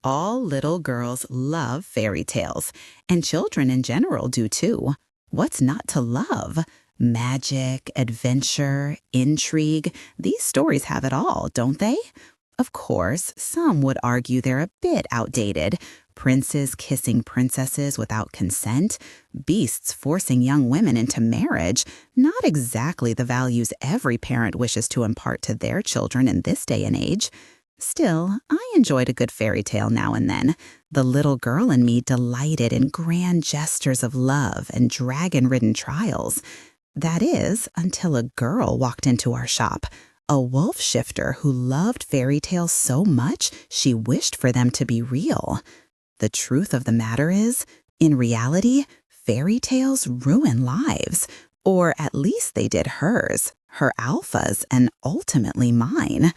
All little girls love fairy tales, and children in general do too. What's not to love? Magic, adventure, intrigue. These stories have it all, don't they? Of course, some would argue they're a bit outdated. Princes kissing princesses without consent, beasts forcing young women into marriage, not exactly the values every parent wishes to impart to their children in this day and age. Still, I enjoyed a good fairy tale now and then. The little girl in me delighted in grand gestures of love and dragon-ridden trials. That is, until a girl walked into our shop. A wolf shifter who loved fairy tales so much she wished for them to be real. The truth of the matter is, in reality, fairy tales ruin lives. Or at least they did hers, her Alpha's, and ultimately mine.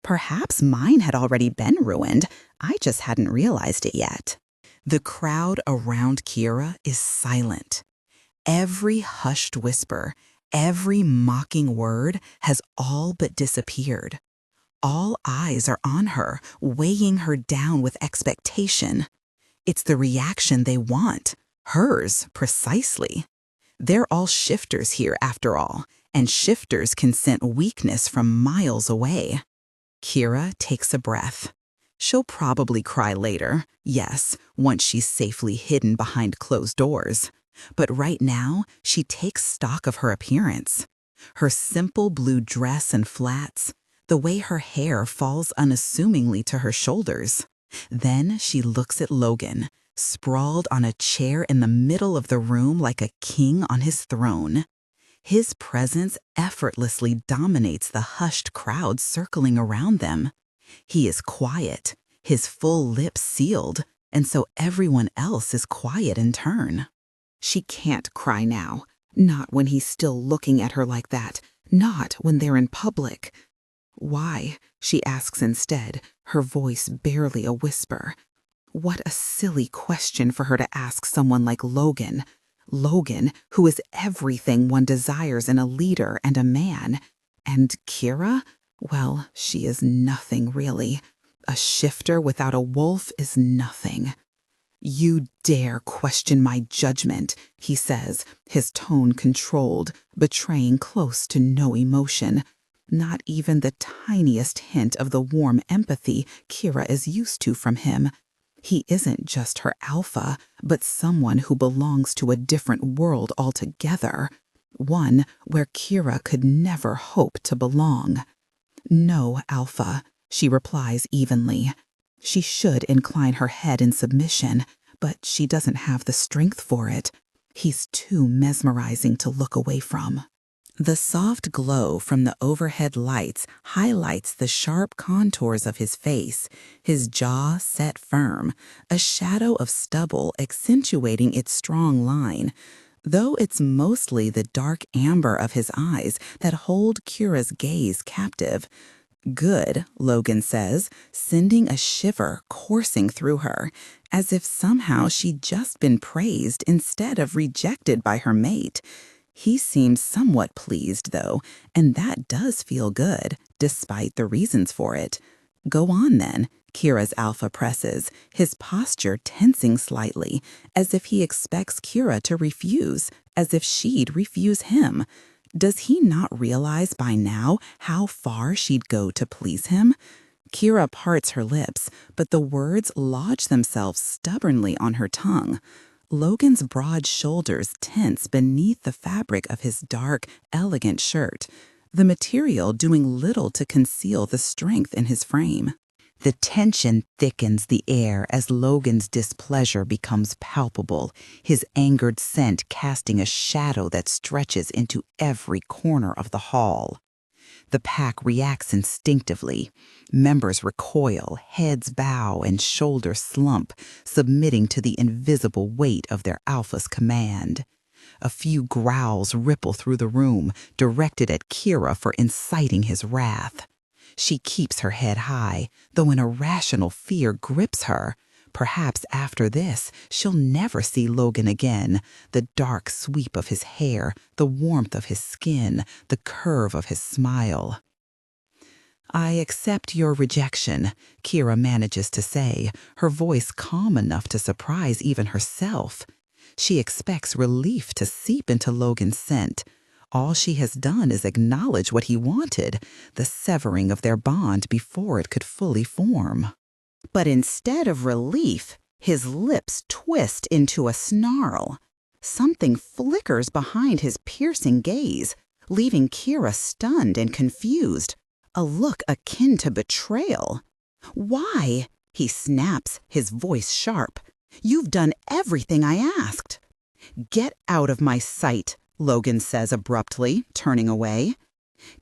Perhaps mine had already been ruined. I just hadn't realized it yet. The crowd around Kira is silent. Every hushed whisper, every mocking word has all but disappeared. All eyes are on her, weighing her down with expectation. It's the reaction they want, hers precisely. They're all shifters here after all, and shifters can scent weakness from miles away. Kira takes a breath. She'll probably cry later, yes, once she's safely hidden behind closed doors. But right now, she takes stock of her appearance. Her simple blue dress and flats, the way her hair falls unassumingly to her shoulders. Then she looks at Logan, sprawled on a chair in the middle of the room like a king on his throne. His presence effortlessly dominates the hushed crowd circling around them. He is quiet, his full lips sealed, and so everyone else is quiet in turn. She can't cry now, not when he's still looking at her like that, not when they're in public. Why? She asks instead, her voice barely a whisper. What a silly question for her to ask someone like Logan. Logan, who is everything one desires in a leader and a man. And Kira? Well, she is nothing really. A shifter without a wolf is nothing. You dare question my judgment, he says, his tone controlled, betraying close to no emotion. Not even the tiniest hint of the warm empathy Kira is used to from him. He isn't just her Alpha, but someone who belongs to a different world altogether. One where Kira could never hope to belong. No, Alpha, she replies evenly. She should incline her head in submission, but she doesn't have the strength for it. He's too mesmerizing to look away from. The soft glow from the overhead lights highlights the sharp contours of his face, his jaw set firm, a shadow of stubble accentuating its strong line, though it's mostly the dark amber of his eyes that hold Kira's gaze captive. Good, Logan says, sending a shiver coursing through her, as if somehow she'd just been praised instead of rejected by her mate. He seems somewhat pleased, though, and that does feel good, despite the reasons for it. Go on, then, Kira's Alpha presses, his posture tensing slightly, as if he expects Kira to refuse, as if she'd refuse him. Does he not realize by now how far she'd go to please him? Kira parts her lips, but the words lodge themselves stubbornly on her tongue. Logan's broad shoulders tense beneath the fabric of his dark, elegant shirt, the material doing little to conceal the strength in his frame. The tension thickens the air as Logan's displeasure becomes palpable, his angered scent casting a shadow that stretches into every corner of the hall. The pack reacts instinctively. Members recoil, heads bow, and shoulders slump, submitting to the invisible weight of their Alpha's command. A few growls ripple through the room, directed at Kira for inciting his wrath. She keeps her head high, though an irrational fear grips her. Perhaps after this, she'll never see Logan again. The dark sweep of his hair, the warmth of his skin, the curve of his smile. I accept your rejection, Kira manages to say, her voice calm enough to surprise even herself. She expects relief to seep into Logan's scent. All she has done is acknowledge what he wanted, the severing of their bond before it could fully form. But instead of relief, his lips twist into a snarl. Something flickers behind his piercing gaze, leaving Kira stunned and confused, a look akin to betrayal. "Why?" he snaps, his voice sharp. "You've done everything I asked." "Get out of my sight," Logan says abruptly, turning away.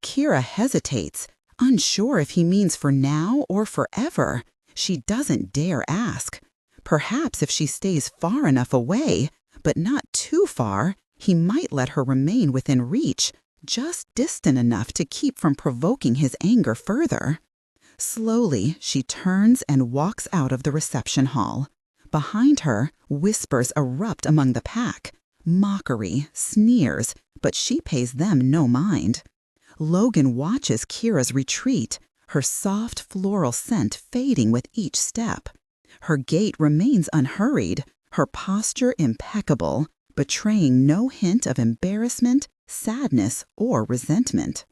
Kira hesitates, unsure if he means for now or forever. She doesn't dare ask. Perhaps if she stays far enough away, but not too far, he might let her remain within reach, just distant enough to keep from provoking his anger further. Slowly, she turns and walks out of the reception hall. Behind her, whispers erupt among the pack. Mockery, sneers, but she pays them no mind. Logan watches Kira's retreat, her soft floral scent fading with each step. Her gait remains unhurried, her posture impeccable, betraying no hint of embarrassment, sadness, or resentment.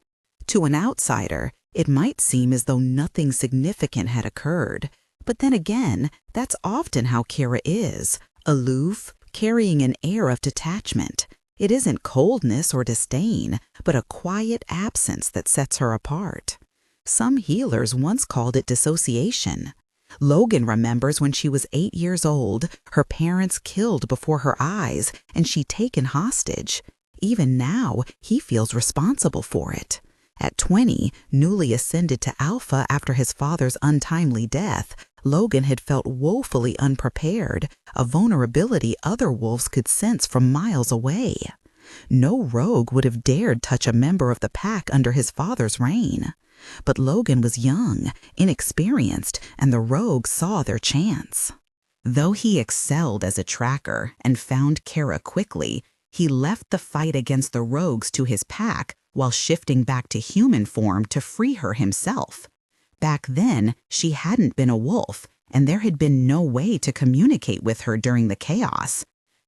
To an outsider, it might seem as though nothing significant had occurred. But then again, that's often how Kira is, aloof, carrying an air of detachment. It isn't coldness or disdain, but a quiet absence that sets her apart. Some healers once called it dissociation. Logan remembers when she was 8 years old, her parents killed before her eyes, and she taken hostage. Even now, he feels responsible for it. At 20, newly ascended to Alpha after his father's untimely death, Logan had felt woefully unprepared, a vulnerability other wolves could sense from miles away. No rogue would have dared touch a member of the pack under his father's reign. But Logan was young, inexperienced, and the rogues saw their chance. Though he excelled as a tracker and found Kira quickly, he left the fight against the rogues to his pack while shifting back to human form to free her himself. Back then, she hadn't been a wolf, and there had been no way to communicate with her during the chaos.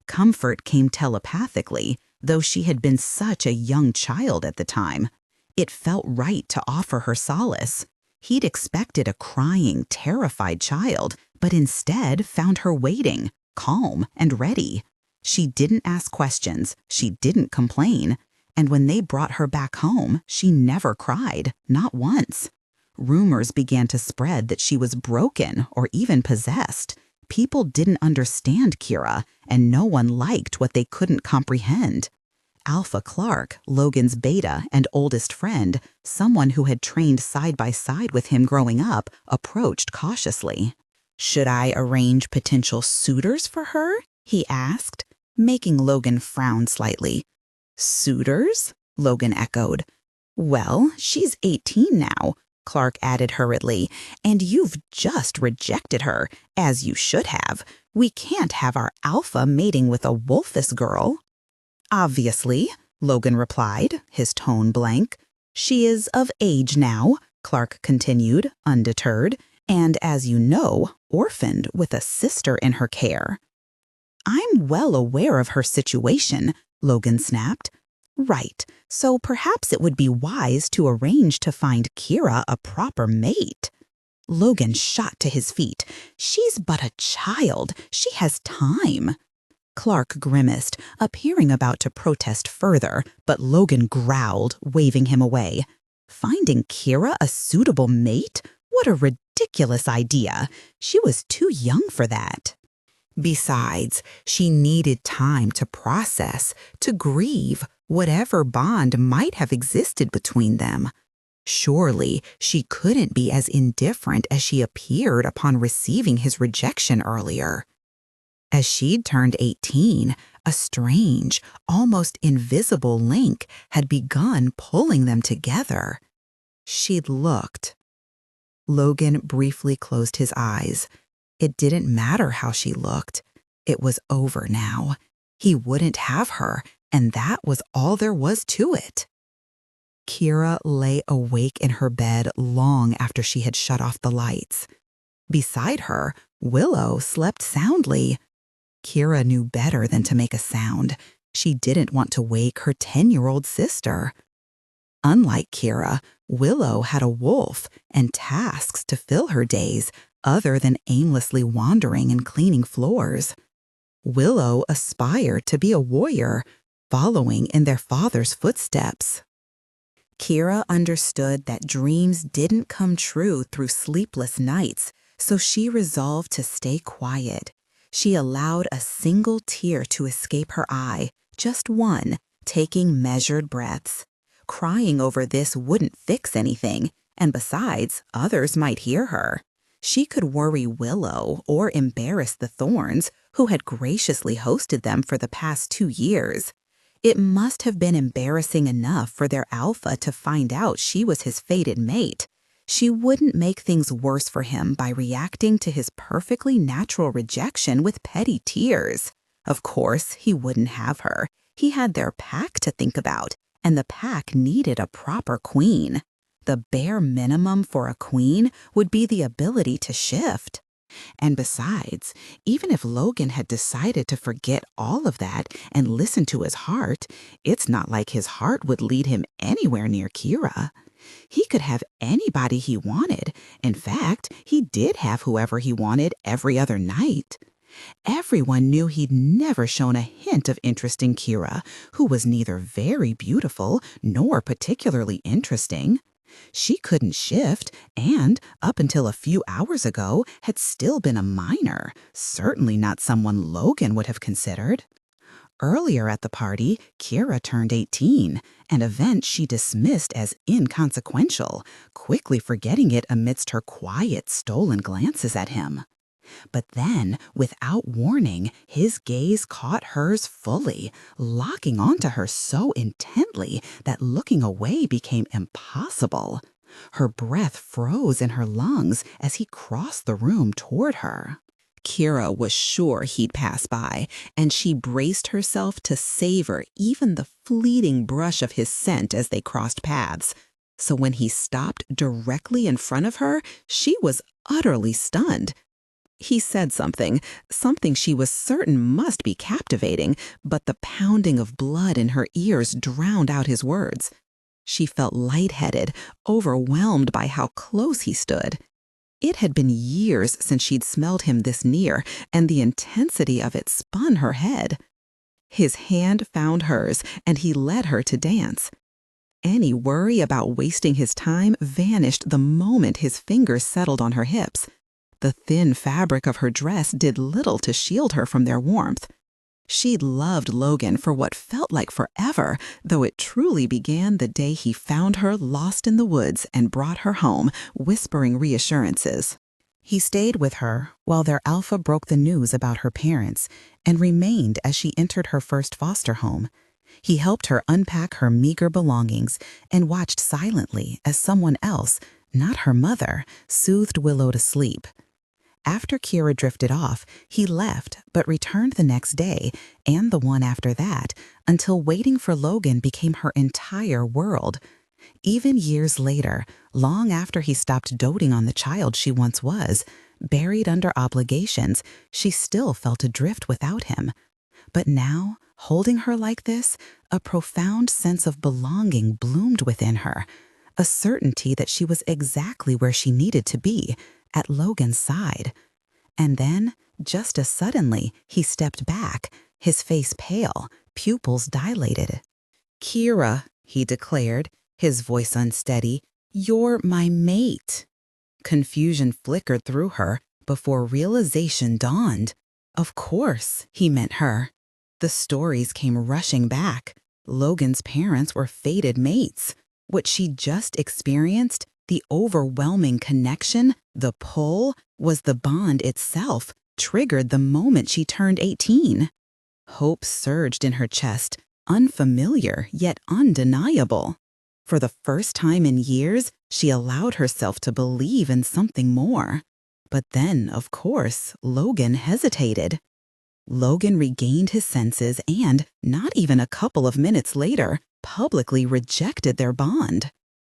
Comfort came telepathically, though she had been such a young child at the time. It felt right to offer her solace. He'd expected a crying, terrified child, but instead found her waiting, calm and ready. She didn't ask questions, she didn't complain, and when they brought her back home, she never cried, not once. Rumors began to spread that she was broken or even possessed. People didn't understand Kira, and no one liked what they couldn't comprehend. Alpha Clark, Logan's beta and oldest friend, someone who had trained side by side with him growing up, approached cautiously. "Should I arrange potential suitors for her?" he asked, making Logan frown slightly. "Suitors?" Logan echoed. "Well, she's 18 now," Clark added hurriedly, "and you've just rejected her, as you should have. We can't have our alpha mating with a wolfess girl." "Obviously," Logan replied, his tone blank. "She is of age now," Clark continued, undeterred, "and as you know, orphaned with a sister in her care." "I'm well aware of her situation," Logan snapped. "Right, so perhaps it would be wise to arrange to find Kira a proper mate." Logan shot to his feet. "She's but a child. She has time." Clark grimaced, appearing about to protest further, but Logan growled, waving him away. Finding Kira a suitable mate? What a ridiculous idea. She was too young for that. Besides, she needed time to process, to grieve whatever bond might have existed between them. Surely she couldn't be as indifferent as she appeared upon receiving his rejection earlier. As she'd turned 18, a strange, almost invisible link had begun pulling them together. She'd looked. Logan briefly closed his eyes. It didn't matter how she looked. It was over now. He wouldn't have her, and that was all there was to it. Kira lay awake in her bed long after she had shut off the lights. Beside her, Willow slept soundly. Kira knew better than to make a sound. She didn't want to wake her 10-year-old sister. Unlike Kira, Willow had a wolf and tasks to fill her days other than aimlessly wandering and cleaning floors. Willow aspired to be a warrior, following in their father's footsteps. Kira understood that dreams didn't come true through sleepless nights, so she resolved to stay quiet. She allowed a single tear to escape her eye, just one, taking measured breaths. Crying over this wouldn't fix anything, and besides, others might hear her. She could worry Willow or embarrass the Thorns, who had graciously hosted them for the past 2 years. It must have been embarrassing enough for their alpha to find out she was his fated mate. She wouldn't make things worse for him by reacting to his perfectly natural rejection with petty tears. Of course, he wouldn't have her. He had their pack to think about, and the pack needed a proper queen. The bare minimum for a queen would be the ability to shift. And besides, even if Logan had decided to forget all of that and listen to his heart, it's not like his heart would lead him anywhere near Kira. He could have anybody he wanted. In fact, he did have whoever he wanted every other night. Everyone knew he'd never shown a hint of interest in Kira, who was neither very beautiful nor particularly interesting. She couldn't shift and, up until a few hours ago, had still been a minor, certainly not someone Logan would have considered. Earlier at the party, Kira turned 18, an event she dismissed as inconsequential, quickly forgetting it amidst her quiet, stolen glances at him. But then, without warning, his gaze caught hers fully, locking onto her so intently that looking away became impossible. Her breath froze in her lungs as he crossed the room toward her. Kira was sure he'd pass by, and she braced herself to savor even the fleeting brush of his scent as they crossed paths. So when he stopped directly in front of her, she was utterly stunned. He said something she was certain must be captivating, but the pounding of blood in her ears drowned out his words. She felt lightheaded, overwhelmed by how close he stood. It had been years since she'd smelled him this near, and the intensity of it spun her head. His hand found hers, and he led her to dance. Any worry about wasting his time vanished the moment his fingers settled on her hips. The thin fabric of her dress did little to shield her from their warmth. She'd loved Logan for what felt like forever, though it truly began the day he found her lost in the woods and brought her home, whispering reassurances. He stayed with her while their alpha broke the news about her parents and remained as she entered her first foster home. He helped her unpack her meager belongings and watched silently as someone else, not her mother, soothed Willow to sleep. After Kira drifted off, he left but returned the next day and the one after that until waiting for Logan became her entire world. Even years later, long after he stopped doting on the child she once was, buried under obligations, she still felt adrift without him. But now, holding her like this, a profound sense of belonging bloomed within her, a certainty that she was exactly where she needed to be, at Logan's side. And then, just as suddenly, he stepped back, his face pale, pupils dilated. "Kira," he declared, his voice unsteady, "you're my mate." Confusion flickered through her before realization dawned. Of course, he meant her. The stories came rushing back. Logan's parents were fated mates. What she'd just experienced, the overwhelming connection, the pull, was the bond itself, triggered the moment she turned 18. Hope surged in her chest, unfamiliar yet undeniable. For the first time in years, she allowed herself to believe in something more. But then, of course, Logan hesitated. Logan regained his senses and, not even a couple of minutes later, publicly rejected their bond.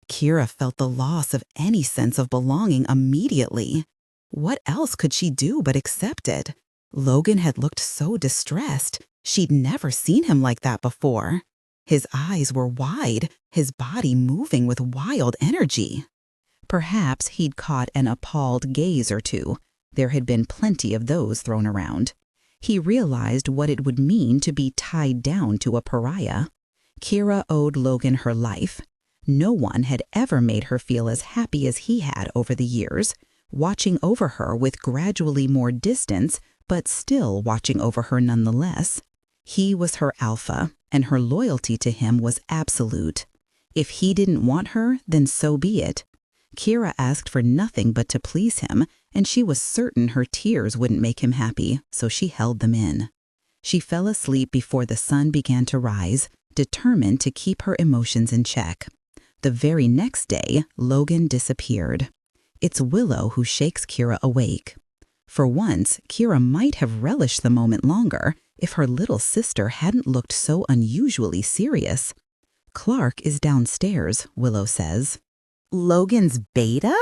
Kira felt the loss of any sense of belonging immediately. What else could she do but accept it? Logan had looked so distressed. She'd never seen him like that before. His eyes were wide, his body moving with wild energy. Perhaps he'd caught an appalled gaze or two. There had been plenty of those thrown around. He realized what it would mean to be tied down to a pariah. Kira owed Logan her life. No one had ever made her feel as happy as he had over the years, watching over her with gradually more distance, but still watching over her nonetheless. He was her alpha, and her loyalty to him was absolute. If he didn't want her, then so be it. Kira asked for nothing but to please him, and she was certain her tears wouldn't make him happy, so she held them in. She fell asleep before the sun began to rise, determined to keep her emotions in check. The very next day, Logan disappeared. It's Willow who shakes Kira awake. For once, Kira might have relished the moment longer if her little sister hadn't looked so unusually serious. "Clark is downstairs," Willow says. "Logan's beta?"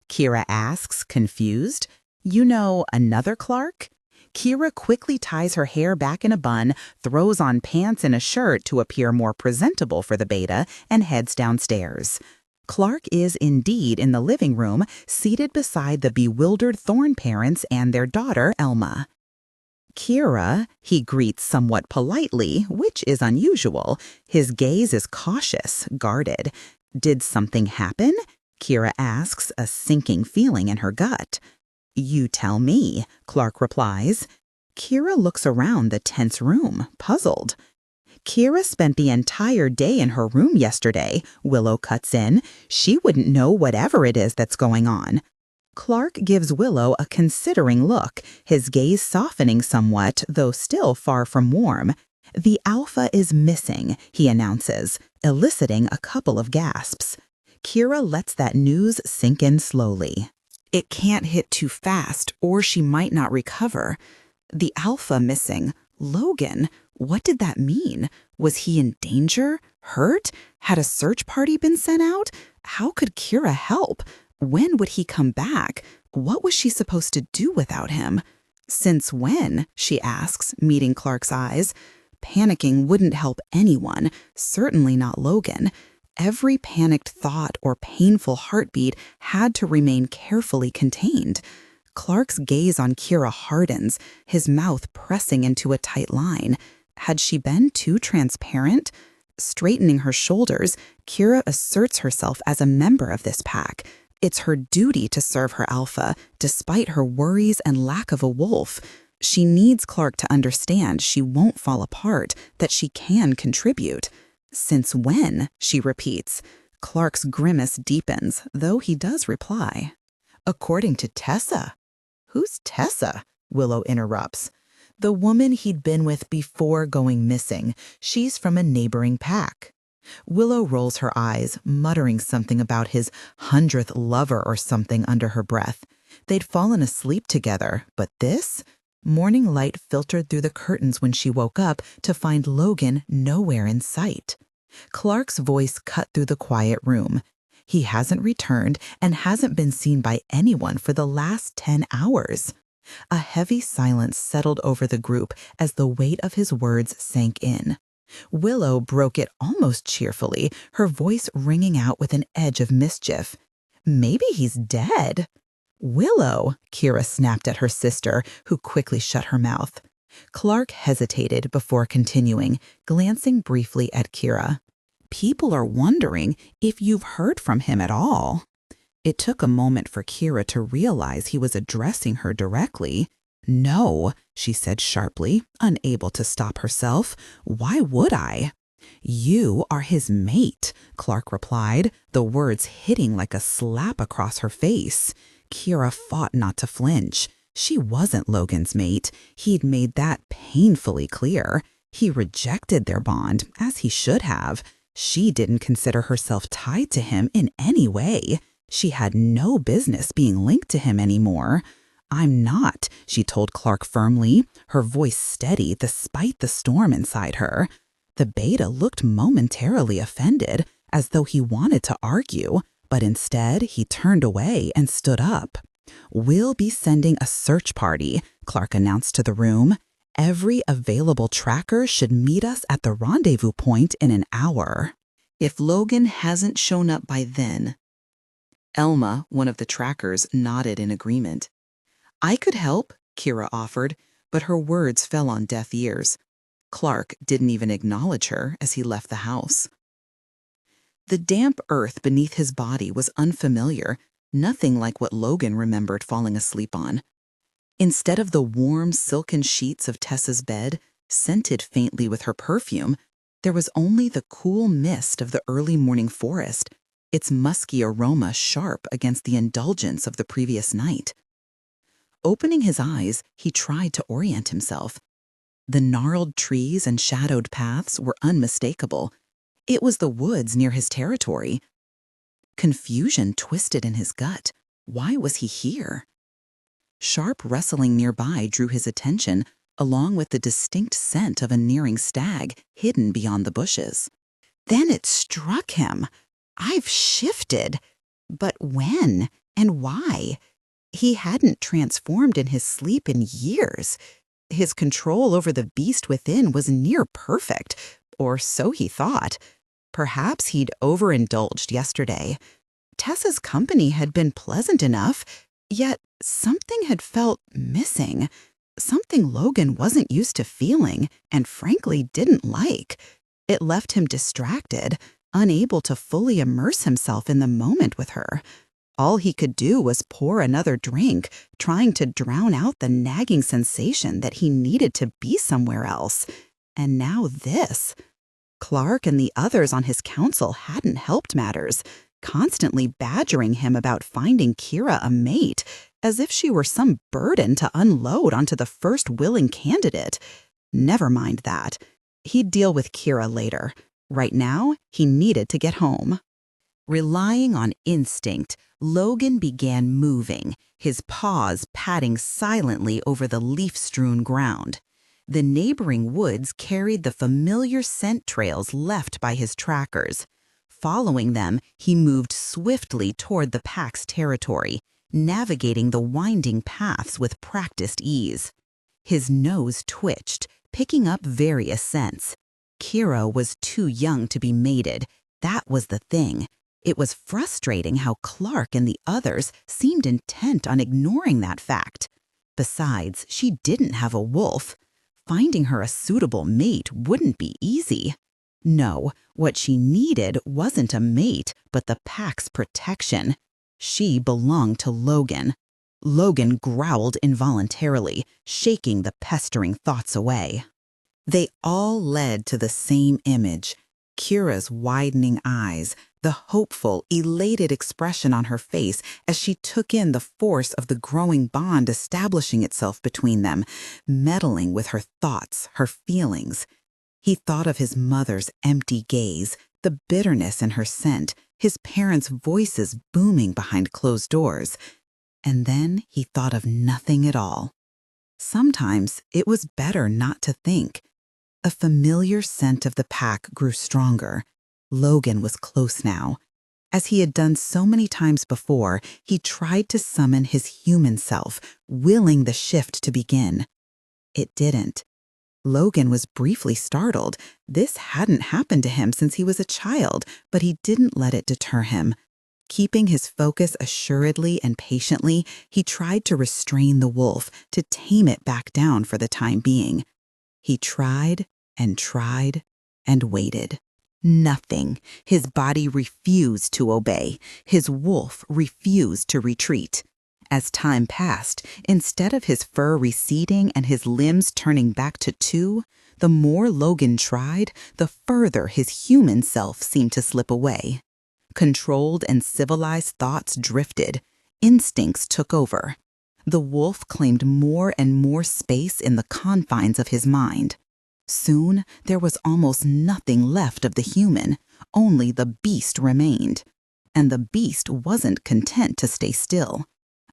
Kira asks, confused. "You know, another Clark?" Kira quickly ties her hair back in a bun, throws on pants and a shirt to appear more presentable for the beta, and heads downstairs. Clark is indeed in the living room, seated beside the bewildered Thorne parents and their daughter, Elma. "Kira," he greets somewhat politely, which is unusual. His gaze is cautious, guarded. "Did something happen?" Kira asks, a sinking feeling in her gut. "You tell me," Clark replies. Kira looks around the tense room, puzzled. "Kira spent the entire day in her room yesterday," Willow cuts in. "She wouldn't know whatever it is that's going on." Clark gives Willow a considering look, his gaze softening somewhat, though still far from warm. "The alpha is missing," he announces, eliciting a couple of gasps. Kira lets that news sink in slowly. It can't hit too fast, or she might not recover. The alpha missing. Logan, what did that mean? Was he in danger? Hurt? Had a search party been sent out? How could Kira help? When would he come back? What was she supposed to do without him? "Since when?" she asks, meeting Clark's eyes. Panicking wouldn't help anyone, certainly not Logan. Every panicked thought or painful heartbeat had to remain carefully contained. Clark's gaze on Kira hardens, his mouth pressing into a tight line. Had she been too transparent? Straightening her shoulders, Kira asserts herself as a member of this pack. It's her duty to serve her alpha, despite her worries and lack of a wolf. She needs Clark to understand she won't fall apart, that she can contribute. "Since when?" she repeats. Clark's grimace deepens, though he does reply. "According to Tessa." "Who's Tessa?" Willow interrupts. "The woman he'd been with before going missing. She's from a neighboring pack." Willow rolls her eyes, muttering something about his 100th lover or something under her breath. They'd fallen asleep together, but this? Morning light filtered through the curtains when she woke up to find Logan nowhere in sight. Clark's voice cut through the quiet room. He hasn't returned and hasn't been seen by anyone for the last 10 hours. A heavy silence settled over the group as the weight of his words sank in. Willow broke it almost cheerfully, her voice ringing out with an edge of mischief. "Maybe he's dead." "Willow," Kira snapped at her sister, who quickly shut her mouth. Clark hesitated before continuing, glancing briefly at Kira. "People are wondering if you've heard from him at all." It took a moment for Kira to realize he was addressing her directly. "No," she said sharply, unable to stop herself. "Why would I?" "You are his mate," Clark replied, the words hitting like a slap across her face. Kira fought not to flinch. She wasn't Logan's mate. He'd made that painfully clear. He rejected their bond, as he should have. She didn't consider herself tied to him in any way. She had no business being linked to him anymore. "I'm not," she told Clark firmly, her voice steady despite the storm inside her. The beta looked momentarily offended, as though he wanted to argue, but instead he turned away and stood up. "We'll be sending a search party," Clark announced to the room. "Every available tracker should meet us at the rendezvous point in an hour." If Logan hasn't shown up by then. Elma, one of the trackers, nodded in agreement. "I could help," Kira offered, but her words fell on deaf ears. Clark didn't even acknowledge her as he left the house. The damp earth beneath his body was unfamiliar, nothing like what Logan remembered falling asleep on. Instead of the warm, silken sheets of Tessa's bed, scented faintly with her perfume, there was only the cool mist of the early morning forest, its musky aroma sharp against the indulgence of the previous night. Opening his eyes, he tried to orient himself. The gnarled trees and shadowed paths were unmistakable. It was the woods near his territory. Confusion twisted in his gut. Why was he here? Sharp rustling nearby drew his attention, along with the distinct scent of a nearing stag hidden beyond the bushes. Then it struck him. I've shifted. But when and why? He hadn't transformed in his sleep in years. His control over the beast within was near perfect, or so he thought. Perhaps he'd overindulged yesterday. Tessa's company had been pleasant enough, yet something had felt missing, something Logan wasn't used to feeling and frankly didn't like. It left him distracted, unable to fully immerse himself in the moment with her. All he could do was pour another drink, trying to drown out the nagging sensation that he needed to be somewhere else. And now this. Clark and the others on his council hadn't helped matters, constantly badgering him about finding Kira a mate, as if she were some burden to unload onto the first willing candidate. Never mind that. He'd deal with Kira later. Right now, he needed to get home. Relying on instinct, Logan began moving, his paws padding silently over the leaf-strewn ground. The neighboring woods carried the familiar scent trails left by his trackers. Following them, he moved swiftly toward the pack's territory, navigating the winding paths with practiced ease. His nose twitched, picking up various scents. Kira was too young to be mated. That was the thing. It was frustrating how Clark and the others seemed intent on ignoring that fact. Besides, she didn't have a wolf. Finding her a suitable mate wouldn't be easy. No, what she needed wasn't a mate, but the pack's protection. She belonged to Logan. Logan growled involuntarily, shaking the pestering thoughts away. They all led to the same image. Kira's widening eyes, the hopeful, elated expression on her face as she took in the force of the growing bond establishing itself between them, meddling with her thoughts, her feelings. He thought of his mother's empty gaze, the bitterness in her scent, his parents' voices booming behind closed doors. And then he thought of nothing at all. Sometimes it was better not to think. A familiar scent of the pack grew stronger. Logan was close now. As he had done so many times before, he tried to summon his human self, willing the shift to begin. It didn't. Logan was briefly startled. This hadn't happened to him since he was a child, but he didn't let it deter him. Keeping his focus assuredly and patiently, he tried to restrain the wolf, to tame it back down for the time being. He tried and waited. Nothing. His body refused to obey. His wolf refused to retreat. As time passed, instead of his fur receding and his limbs turning back to two, the more Logan tried, the further his human self seemed to slip away. Controlled and civilized thoughts drifted. Instincts took over. The wolf claimed more and more space in the confines of his mind. Soon, there was almost nothing left of the human. Only the beast remained. And the beast wasn't content to stay still.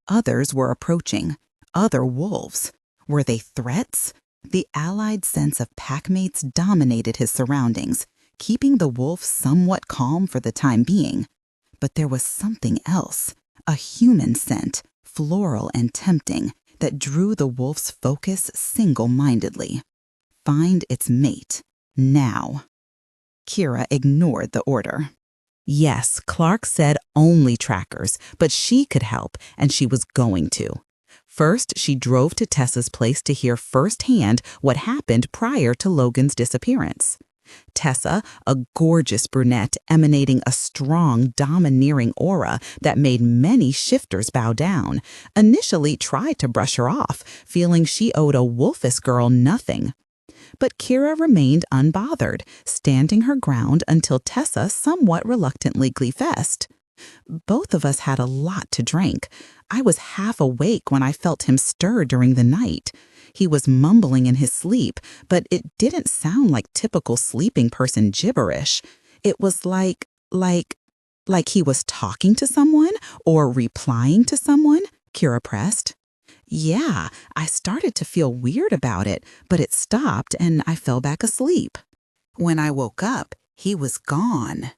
Others were approaching. Other wolves. Were they threats? The allied sense of packmates dominated his surroundings, keeping the wolf somewhat calm for the time being. But there was something else, a human scent, floral and tempting, that drew the wolf's focus single-mindedly. Find its mate, now. Kira ignored the order. Yes, Clark said only trackers, but she could help, and she was going to. First, she drove to Tessa's place to hear firsthand what happened prior to Logan's disappearance. Tessa, a gorgeous brunette emanating a strong, domineering aura that made many shifters bow down, initially tried to brush her off, feeling she owed a wolfish girl nothing. But Kira remained unbothered, standing her ground until Tessa somewhat reluctantly confessed. Both of us had a lot to drink. I was half awake when I felt him stir during the night. He was mumbling in his sleep, but it didn't sound like typical sleeping person gibberish. It was like he was talking to someone or replying to someone, Kira pressed. Yeah, I started to feel weird about it, but it stopped and I fell back asleep. When I woke up, he was gone.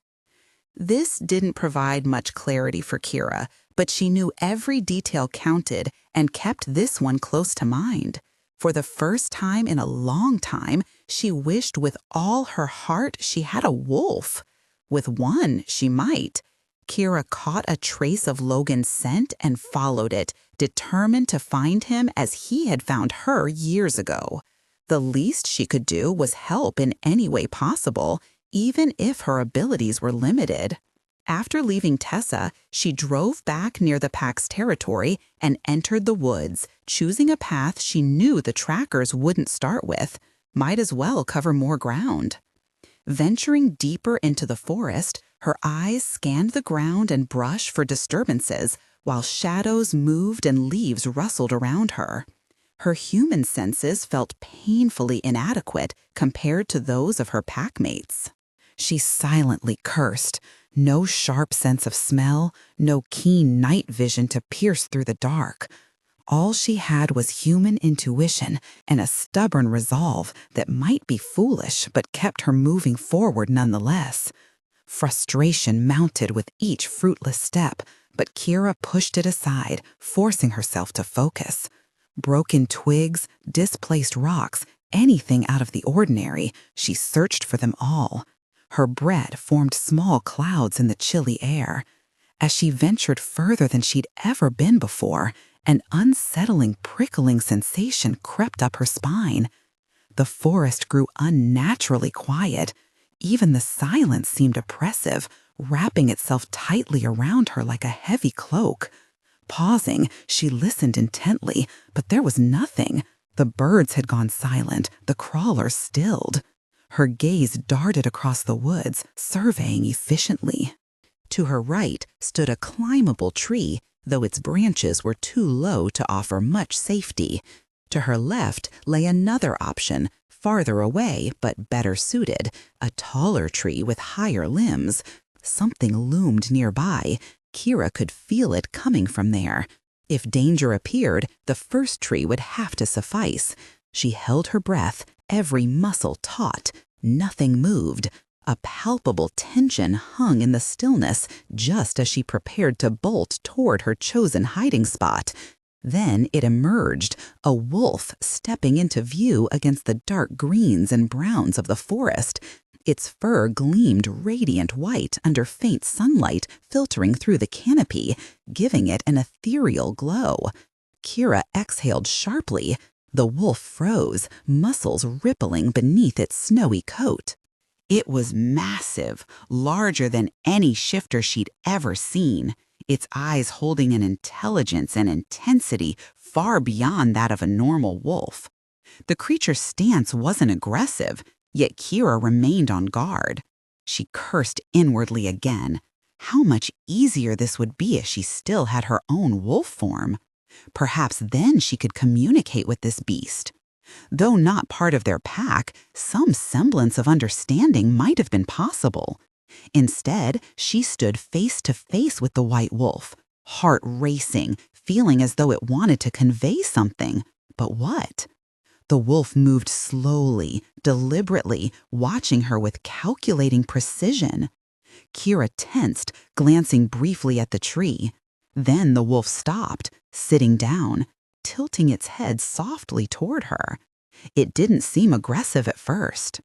This didn't provide much clarity for Kira, but she knew every detail counted and kept this one close to mind. For the first time in a long time, she wished with all her heart she had a wolf. With one, she might. Kira caught a trace of Logan's scent and followed it, determined to find him as he had found her years ago. The least she could do was help in any way possible, even if her abilities were limited. After leaving Tessa, she drove back near the pack's territory and entered the woods, choosing a path she knew the trackers wouldn't start with. Might as well cover more ground. Venturing deeper into the forest, her eyes scanned the ground and brush for disturbances, while shadows moved and leaves rustled around her. Her human senses felt painfully inadequate compared to those of her packmates. She silently cursed. No sharp sense of smell, no keen night vision to pierce through the dark. All she had was human intuition and a stubborn resolve that might be foolish but kept her moving forward nonetheless. Frustration mounted with each fruitless step, but Kira pushed it aside, forcing herself to focus. Broken twigs, displaced rocks, anything out of the ordinary, she searched for them all. Her breath formed small clouds in the chilly air. As she ventured further than she'd ever been before, an unsettling, prickling sensation crept up her spine. The forest grew unnaturally quiet. Even the silence seemed oppressive, wrapping itself tightly around her like a heavy cloak. Pausing, she listened intently, but there was nothing. The birds had gone silent, the crawlers stilled. Her gaze darted across the woods, surveying efficiently. To her right stood a climbable tree, though its branches were too low to offer much safety. To her left lay another option, farther away but better suited, a taller tree with higher limbs. Something loomed nearby. Kira could feel it coming from there. If danger appeared, the first tree would have to suffice. She held her breath, every muscle taut. Nothing moved. A palpable tension hung in the stillness just as she prepared to bolt toward her chosen hiding spot. Then it emerged, a wolf stepping into view against the dark greens and browns of the forest. Its fur gleamed radiant white under faint sunlight filtering through the canopy, giving it an ethereal glow. Kira exhaled sharply. The wolf froze, muscles rippling beneath its snowy coat. It was massive, larger than any shifter she'd ever seen, its eyes holding an intelligence and intensity far beyond that of a normal wolf. The creature's stance wasn't aggressive, yet Kira remained on guard. She cursed inwardly again. How much easier this would be if she still had her own wolf form. Perhaps then she could communicate with this beast. Though not part of their pack, some semblance of understanding might have been possible. Instead, she stood face to face with the white wolf, heart racing, feeling as though it wanted to convey something. But what? The wolf moved slowly, deliberately, watching her with calculating precision. Kira tensed, glancing briefly at the tree. Then the wolf stopped, sitting down, tilting its head softly toward her. It didn't seem aggressive at first.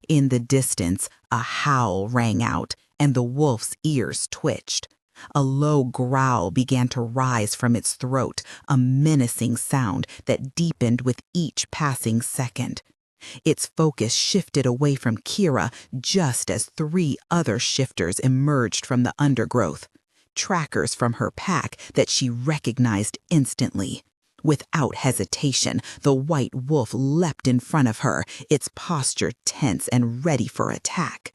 In the distance, a howl rang out, and the wolf's ears twitched. A low growl began to rise from its throat, a menacing sound that deepened with each passing second. Its focus shifted away from Kira just as 3 other shifters emerged from the undergrowth, trackers from her pack that she recognized instantly. Without hesitation, the white wolf leapt in front of her, its posture tense and ready for attack.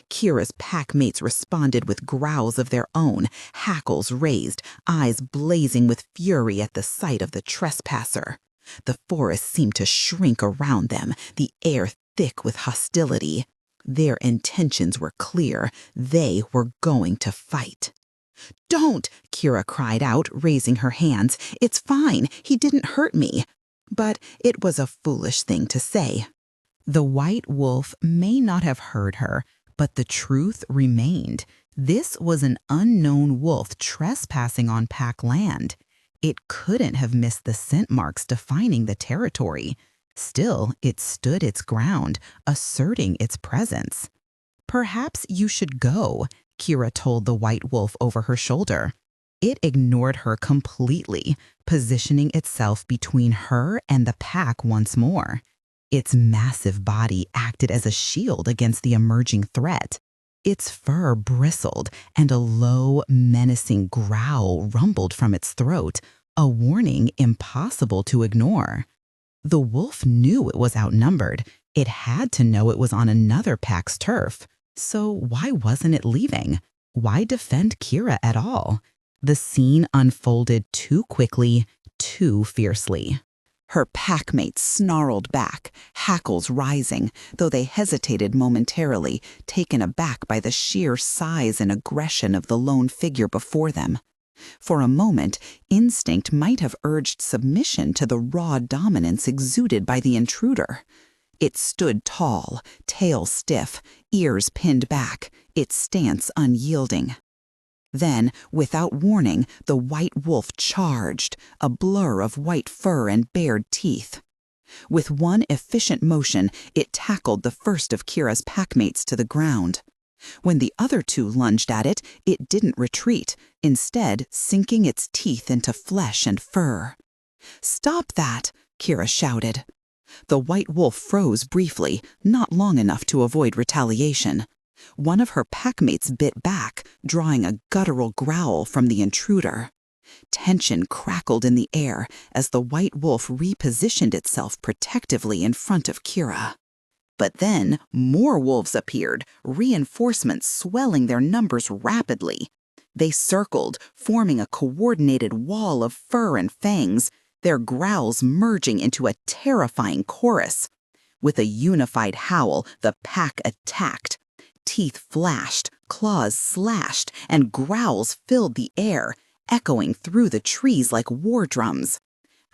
Kira's packmates responded with growls of their own, hackles raised, eyes blazing with fury at the sight of the trespasser. The forest seemed to shrink around them, the air thick with hostility. Their intentions were clear. They were going to fight. "Don't!" Kira cried out, raising her hands. "It's fine. He didn't hurt me." But it was a foolish thing to say. The white wolf may not have heard her, but the truth remained. This was an unknown wolf trespassing on pack land. It couldn't have missed the scent marks defining the territory. Still, it stood its ground, asserting its presence. "Perhaps you should go," Kira told the white wolf over her shoulder. It ignored her completely, positioning itself between her and the pack once more. Its massive body acted as a shield against the emerging threat. Its fur bristled, and a low, menacing growl rumbled from its throat, a warning impossible to ignore. The wolf knew it was outnumbered. It had to know it was on another pack's turf. So why wasn't it leaving? Why defend Kira at all? The scene unfolded too quickly, too fiercely. Her packmates snarled back, hackles rising, though they hesitated momentarily, taken aback by the sheer size and aggression of the lone figure before them. For a moment, instinct might have urged submission to the raw dominance exuded by the intruder. It stood tall, tail stiff, ears pinned back, its stance unyielding. Then, without warning, the white wolf charged, a blur of white fur and bared teeth. With one efficient motion, it tackled the first of Kira's packmates to the ground. When the other 2 lunged at it, it didn't retreat, instead sinking its teeth into flesh and fur. "Stop that!" Kira shouted. The white wolf froze briefly, not long enough to avoid retaliation. One of her packmates bit back, drawing a guttural growl from the intruder. Tension crackled in the air as the white wolf repositioned itself protectively in front of Kira. But then more wolves appeared, reinforcements swelling their numbers rapidly. They circled, forming a coordinated wall of fur and fangs, their growls merging into a terrifying chorus. With a unified howl, the pack attacked. Teeth flashed, claws slashed, and growls filled the air, echoing through the trees like war drums.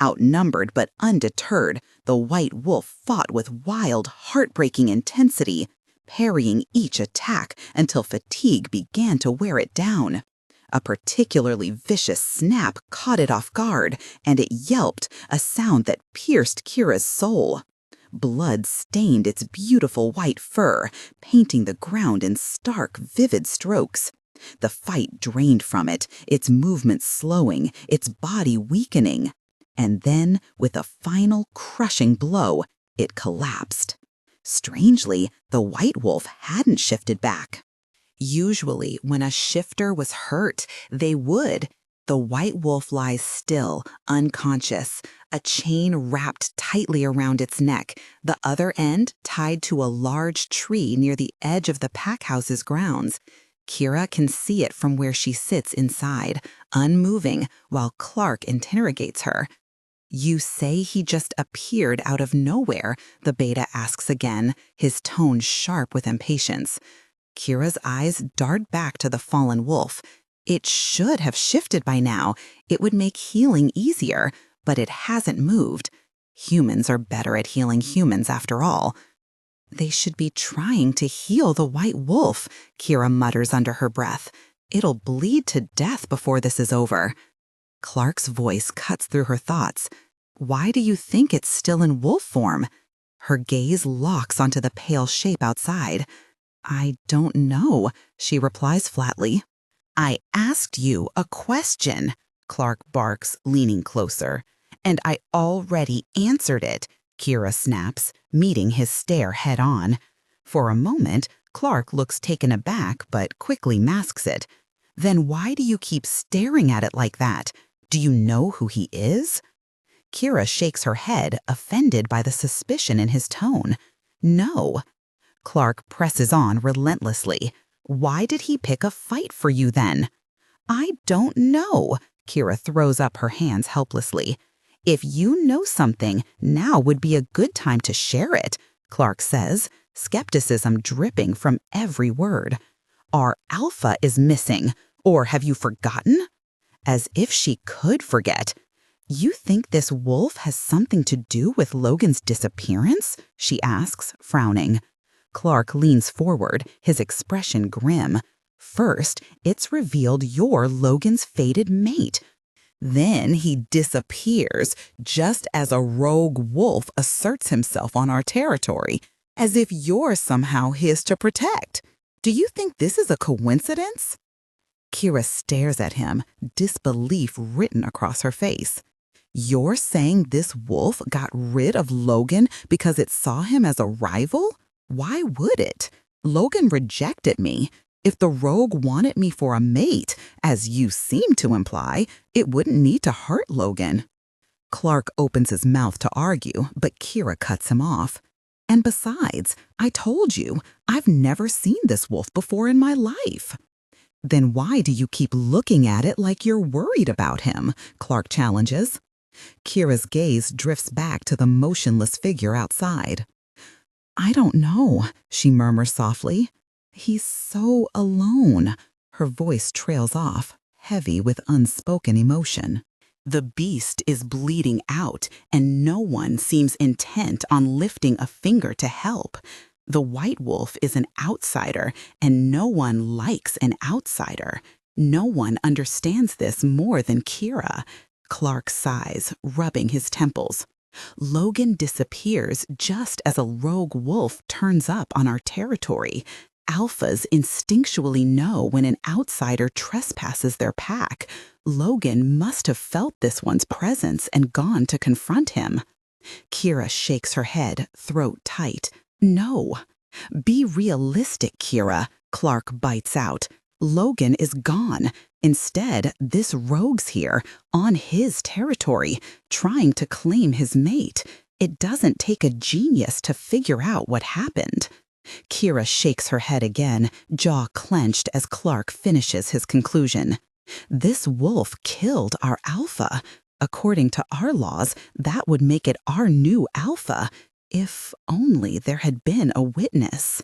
Outnumbered but undeterred, the white wolf fought with wild, heartbreaking intensity, parrying each attack until fatigue began to wear it down. A particularly vicious snap caught it off guard, and it yelped, a sound that pierced Kira's soul. Blood stained its beautiful white fur, painting the ground in stark, vivid strokes. The fight drained from it, its movements slowing, its body weakening. And then, with a final crushing blow, it collapsed. Strangely, the white wolf hadn't shifted back. Usually, when a shifter was hurt, they would. The white wolf lies still, unconscious, a chain wrapped tightly around its neck, the other end tied to a large tree near the edge of the packhouse's grounds. Kira can see it from where she sits inside, unmoving, while Clark interrogates her. "You say he just appeared out of nowhere?" the beta asks again, his tone sharp with impatience. Kira's eyes dart back to the fallen wolf. It should have shifted by now. It would make healing easier, but it hasn't moved. Humans are better at healing humans after all. They should be trying to heal the white wolf, Kira mutters under her breath. It'll bleed to death before this is over. Clark's voice cuts through her thoughts. Why do you think it's still in wolf form? Her gaze locks onto the pale shape outside. I don't know, she replies flatly. I asked you a question, Clark barks, leaning closer. And I already answered it, Kira snaps, meeting his stare head on. For a moment, Clark looks taken aback but quickly masks it. Then why do you keep staring at it like that? Do you know who he is? Kira shakes her head, offended by the suspicion in his tone. No. Clark presses on relentlessly. Why did he pick a fight for you then? I don't know. Kira throws up her hands helplessly. If you know something, now would be a good time to share it, Clark says, skepticism dripping from every word. Our alpha is missing, or have you forgotten? As if she could forget. You think this wolf has something to do with Logan's disappearance? She asks, frowning. Clark leans forward, his expression grim. First, it's revealed you're Logan's fated mate. Then he disappears, just as a rogue wolf asserts himself on our territory, as if you're somehow his to protect. Do you think this is a coincidence? Kira stares at him, disbelief written across her face. You're saying this wolf got rid of Logan because it saw him as a rival? Why would it? Logan rejected me. If the rogue wanted me for a mate, as you seem to imply, it wouldn't need to hurt Logan. Clark opens his mouth to argue, but Kira cuts him off. And besides, I told you, I've never seen this wolf before in my life. Then why do you keep looking at it like you're worried about him? Clark challenges. Kira's gaze drifts back to the motionless figure outside. I don't know, she murmurs softly. He's so alone. Her voice trails off, heavy with unspoken emotion. The beast is bleeding out, and no one seems intent on lifting a finger to help. The white wolf is an outsider, and no one likes an outsider. No one understands this more than Kira. Clark sighs, rubbing his temples. Logan disappears just as a rogue wolf turns up on our territory. Alphas instinctually know when an outsider trespasses their pack. Logan must have felt this one's presence and gone to confront him. Kira shakes her head, throat tight. No. Be realistic, Kira, Clark bites out. Logan is gone. Instead, this rogue's here, on his territory, trying to claim his mate. It doesn't take a genius to figure out what happened. Kira shakes her head again, jaw clenched as Clark finishes his conclusion. This wolf killed our alpha. According to our laws, that would make it our new alpha, if only there had been a witness.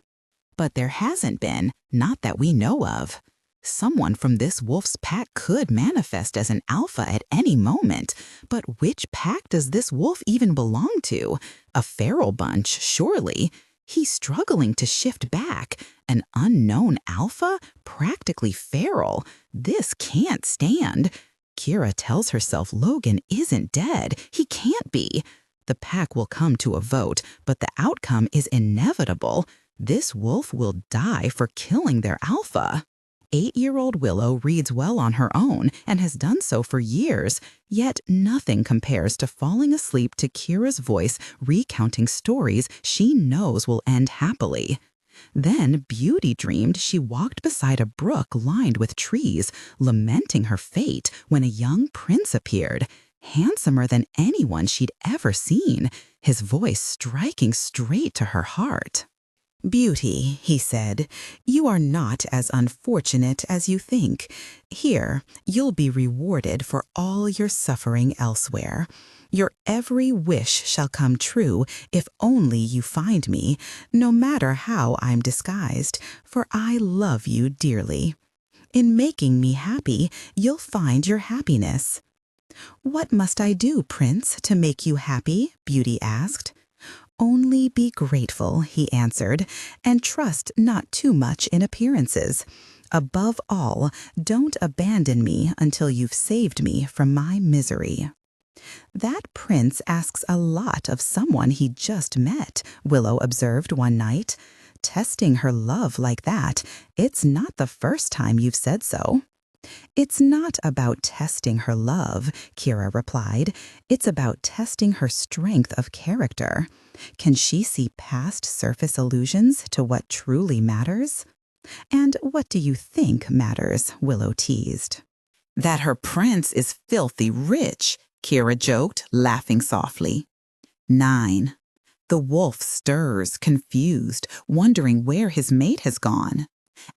But there hasn't been, not that we know of. Someone from this wolf's pack could manifest as an alpha at any moment, but which pack does this wolf even belong to? A feral bunch, surely. He's struggling to shift back. An unknown alpha? Practically feral. This can't stand. Kira tells herself Logan isn't dead. He can't be. The pack will come to a vote, but the outcome is inevitable. This wolf will die for killing their alpha. 8-year-old Willow reads well on her own and has done so for years, yet nothing compares to falling asleep to Kira's voice recounting stories she knows will end happily. Then Beauty dreamed she walked beside a brook lined with trees, lamenting her fate when a young prince appeared, handsomer than anyone she'd ever seen, his voice striking straight to her heart. Beauty, he said, you are not as unfortunate as you think. Here, you'll be rewarded for all your suffering elsewhere. Your every wish shall come true if only you find me, no matter how I'm disguised, for I love you dearly. In making me happy, you'll find your happiness. "What must I do, Prince, to make you happy?" Beauty asked. "Only be grateful," he answered, "and trust not too much in appearances. Above all, don't abandon me until you've saved me from my misery." "That prince asks a lot of someone he just met," Willow observed one night. "Testing her love like that, it's not the first time you've said so." "It's not about testing her love," Kira replied. "It's about testing her strength of character. Can she see past surface illusions to what truly matters?" "And what do you think matters?" Willow teased. "That her prince is filthy rich," Kira joked, laughing softly. 9. The wolf stirs, confused, wondering where his mate has gone.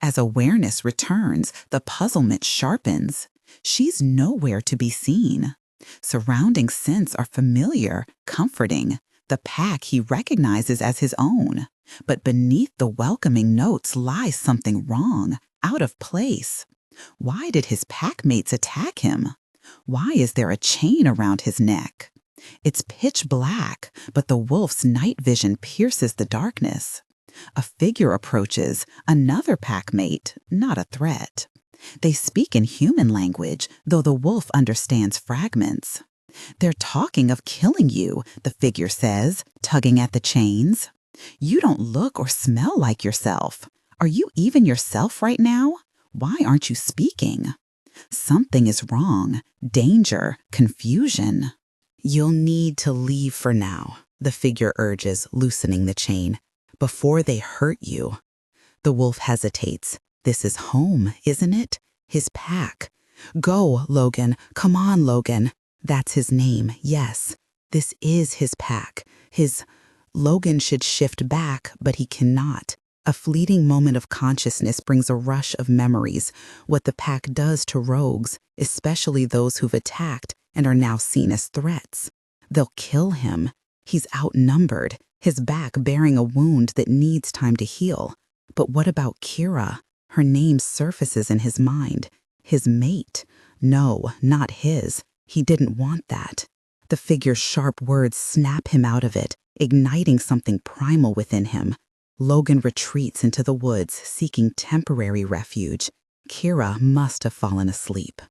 As awareness returns, the puzzlement sharpens. She's nowhere to be seen. Surrounding scents are familiar, comforting, the pack he recognizes as his own. But beneath the welcoming notes lies something wrong, out of place. Why did his packmates attack him? Why is there a chain around his neck? It's pitch black, but the wolf's night vision pierces the darkness. A figure approaches, another packmate, not a threat. They speak in human language, though the wolf understands fragments. "They're talking of killing you," the figure says, tugging at the chains. "You don't look or smell like yourself. Are you even yourself right now? Why aren't you speaking?" Something is wrong. Danger, confusion. "You'll need to leave for now," the figure urges, loosening the chain, "before they hurt you." The wolf hesitates. This is home, isn't it? His pack. "Go, Logan. Come on, Logan." That's his name, yes. This is his pack. Logan should shift back, but he cannot. A fleeting moment of consciousness brings a rush of memories, what the pack does to rogues, especially those who've attacked and are now seen as threats. They'll kill him. He's outnumbered, his back bearing a wound that needs time to heal. But what about Kira? Her name surfaces in his mind. His mate. No, not his. He didn't want that. The figure's sharp words snap him out of it, igniting something primal within him. Logan retreats into the woods, seeking temporary refuge. Kira must have fallen asleep.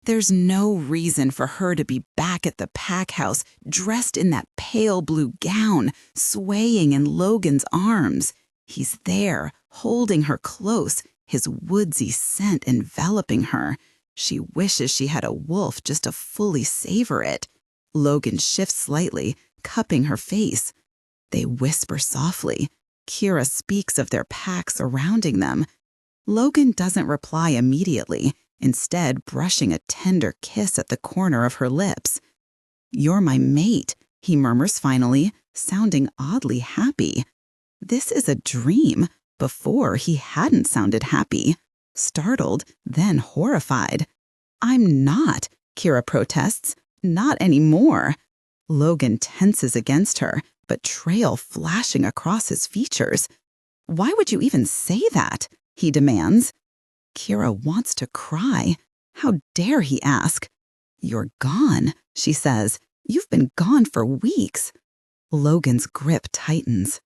There's no reason for her to be back at the pack house, dressed in that pale blue gown, swaying in Logan's arms. He's there, holding her close, his woodsy scent enveloping her. She wishes she had a wolf just to fully savor it. Logan shifts slightly, cupping her face. They whisper softly. Kira speaks of their pack surrounding them. Logan doesn't reply immediately, instead brushing a tender kiss at the corner of her lips. "You're my mate," he murmurs finally, sounding oddly happy. This is a dream. Before, he hadn't sounded happy. Startled, then horrified. "I'm not," Kira protests. "Not anymore." Logan tenses against her, betrayal flashing across his features. "Why would you even say that?" he demands. Kira wants to cry. How dare he ask? "You're gone," she says. "You've been gone for weeks." Logan's grip tightens.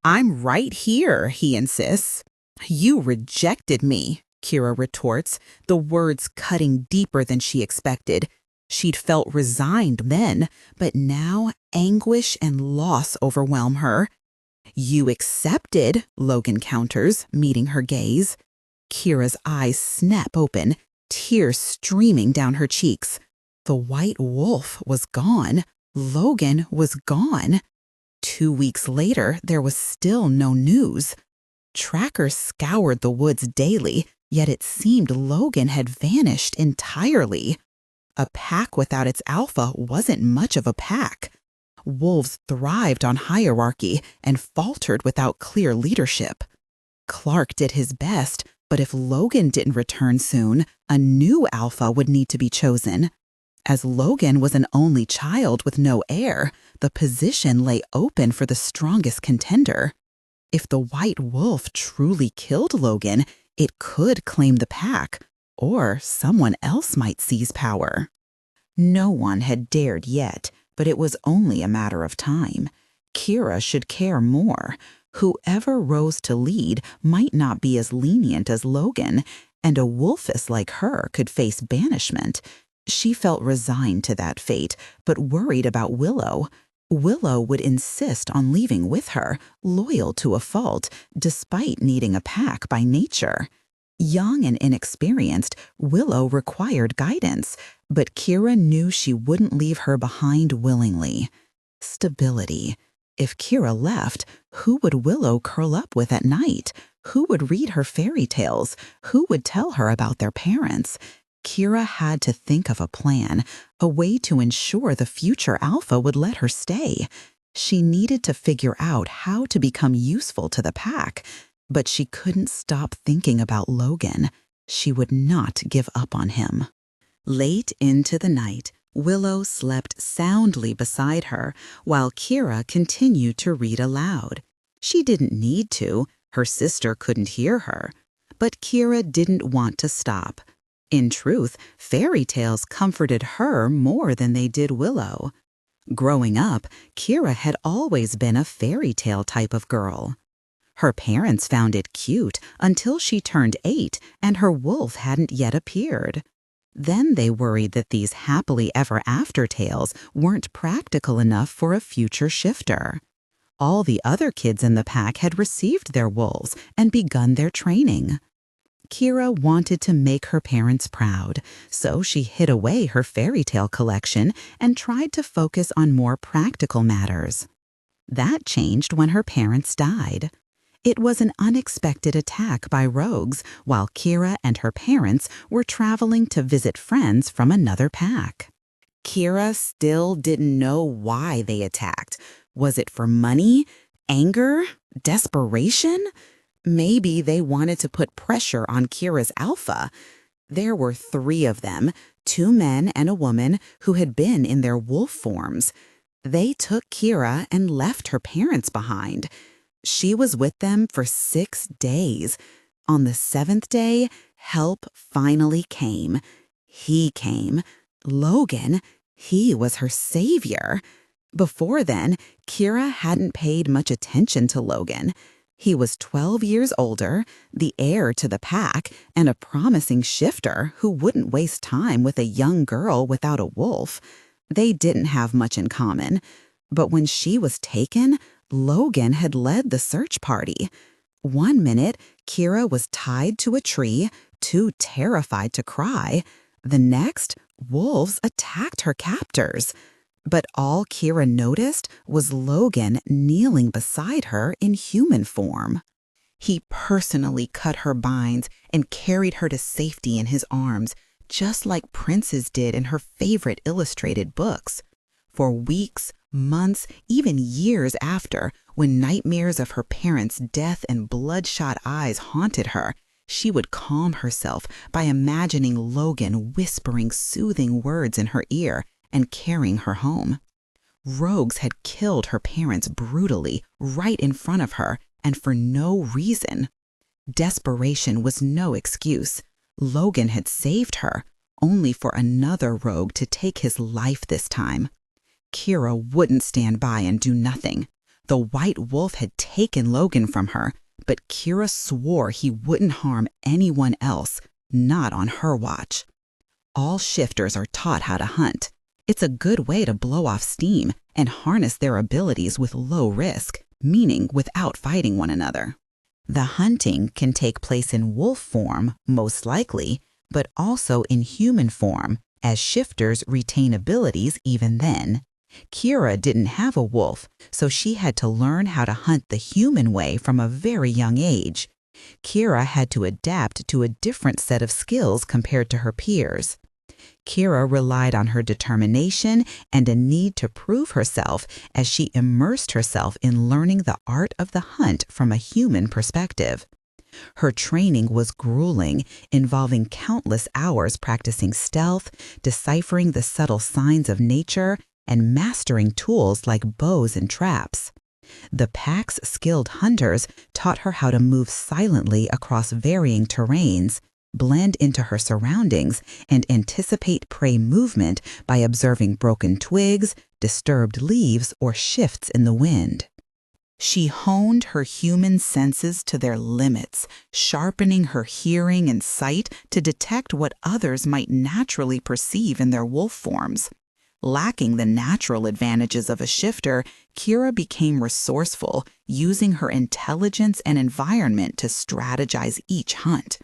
"I'm right here," he insists. "You rejected me," Kira retorts, the words cutting deeper than she expected. She'd felt resigned then, but now anguish and loss overwhelm her. "You accepted," Logan counters, meeting her gaze. Kira's eyes snap open, tears streaming down her cheeks. The white wolf was gone. Logan was gone. 2 weeks later, there was still no news. Trackers scoured the woods daily, yet it seemed Logan had vanished entirely. A pack without its alpha wasn't much of a pack. Wolves thrived on hierarchy and faltered without clear leadership. Clark did his best, but if Logan didn't return soon, a new alpha would need to be chosen. As Logan was an only child with no heir, the position lay open for the strongest contender. If the white wolf truly killed Logan, it could claim the pack, or someone else might seize power. No one had dared yet, but it was only a matter of time. Kira should care more. Whoever rose to lead might not be as lenient as Logan, and a wolfess like her could face banishment. She felt resigned to that fate, but worried about Willow. Willow would insist on leaving with her, loyal to a fault, despite needing a pack by nature. Young and inexperienced, Willow required guidance, but Kira knew she wouldn't leave her behind willingly. Stability. If Kira left, who would Willow curl up with at night? Who would read her fairy tales? Who would tell her about their parents? Kira had to think of a plan, a way to ensure the future alpha would let her stay. She needed to figure out how to become useful to the pack, but she couldn't stop thinking about Logan. She would not give up on him. Late into the night, Willow slept soundly beside her while Kira continued to read aloud. She didn't need to. Her sister couldn't hear her. But Kira didn't want to stop. In truth, fairy tales comforted her more than they did Willow. Growing up, Kira had always been a fairy tale type of girl. Her parents found it cute until she turned 8 and her wolf hadn't yet appeared. Then they worried that these happily ever after tales weren't practical enough for a future shifter. All the other kids in the pack had received their wolves and begun their training. Kira wanted to make her parents proud, so she hid away her fairy tale collection and tried to focus on more practical matters. That changed when her parents died. It was an unexpected attack by rogues while Kira and her parents were traveling to visit friends from another pack. Kira still didn't know why they attacked. Was it for money? Anger? Desperation? Maybe they wanted to put pressure on Kira's alpha. There were 3 of them, 2 men and a woman who had been in their wolf forms. They took Kira and left her parents behind. She was with them for 6 days. On the 7th day, help finally came. He came. Logan, he was her savior. Before then, Kira hadn't paid much attention to Logan. He was 12 years older, the heir to the pack, and a promising shifter who wouldn't waste time with a young girl without a wolf. They didn't have much in common. But when she was taken, Logan had led the search party. One minute, Kira was tied to a tree, too terrified to cry. The next, wolves attacked her captors. But all Kira noticed was Logan kneeling beside her in human form. He personally cut her binds and carried her to safety in his arms, just like princes did in her favorite illustrated books. For weeks, months, even years after, when nightmares of her parents' death and bloodshot eyes haunted her, she would calm herself by imagining Logan whispering soothing words in her ear and carrying her home. Rogues had killed her parents brutally, right in front of her, and for no reason. Desperation was no excuse. Logan had saved her, only for another rogue to take his life this time. Kira wouldn't stand by and do nothing. The white wolf had taken Logan from her, but Kira swore he wouldn't harm anyone else, not on her watch. All shifters are taught how to hunt. It's a good way to blow off steam and harness their abilities with low risk, meaning without fighting one another. The hunting can take place in wolf form, most likely, but also in human form, as shifters retain abilities even then. Kira didn't have a wolf, so she had to learn how to hunt the human way from a very young age. Kira had to adapt to a different set of skills compared to her peers. Kira relied on her determination and a need to prove herself as she immersed herself in learning the art of the hunt from a human perspective. Her training was grueling, involving countless hours practicing stealth, deciphering the subtle signs of nature, and mastering tools like bows and traps. The pack's skilled hunters taught her how to move silently across varying terrains. blend into her surroundings, and anticipate prey movement by observing broken twigs, disturbed leaves, or shifts in the wind. She honed her human senses to their limits, sharpening her hearing and sight to detect what others might naturally perceive in their wolf forms. Lacking the natural advantages of a shifter, Kira became resourceful, using her intelligence and environment to strategize each hunt.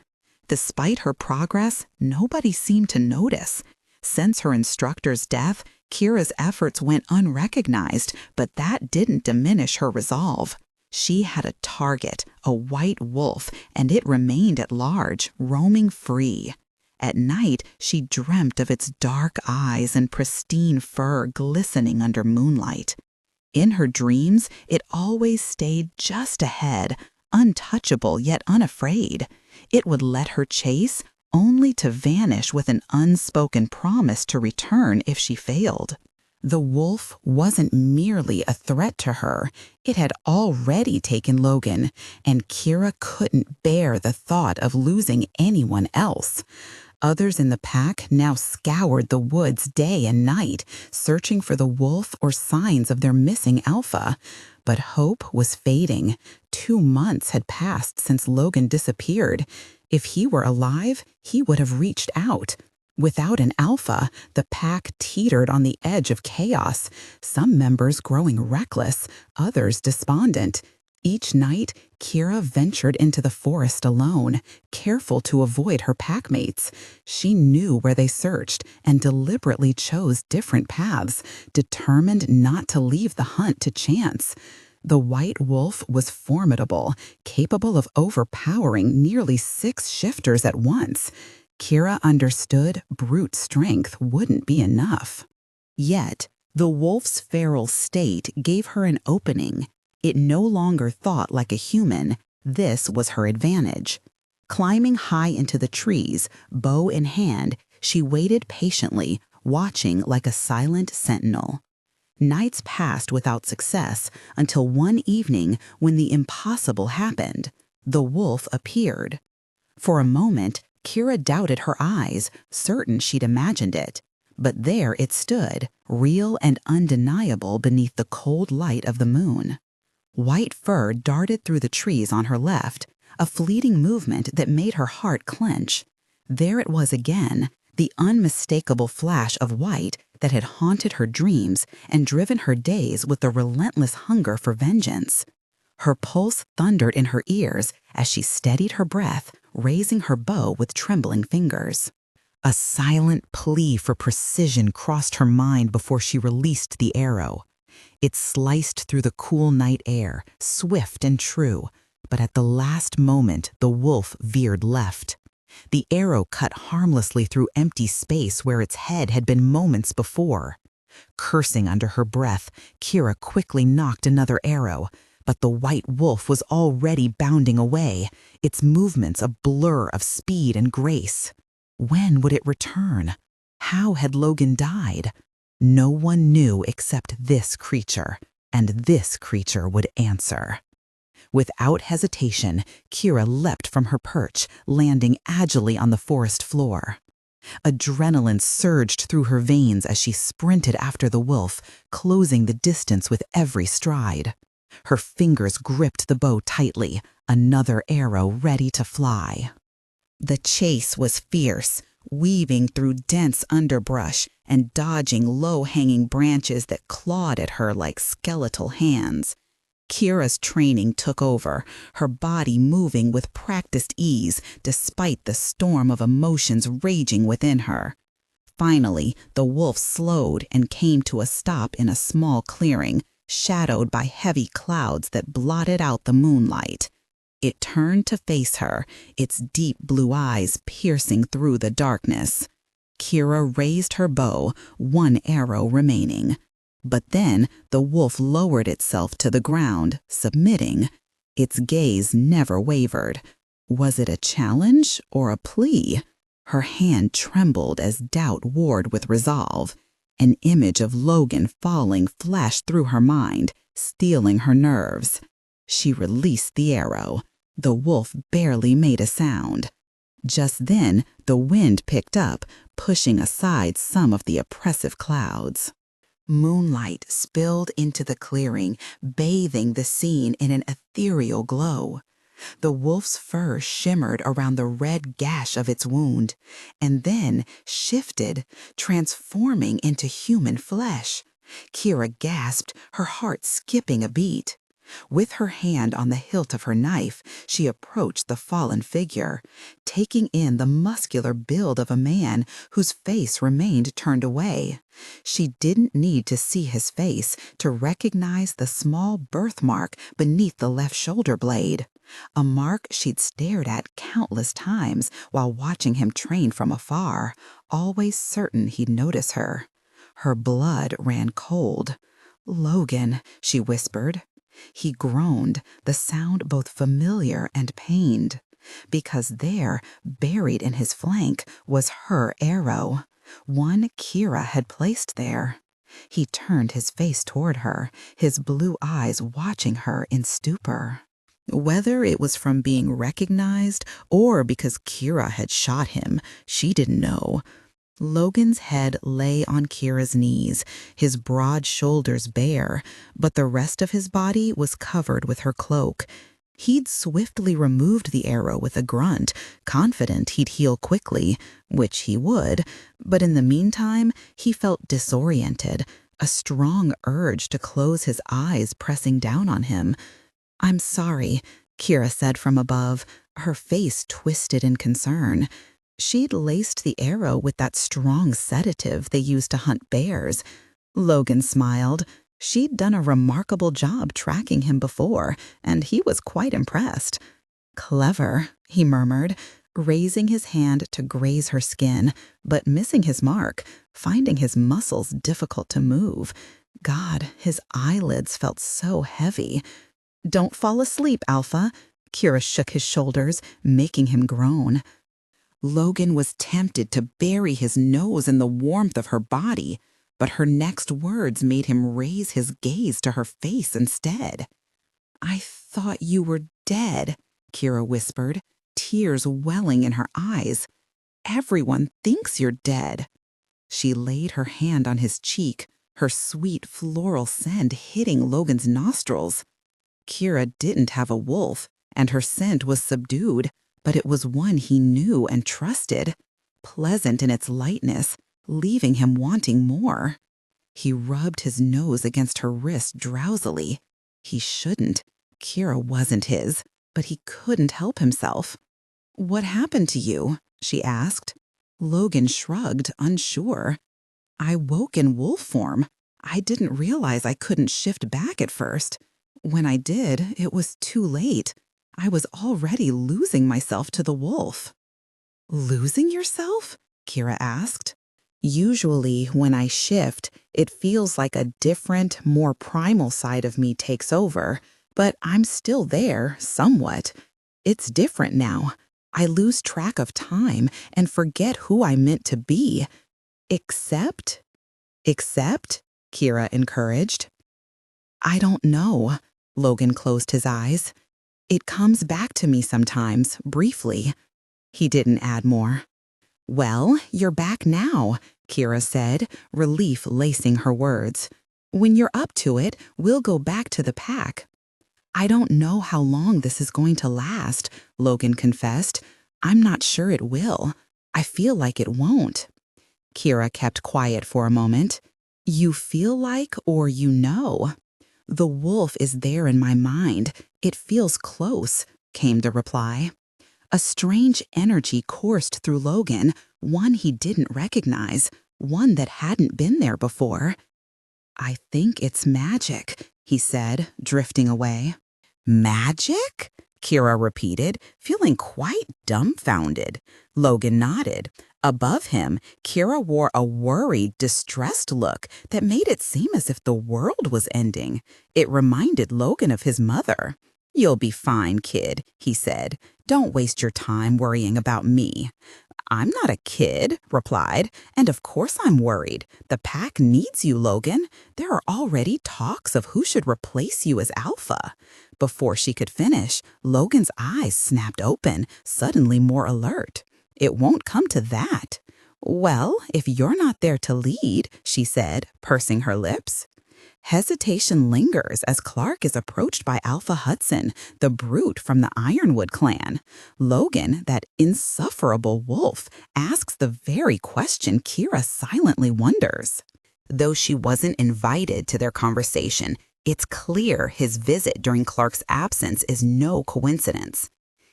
Despite her progress, nobody seemed to notice. Since her instructor's death, Kira's efforts went unrecognized, but that didn't diminish her resolve. She had a target, a white wolf, and it remained at large, roaming free. At night, she dreamt of its dark eyes and pristine fur glistening under moonlight. In her dreams, it always stayed just ahead, untouchable yet unafraid. It would let her chase, only to vanish with an unspoken promise to return if she failed. The wolf wasn't merely a threat to her. It had already taken Logan, and Kira couldn't bear the thought of losing anyone else. Others in the pack now scoured the woods day and night, searching for the wolf or signs of their missing alpha. But hope was fading. 2 months had passed since Logan disappeared. If he were alive, he would have reached out. Without an alpha, the pack teetered on the edge of chaos, some members growing reckless, others despondent. Each night, Kira ventured into the forest alone, careful to avoid her packmates. She knew where they searched and deliberately chose different paths, determined not to leave the hunt to chance. The white wolf was formidable, capable of overpowering nearly 6 shifters at once. Kira understood brute strength wouldn't be enough. Yet, the wolf's feral state gave her an opening. It no longer thought like a human. This was her advantage. Climbing high into the trees, bow in hand, she waited patiently, watching like a silent sentinel. Nights passed without success until one evening when the impossible happened. The wolf appeared. For a moment, Kira doubted her eyes, certain she'd imagined it. But there it stood, real and undeniable beneath the cold light of the moon. White fur darted through the trees on her left, a fleeting movement that made her heart clench. There it was again, the unmistakable flash of white that had haunted her dreams and driven her days with a relentless hunger for vengeance. Her pulse thundered in her ears as she steadied her breath, raising her bow with trembling fingers. A silent plea for precision crossed her mind before she released the arrow. It sliced through the cool night air, swift and true, but at the last moment the wolf veered left. The arrow cut harmlessly through empty space where its head had been moments before. Cursing under her breath, Kira quickly nocked another arrow, but the white wolf was already bounding away, its movements a blur of speed and grace. When would it return? How had Logan died? No one knew except this creature, and this creature would answer. Without hesitation, Kira leapt from her perch, landing agilely on the forest floor. Adrenaline surged through her veins as she sprinted after the wolf, closing the distance with every stride. Her fingers gripped the bow tightly, another arrow ready to fly. The chase was fierce, weaving through dense underbrush and dodging low-hanging branches that clawed at her like skeletal hands. Kira's training took over, her body moving with practiced ease despite the storm of emotions raging within her. Finally, the wolf slowed and came to a stop in a small clearing, shadowed by heavy clouds that blotted out the moonlight. It turned to face her, its deep blue eyes piercing through the darkness. Kira raised her bow, one arrow remaining. But then the wolf lowered itself to the ground, submitting. Its gaze never wavered. Was it a challenge or a plea? Her hand trembled as doubt warred with resolve. An image of Logan falling flashed through her mind, stealing her nerves. She released the arrow. The wolf barely made a sound. Just then, the wind picked up, pushing aside some of the oppressive clouds. Moonlight spilled into the clearing, bathing the scene in an ethereal glow. The wolf's fur shimmered around the red gash of its wound, and then shifted, transforming into human flesh. Kira gasped, her heart skipping a beat. With her hand on the hilt of her knife, she approached the fallen figure, taking in the muscular build of a man whose face remained turned away. She didn't need to see his face to recognize the small birthmark beneath the left shoulder blade, a mark she'd stared at countless times while watching him train from afar, always certain he'd notice her. Her blood ran cold. "Logan," she whispered. He groaned, the sound both familiar and pained, because there, buried in his flank, was her arrow, one Kira had placed there. He turned his face toward her, his blue eyes watching her in stupor. Whether it was from being recognized or because Kira had shot him, she didn't know. Logan's head lay on Kira's knees, his broad shoulders bare, but the rest of his body was covered with her cloak. He'd swiftly removed the arrow with a grunt, confident he'd heal quickly, which he would, but in the meantime, he felt disoriented, a strong urge to close his eyes pressing down on him. "I'm sorry," Kira said from above, her face twisted in concern. She'd laced the arrow with that strong sedative they used to hunt bears. Logan smiled. She'd done a remarkable job tracking him before, and he was quite impressed. "Clever," he murmured, raising his hand to graze her skin, but missing his mark, finding his muscles difficult to move. God, his eyelids felt so heavy. "Don't fall asleep, Alpha." Kira shook his shoulders, making him groan. Logan was tempted to bury his nose in the warmth of her body, but her next words made him raise his gaze to her face instead. "I thought you were dead," Kira whispered, tears welling in her eyes. "Everyone thinks you're dead." She laid her hand on his cheek, her sweet floral scent hitting Logan's nostrils. Kira didn't have a wolf, and her scent was subdued, but it was one he knew and trusted, pleasant in its lightness, leaving him wanting more. He rubbed his nose against her wrist drowsily. He shouldn't. Kira wasn't his, but he couldn't help himself. "What happened to you?" she asked. Logan shrugged, unsure. "I woke in wolf form. I didn't realize I couldn't shift back at first. When I did, it was too late. I was already losing myself to the wolf." "Losing yourself?" Kira asked. "Usually, when I shift, it feels like a different, more primal side of me takes over, but I'm still there, somewhat. It's different now. I lose track of time and forget who I'm meant to be. Except?" "Except?" Kira encouraged. "I don't know." Logan closed his eyes. "It comes back to me sometimes, briefly." He didn't add more. "Well, you're back now," Kira said, relief lacing her words. "When you're up to it, we'll go back to the pack." "I don't know how long this is going to last," Logan confessed. "I'm not sure it will. I feel like it won't." Kira kept quiet for a moment. "You feel like or you know?" "The wolf is there in my mind. It feels close," came the reply. A strange energy coursed through Logan, one he didn't recognize, one that hadn't been there before. "I think it's magic," he said, drifting away. "Magic?" Kira repeated, feeling quite dumbfounded. Logan nodded. Above him, Kira wore a worried, distressed look that made it seem as if the world was ending. It reminded Logan of his mother. "You'll be fine, kid," he said. "Don't waste your time worrying about me." "I'm not a kid," replied, "and of course I'm worried. The pack needs you, Logan. There are already talks of who should replace you as alpha." Before she could finish, Logan's eyes snapped open, suddenly more alert. It won't come to that. Well, if you're not there to lead, she said, pursing her lips. Hesitation lingers as Clark is approached by Alpha Hudson, the brute from the Ironwood clan. Logan, that insufferable wolf, asks the very question Kira silently wonders. Though she wasn't invited to their conversation, it's clear his visit during Clark's absence is no coincidence.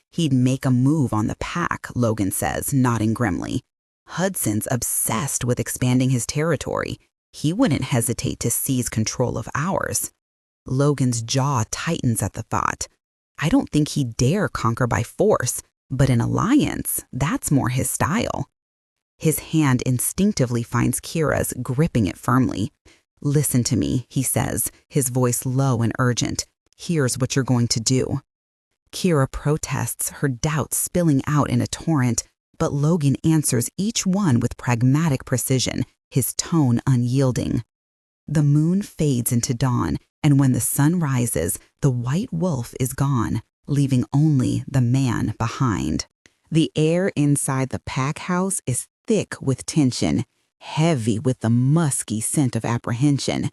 He'd make a move on the pack, Logan says, nodding grimly. Hudson's obsessed with expanding his territory. He wouldn't hesitate to seize control of ours. Logan's jaw tightens at the thought. I don't think he'd dare conquer by force, but in alliance, that's more his style. His hand instinctively finds Kira's, gripping it firmly. Listen to me, he says, his voice low and urgent. Here's what you're going to do. Kira protests, her doubts spilling out in a torrent, but Logan answers each one with pragmatic precision, his tone unyielding. The moon fades into dawn, and when the sun rises, the white wolf is gone, leaving only the man behind. The air inside the pack house is thick with tension, heavy with the musky scent of apprehension.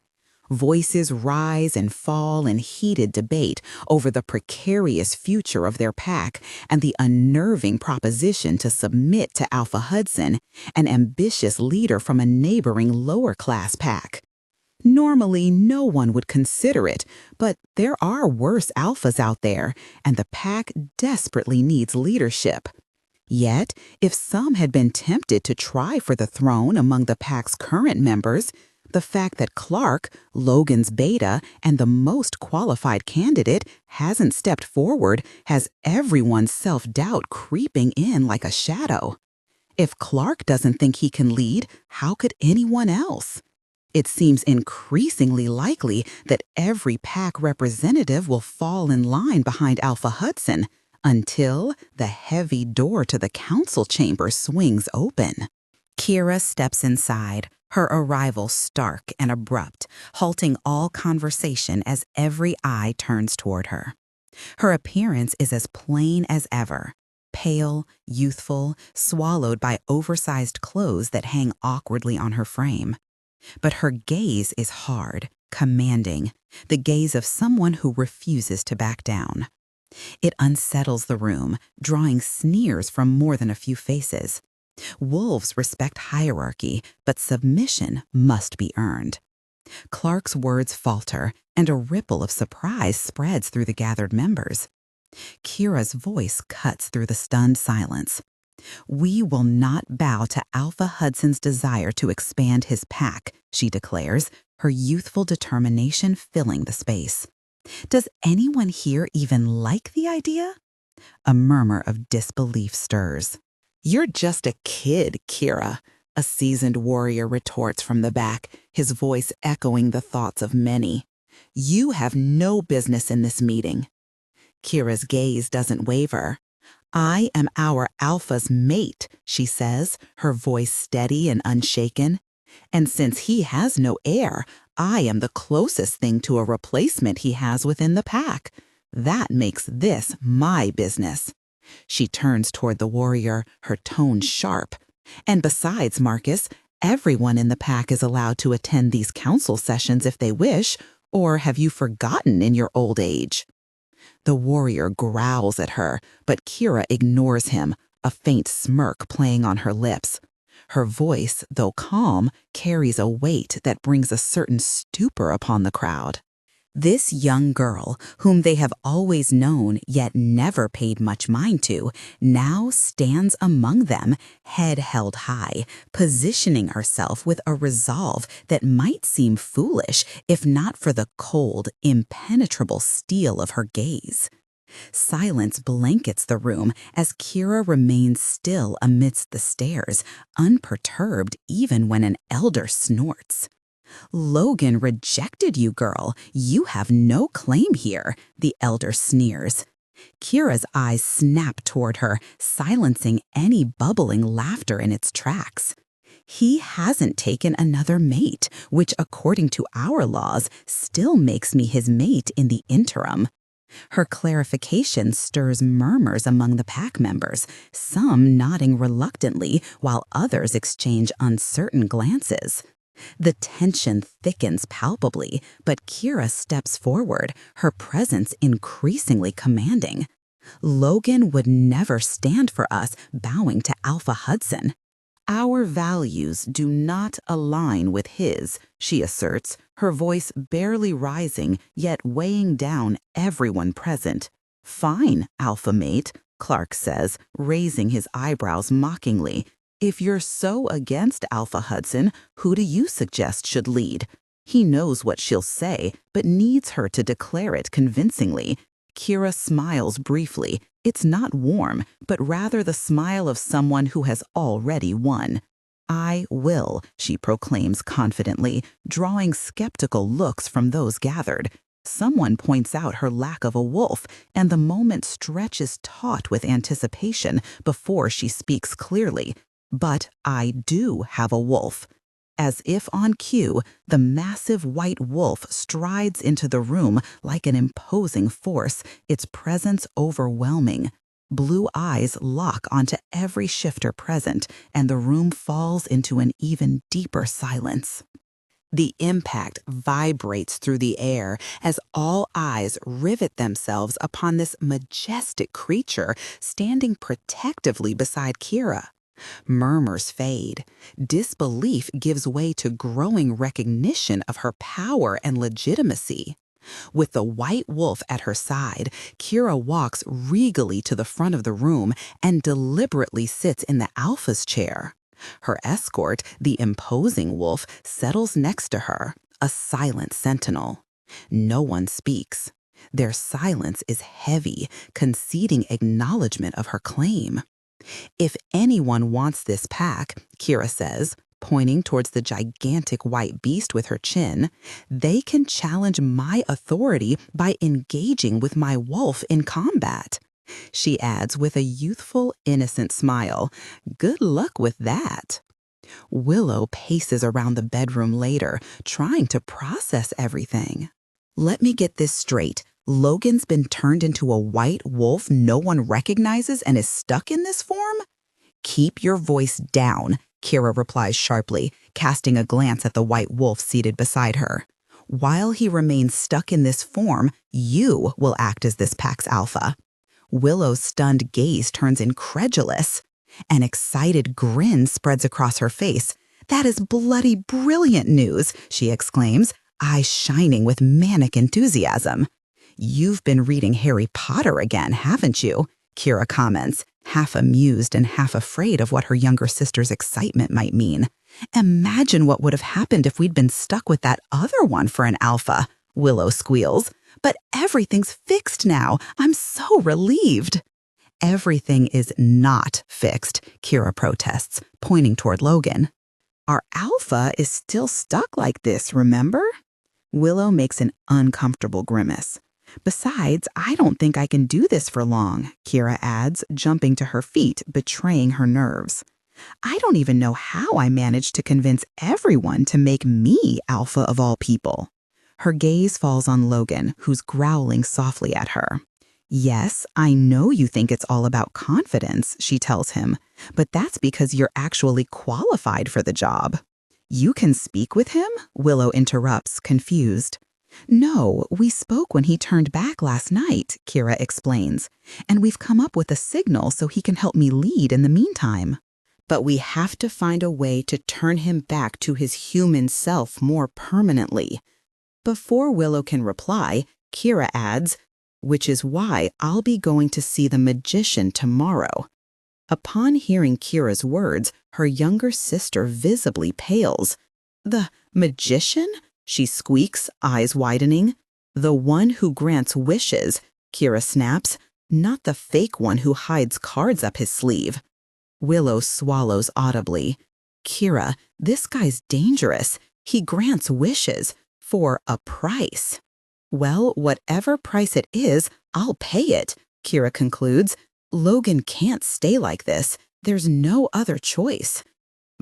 Voices rise and fall in heated debate over the precarious future of their pack and the unnerving proposition to submit to Alpha Hudson, an ambitious leader from a neighboring lower-class pack. Normally, no one would consider it, but there are worse alphas out there, and the pack desperately needs leadership. Yet, if some had been tempted to try for the throne among the pack's current members, the fact that Clark, Logan's beta, and the most qualified candidate hasn't stepped forward has everyone's self-doubt creeping in like a shadow. If Clark doesn't think he can lead, how could anyone else? It seems increasingly likely that every pack representative will fall in line behind Alpha Hudson until the heavy door to the council chamber swings open. Kira steps inside, her arrival stark and abrupt, halting all conversation as every eye turns toward her. Her appearance is as plain as ever, pale, youthful, swallowed by oversized clothes that hang awkwardly on her frame. But her gaze is hard, commanding, the gaze of someone who refuses to back down. It unsettles the room, drawing sneers from more than a few faces. Wolves respect hierarchy, but submission must be earned. Clark's words falter, and a ripple of surprise spreads through the gathered members. Kira's voice cuts through the stunned silence. We will not bow to Alpha Hudson's desire to expand his pack, she declares, her youthful determination filling the space. Does anyone here even like the idea? A murmur of disbelief stirs. You're just a kid, Kira, a seasoned warrior retorts from the back, his voice echoing the thoughts of many. You have no business in this meeting. Kira's gaze doesn't waver. I am our alpha's mate, she says, her voice steady and unshaken. And since he has no heir, I am the closest thing to a replacement he has within the pack. That makes this my business. She turns toward the warrior, her tone sharp. And besides, Marcus, everyone in the pack is allowed to attend these council sessions if they wish, or have you forgotten in your old age? The warrior growls at her, but Kira ignores him, a faint smirk playing on her lips. Her voice, though calm, carries a weight that brings a certain stupor upon the crowd. This young girl, whom they have always known yet never paid much mind to, now stands among them, head held high, positioning herself with a resolve that might seem foolish if not for the cold, impenetrable steel of her gaze. Silence blankets the room as Kira remains still amidst the stares, unperturbed even when an elder snorts. Logan rejected you, girl. You have no claim here, the elder sneers. Kira's eyes snap toward her, silencing any bubbling laughter in its tracks. He hasn't taken another mate, which according to our laws still makes me his mate in the interim. Her clarification stirs murmurs among the pack members, some nodding reluctantly while others exchange uncertain glances. The tension thickens palpably, but Kira steps forward, her presence increasingly commanding. Logan would never stand for us bowing to Alpha Hudson. Our values do not align with his, she asserts, her voice barely rising yet weighing down everyone present. Fine, Alpha Mate, Clark says, raising his eyebrows mockingly. If you're so against Alpha Hudson, who do you suggest should lead? He knows what she'll say, but needs her to declare it convincingly. Kira smiles briefly. It's not warm, but rather the smile of someone who has already won. I will, she proclaims confidently, drawing skeptical looks from those gathered. Someone points out her lack of a wolf, and the moment stretches taut with anticipation before she speaks clearly. But I do have a wolf. As if on cue, the massive white wolf strides into the room like an imposing force, its presence overwhelming. Blue eyes lock onto every shifter present, and the room falls into an even deeper silence. The impact vibrates through the air as all eyes rivet themselves upon this majestic creature standing protectively beside Kira. Murmurs fade. Disbelief gives way to growing recognition of her power and legitimacy. With the white wolf at her side, Kira walks regally to the front of the room and deliberately sits in the alpha's chair. Her escort, the imposing wolf, settles next to her, a silent sentinel. No one speaks. Their silence is heavy, conceding acknowledgement of her claim. If anyone wants this pack, Kira says, pointing towards the gigantic white beast with her chin, they can challenge my authority by engaging with my wolf in combat. She adds with a youthful, innocent smile, good luck with that. Willow paces around the bedroom later, trying to process everything. Let me get this straight. Logan's been turned into a white wolf no one recognizes and is stuck in this form? Keep your voice down, Kira replies sharply, casting a glance at the white wolf seated beside her. While he remains stuck in this form, you will act as this pack's alpha. Willow's stunned gaze turns incredulous. An excited grin spreads across her face. That is bloody brilliant news, she exclaims, eyes shining with manic enthusiasm. You've been reading Harry Potter again, haven't you? Kira comments, half amused and half afraid of what her younger sister's excitement might mean. Imagine what would have happened if we'd been stuck with that other one for an alpha, Willow squeals. But everything's fixed now. I'm so relieved. Everything is not fixed, Kira protests, pointing toward Logan. Our alpha is still stuck like this, remember? Willow makes an uncomfortable grimace. Besides, I don't think I can do this for long, Kira adds, jumping to her feet, betraying her nerves. I don't even know how I managed to convince everyone to make me alpha of all people. Her gaze falls on Logan, who's growling softly at her. Yes, I know you think it's all about confidence, she tells him, but that's because you're actually qualified for the job. You can speak with him? Willow interrupts, confused. No, we spoke when he turned back last night, Kira explains, and we've come up with a signal so he can help me lead in the meantime. But we have to find a way to turn him back to his human self more permanently. Before Willow can reply, Kira adds, which is why I'll be going to see the magician tomorrow. Upon hearing Kira's words, her younger sister visibly pales. The magician? She squeaks, eyes widening. The one who grants wishes, Kira snaps, not the fake one who hides cards up his sleeve. Willow swallows audibly. Kira, this guy's dangerous. He grants wishes for a price. Well, whatever price it is, I'll pay it, Kira concludes. Logan can't stay like this. There's no other choice.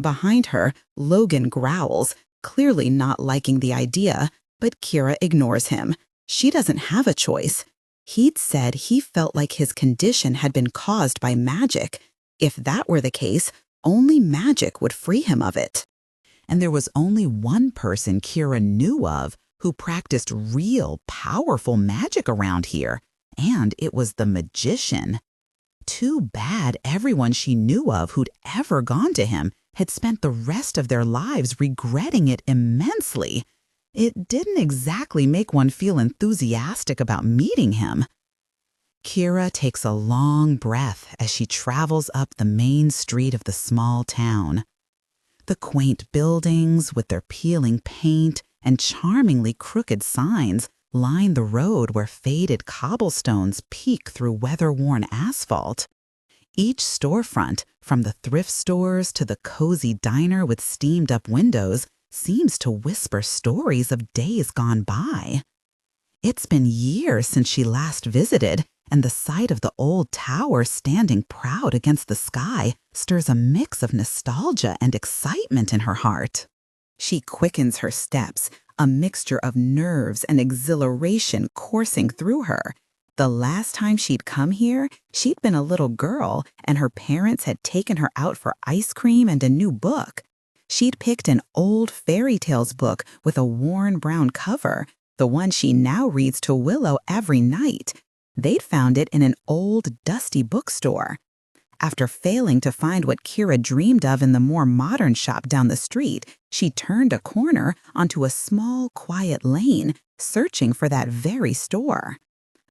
Behind her, Logan growls, clearly not liking the idea, but Kira ignores him. She doesn't have a choice. He'd said he felt like his condition had been caused by magic. If that were the case, only magic would free him of it. And there was only one person Kira knew of who practiced real, powerful magic around here, and it was the magician. Too bad everyone she knew of who'd ever gone to him had spent the rest of their lives regretting it immensely. It didn't exactly make one feel enthusiastic about meeting him. Kira takes a long breath as she travels up the main street of the small town. The quaint buildings with their peeling paint and charmingly crooked signs line the road where faded cobblestones peek through weather-worn asphalt. Each storefront, from the thrift stores to the cozy diner with steamed-up windows, seems to whisper stories of days gone by. It's been years since she last visited, and the sight of the old tower standing proud against the sky stirs a mix of nostalgia and excitement in her heart. She quickens her steps, a mixture of nerves and exhilaration coursing through her. The last time she'd come here, she'd been a little girl, and her parents had taken her out for ice cream and a new book. She'd picked an old fairy tales book with a worn brown cover, the one she now reads to Willow every night. They'd found it in an old, dusty bookstore. After failing to find what Kira dreamed of in the more modern shop down the street, she turned a corner onto a small, quiet lane, searching for that very store.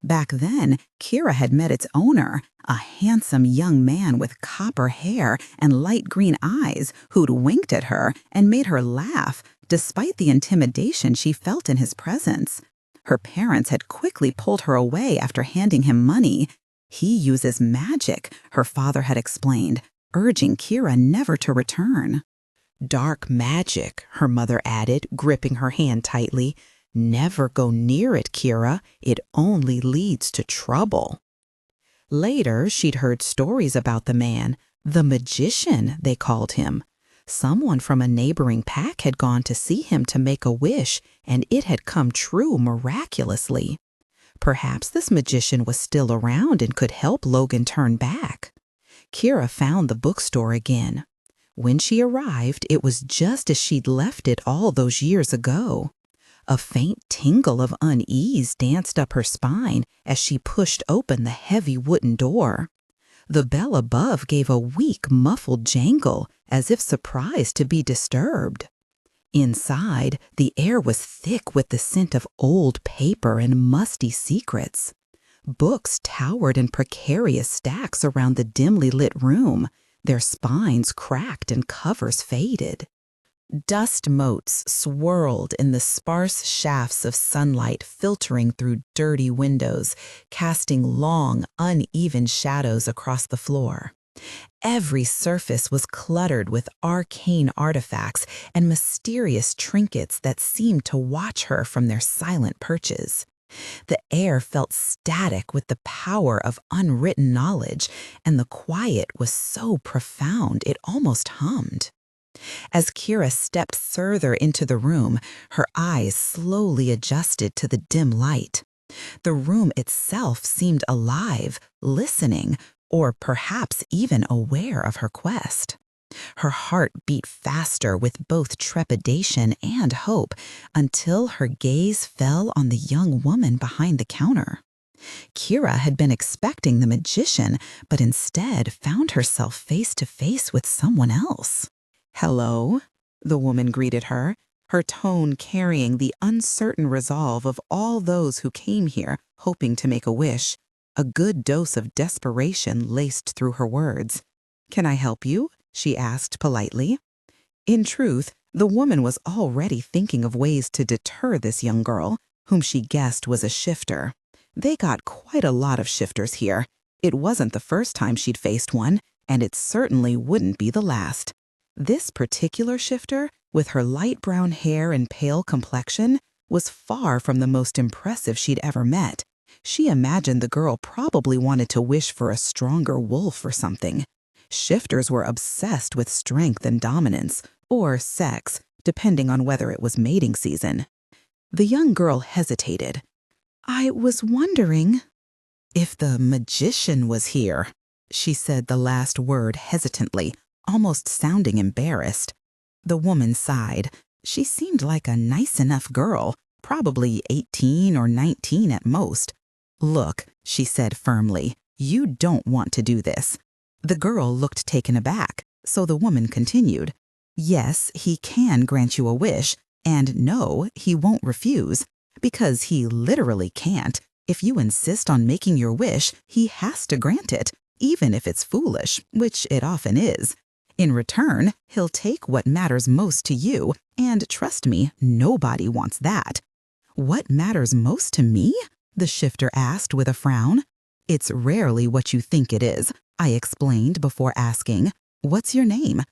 Back then, Kira had met its owner, a handsome young man with copper hair and light green eyes who'd winked at her and made her laugh, despite the intimidation she felt in his presence. Her parents had quickly pulled her away after handing him money. He uses magic, her father had explained, urging Kira never to return. Dark magic, her mother added, gripping her hand tightly. Never go near it, Kira. It only leads to trouble. Later, she'd heard stories about the man, the magician, they called him. Someone from a neighboring pack had gone to see him to make a wish, and it had come true miraculously. Perhaps this magician was still around and could help Logan turn back. Kira found the bookstore again. When she arrived, it was just as she'd left it all those years ago. A faint tingle of unease danced up her spine as she pushed open the heavy wooden door. The bell above gave a weak, muffled jangle, as if surprised to be disturbed. Inside, the air was thick with the scent of old paper and musty secrets. Books towered in precarious stacks around the dimly lit room, their spines cracked and covers faded. Dust motes swirled in the sparse shafts of sunlight filtering through dirty windows, casting long, uneven shadows across the floor. Every surface was cluttered with arcane artifacts and mysterious trinkets that seemed to watch her from their silent perches. The air felt static with the power of unwritten knowledge, and the quiet was so profound it almost hummed. As Kira stepped further into the room, her eyes slowly adjusted to the dim light. The room itself seemed alive, listening, or perhaps even aware of her quest. Her heart beat faster with both trepidation and hope until her gaze fell on the young woman behind the counter. Kira had been expecting the magician, but instead found herself face to face with someone else. "Hello," the woman greeted her, her tone carrying the uncertain resolve of all those who came here hoping to make a wish, a good dose of desperation laced through her words. "Can I help you?" she asked politely. In truth, the woman was already thinking of ways to deter this young girl, whom she guessed was a shifter. They got quite a lot of shifters here. It wasn't the first time she'd faced one, and it certainly wouldn't be the last. This particular shifter, with her light brown hair and pale complexion, was far from the most impressive she'd ever met. She imagined the girl probably wanted to wish for a stronger wolf or something. Shifters were obsessed with strength and dominance, or sex, depending on whether it was mating season. The young girl hesitated. "I was wondering," If the magician was here, she said the last word hesitantly, almost sounding embarrassed. The woman sighed. She seemed like a nice enough girl, probably 18 or 19 at most. Look, she said firmly, you don't want to do this. The girl looked taken aback, so the woman continued. Yes, he can grant you a wish, and no, he won't refuse, because he literally can't. If you insist on making your wish, he has to grant it, even if it's foolish, which it often is. In return, he'll take what matters most to you, and trust me, nobody wants that. What matters most to me? The shifter asked with a frown. It's rarely what you think it is, I explained before asking, what's your name?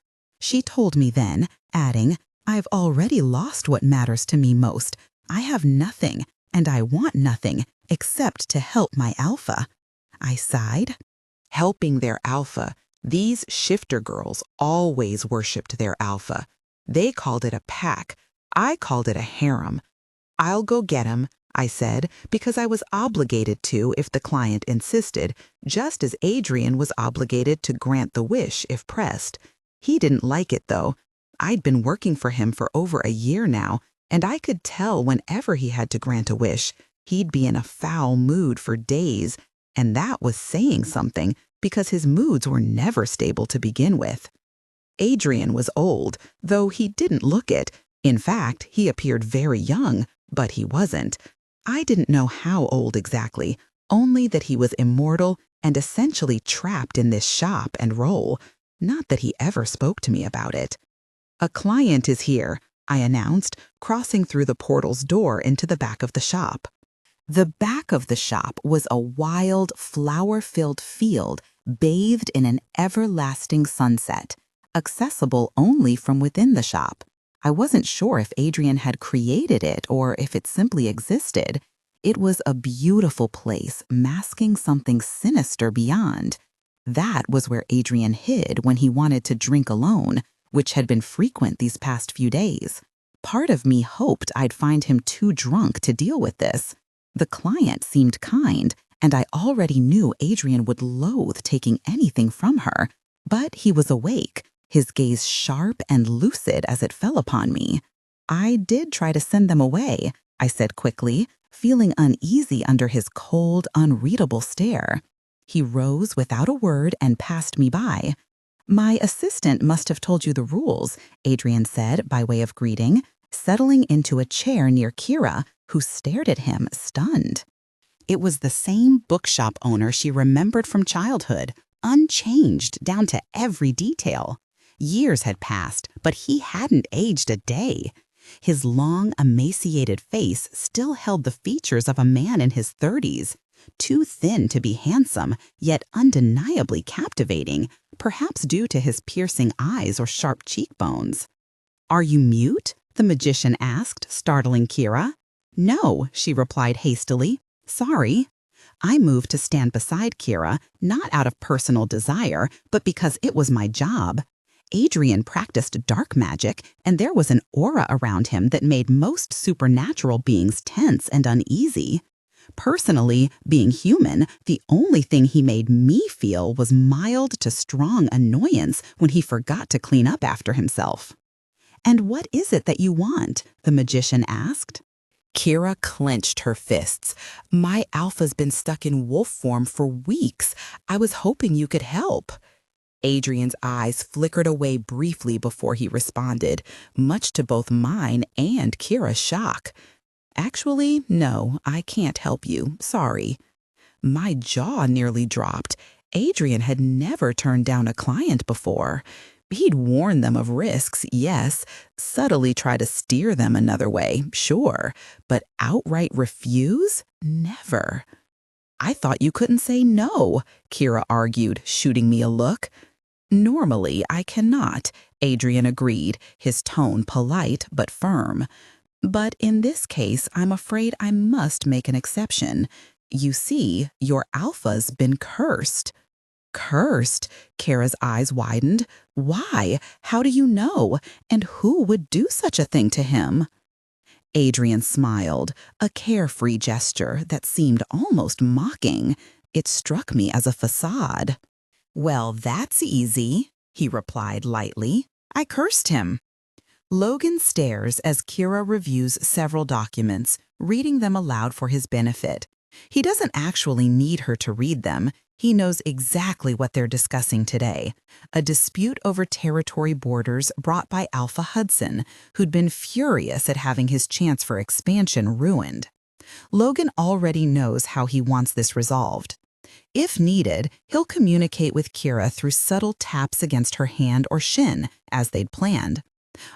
She told me then, adding, I've already lost what matters to me most. I have nothing, and I want nothing, except to help my alpha. I sighed. Helping their alpha. These shifter girls always worshipped their alpha. They called it a pack. I called it a harem. I'll go get him, I said, because I was obligated to if the client insisted, just as Adrian was obligated to grant the wish if pressed. He didn't like it, though. I'd been working for him for over a year now, and I could tell whenever he had to grant a wish, he'd be in a foul mood for days, and that was saying something, because his moods were never stable to begin with. Adrian was old, though he didn't look it. In fact, he appeared very young, but he wasn't. I didn't know how old exactly, only that he was immortal and essentially trapped in this shop and role. Not that he ever spoke to me about it. A client is here, I announced, crossing through the portal's door into the back of the shop. The back of the shop was a wild, flower-filled field bathed in an everlasting sunset, accessible only from within the shop. I wasn't sure if Adrian had created it or if it simply existed. It was a beautiful place, masking something sinister beyond. That was where Adrian hid when he wanted to drink alone, which had been frequent these past few days. Part of me hoped I'd find him too drunk to deal with this. The client seemed kind, and I already knew Adrian would loathe taking anything from her. But he was awake, his gaze sharp and lucid as it fell upon me. I did try to send them away, I said quickly, feeling uneasy under his cold, unreadable stare. He rose without a word and passed me by. My assistant must have told you the rules, Adrian said by way of greeting, settling into a chair near Kira, who stared at him, stunned. It was the same bookshop owner she remembered from childhood, unchanged down to every detail. Years had passed, but he hadn't aged a day. His long, emaciated face still held the features of a man in his 30s, too thin to be handsome, yet undeniably captivating, perhaps due to his piercing eyes or sharp cheekbones. Are you mute? The magician asked, startling Kira. No, she replied hastily. Sorry. I moved to stand beside Kira, not out of personal desire, but because it was my job. Adrian practiced dark magic, and there was an aura around him that made most supernatural beings tense and uneasy. Personally, being human, the only thing he made me feel was mild to strong annoyance when he forgot to clean up after himself. And what is it that you want? The magician asked. Kira clenched her fists. My alpha's been stuck in wolf form for weeks. I was hoping you could help. Adrian's eyes flickered away briefly before he responded, much to both mine and Kira's shock. Actually, no, I can't help you. Sorry. My jaw nearly dropped. Adrian had never turned down a client before. He'd warned them of risks, yes, subtly try to steer them another way, sure, but outright refuse? Never. I thought you couldn't say no, Kira argued, shooting me a look. Normally, I cannot, Adrian agreed, his tone polite but firm. But in this case, I'm afraid I must make an exception. You see, your alpha's been cursed. Cursed? Kara's eyes widened. Why? How do you know? And who would do such a thing to him? Adrian smiled, a carefree gesture that seemed almost mocking. It struck me as a facade. Well, that's easy, he replied lightly. I cursed him. Logan stares as Kira reviews several documents, reading them aloud for his benefit. He doesn't actually need her to read them. He knows exactly what they're discussing today. A dispute over territory borders brought by Alpha Hudson, who'd been furious at having his chance for expansion ruined. Logan already knows how he wants this resolved. If needed, he'll communicate with Kira through subtle taps against her hand or shin, as they'd planned.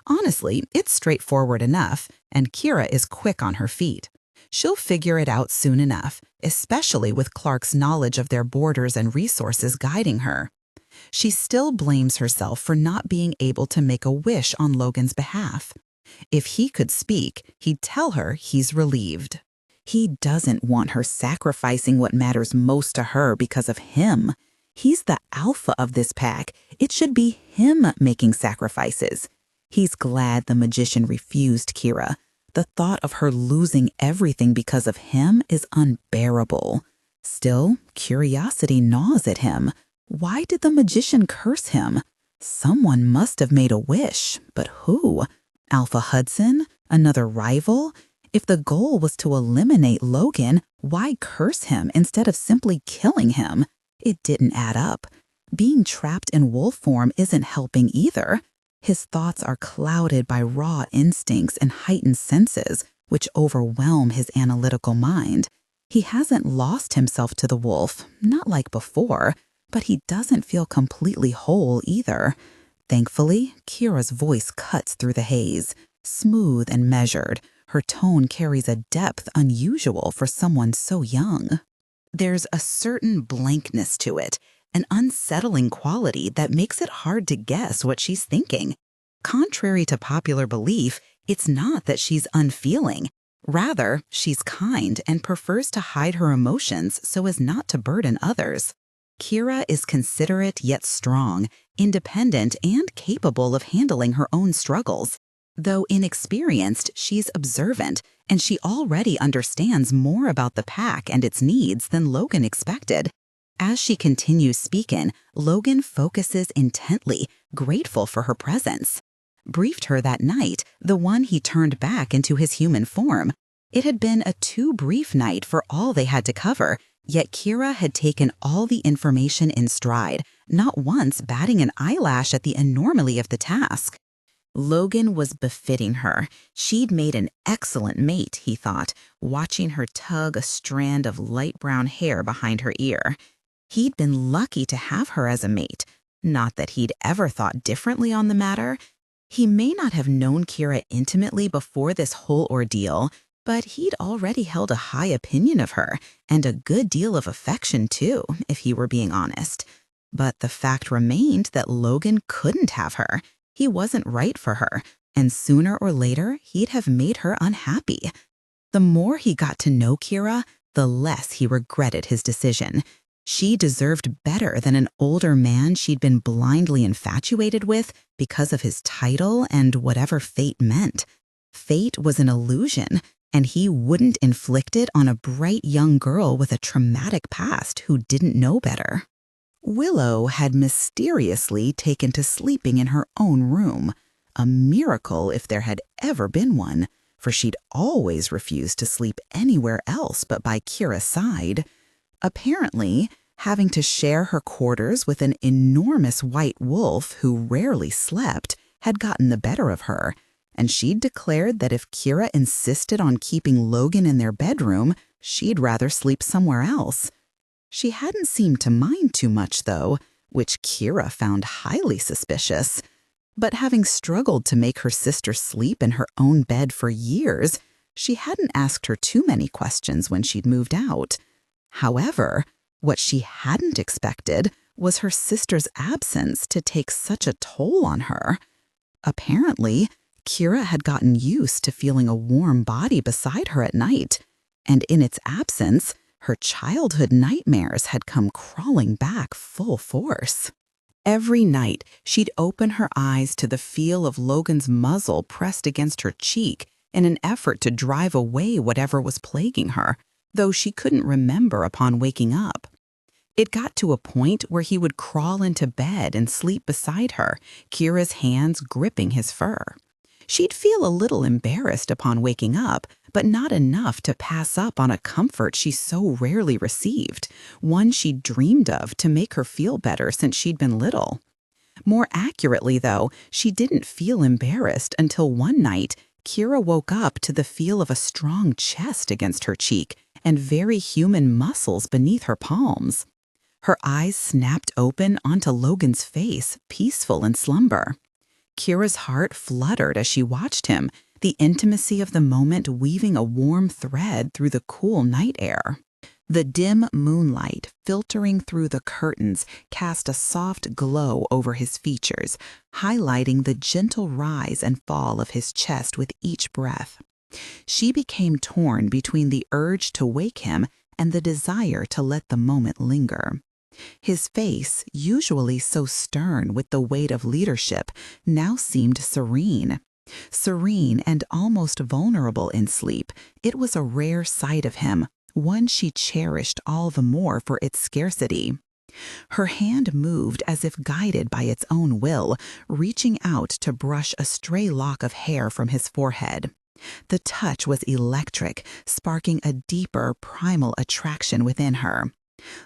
Honestly, it's straightforward enough, and Kira is quick on her feet. She'll figure it out soon enough, especially with Clark's knowledge of their borders and resources guiding her. She still blames herself for not being able to make a wish on Logan's behalf. If he could speak, he'd tell her he's relieved. He doesn't want her sacrificing what matters most to her because of him. He's the alpha of this pack. It should be him making sacrifices. He's glad the magician refused Kira. The thought of her losing everything because of him is unbearable. Still, curiosity gnaws at him. Why did the magician curse him? Someone must have made a wish, but who? Alpha Hudson? Another rival? If the goal was to eliminate Logan, why curse him instead of simply killing him? It didn't add up. Being trapped in wolf form isn't helping either. His thoughts are clouded by raw instincts and heightened senses, which overwhelm his analytical mind. He hasn't lost himself to the wolf, not like before, but he doesn't feel completely whole either. Thankfully, Kira's voice cuts through the haze, smooth and measured. Her tone carries a depth unusual for someone so young. There's a certain blankness to it, an unsettling quality that makes it hard to guess what she's thinking. Contrary to popular belief, it's not that she's unfeeling. Rather, she's kind and prefers to hide her emotions so as not to burden others. Kira is considerate yet strong, independent and capable of handling her own struggles. Though inexperienced, she's observant, and she already understands more about the pack and its needs than Logan expected. As she continues speaking, Logan focuses intently, grateful for her presence. Briefed her that night, the one he turned back into his human form. It had been a too brief night for all they had to cover, yet Kira had taken all the information in stride, not once batting an eyelash at the enormity of the task. Logan was befitting her. She'd made an excellent mate, he thought, watching her tug a strand of light brown hair behind her ear. He'd been lucky to have her as a mate. Not that he'd ever thought differently on the matter. He may not have known Kira intimately before this whole ordeal, but he'd already held a high opinion of her, and a good deal of affection too, if he were being honest. But the fact remained that Logan couldn't have her. He wasn't right for her, and sooner or later, he'd have made her unhappy. The more he got to know Kira, the less he regretted his decision. She deserved better than an older man she'd been blindly infatuated with because of his title and whatever fate meant. Fate was an illusion, and he wouldn't inflict it on a bright young girl with a traumatic past who didn't know better. Willow had mysteriously taken to sleeping in her own room, a miracle if there had ever been one, for she'd always refused to sleep anywhere else but by Kira's side. Apparently, having to share her quarters with an enormous white wolf who rarely slept had gotten the better of her, and she'd declared that if Kira insisted on keeping Logan in their bedroom, she'd rather sleep somewhere else. She hadn't seemed to mind too much, though, which Kira found highly suspicious. But having struggled to make her sister sleep in her own bed for years, she hadn't asked her too many questions when she'd moved out. However, what she hadn't expected was her sister's absence to take such a toll on her. Apparently, Kira had gotten used to feeling a warm body beside her at night, and in its absence, her childhood nightmares had come crawling back full force. Every night, she'd open her eyes to the feel of Logan's muzzle pressed against her cheek in an effort to drive away whatever was plaguing her, though she couldn't remember upon waking up. It got to a point where he would crawl into bed and sleep beside her, Kira's hands gripping his fur. She'd feel a little embarrassed upon waking up, but not enough to pass up on a comfort she so rarely received, one she'd dreamed of to make her feel better since she'd been little. More accurately, though, she didn't feel embarrassed until one night, Kira woke up to the feel of a strong chest against her cheek and very human muscles beneath her palms. Her eyes snapped open onto Logan's face, peaceful in slumber. Kira's heart fluttered as she watched him, the intimacy of the moment weaving a warm thread through the cool night air. The dim moonlight filtering through the curtains cast a soft glow over his features, highlighting the gentle rise and fall of his chest with each breath. She became torn between the urge to wake him and the desire to let the moment linger. His face, usually so stern with the weight of leadership, now seemed serene. Serene and almost vulnerable in sleep, it was a rare sight of him, one she cherished all the more for its scarcity. Her hand moved as if guided by its own will, reaching out to brush a stray lock of hair from his forehead. The touch was electric, sparking a deeper, primal attraction within her.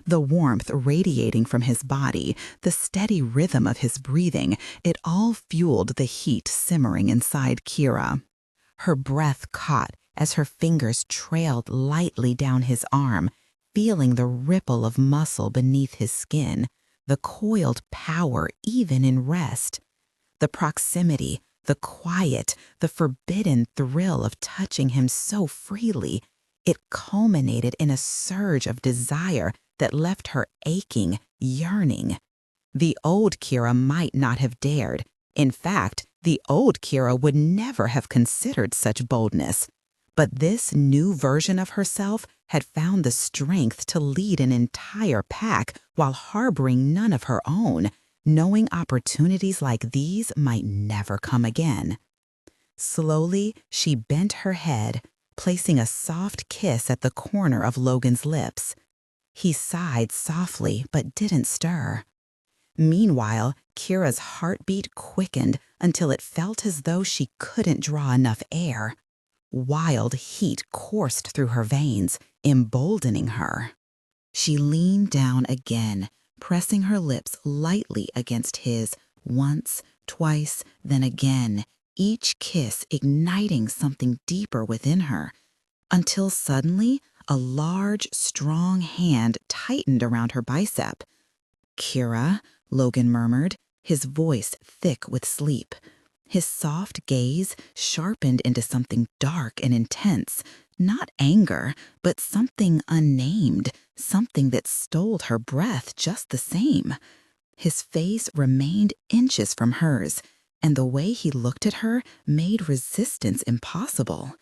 The warmth radiating from his body, the steady rhythm of his breathing, it all fueled the heat simmering inside Kira. Her breath caught as her fingers trailed lightly down his arm, feeling the ripple of muscle beneath his skin, the coiled power even in rest. The proximity, the quiet, the forbidden thrill of touching him so freely, it culminated in a surge of desire that left her aching, yearning. The old Kira might not have dared. In fact, the old Kira would never have considered such boldness. But this new version of herself had found the strength to lead an entire pack while harboring none of her own, knowing opportunities like these might never come again. Slowly, she bent her head, placing a soft kiss at the corner of Logan's lips. He sighed softly but didn't stir. Meanwhile, Kira's heartbeat quickened until it felt as though she couldn't draw enough air. Wild heat coursed through her veins, emboldening her. She leaned down again, pressing her lips lightly against his, once, twice, then again, each kiss igniting something deeper within her, until suddenly a large, strong hand tightened around her bicep. "Kira," Logan murmured, his voice thick with sleep. His soft gaze sharpened into something dark and intense, not anger, but something unnamed, something that stole her breath just the same. His face remained inches from hers, and the way he looked at her made resistance impossible.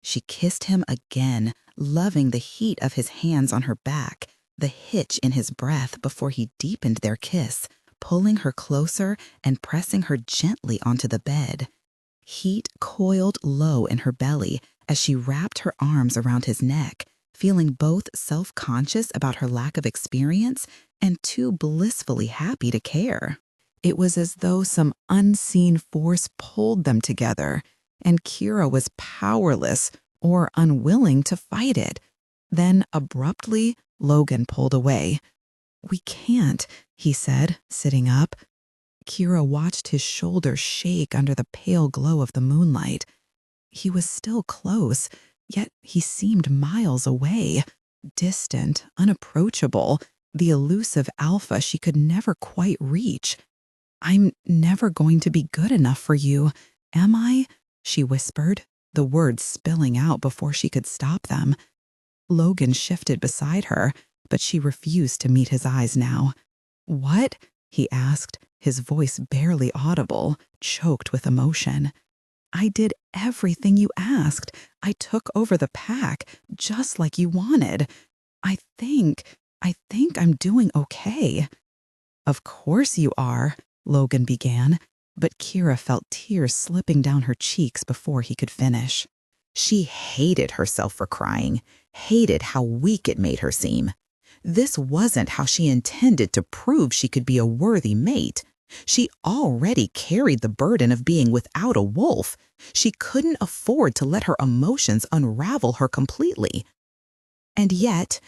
She kissed him again, loving the heat of his hands on her back, the hitch in his breath before he deepened their kiss, pulling her closer and pressing her gently onto the bed. Heat coiled low in her belly as she wrapped her arms around his neck, feeling both self-conscious about her lack of experience and too blissfully happy to care. It was as though some unseen force pulled them together, and Kira was powerless or unwilling to fight it. Then, abruptly, Logan pulled away. "We can't," he said, sitting up. Kira watched his shoulders shake under the pale glow of the moonlight. He was still close, yet he seemed miles away, distant, unapproachable, the elusive alpha she could never quite reach. "I'm never going to be good enough for you, am I?" she whispered, the words spilling out before she could stop them. Logan shifted beside her, but she refused to meet his eyes now. "What?" he asked, his voice barely audible, choked with emotion. "I did everything you asked. I took over the pack, just like you wanted. I think I'm doing okay." "Of course you are," Logan began, but Kira felt tears slipping down her cheeks before he could finish. She hated herself for crying, hated how weak it made her seem. This wasn't how she intended to prove she could be a worthy mate. She already carried the burden of being without a wolf. She couldn't afford to let her emotions unravel her completely. And yet,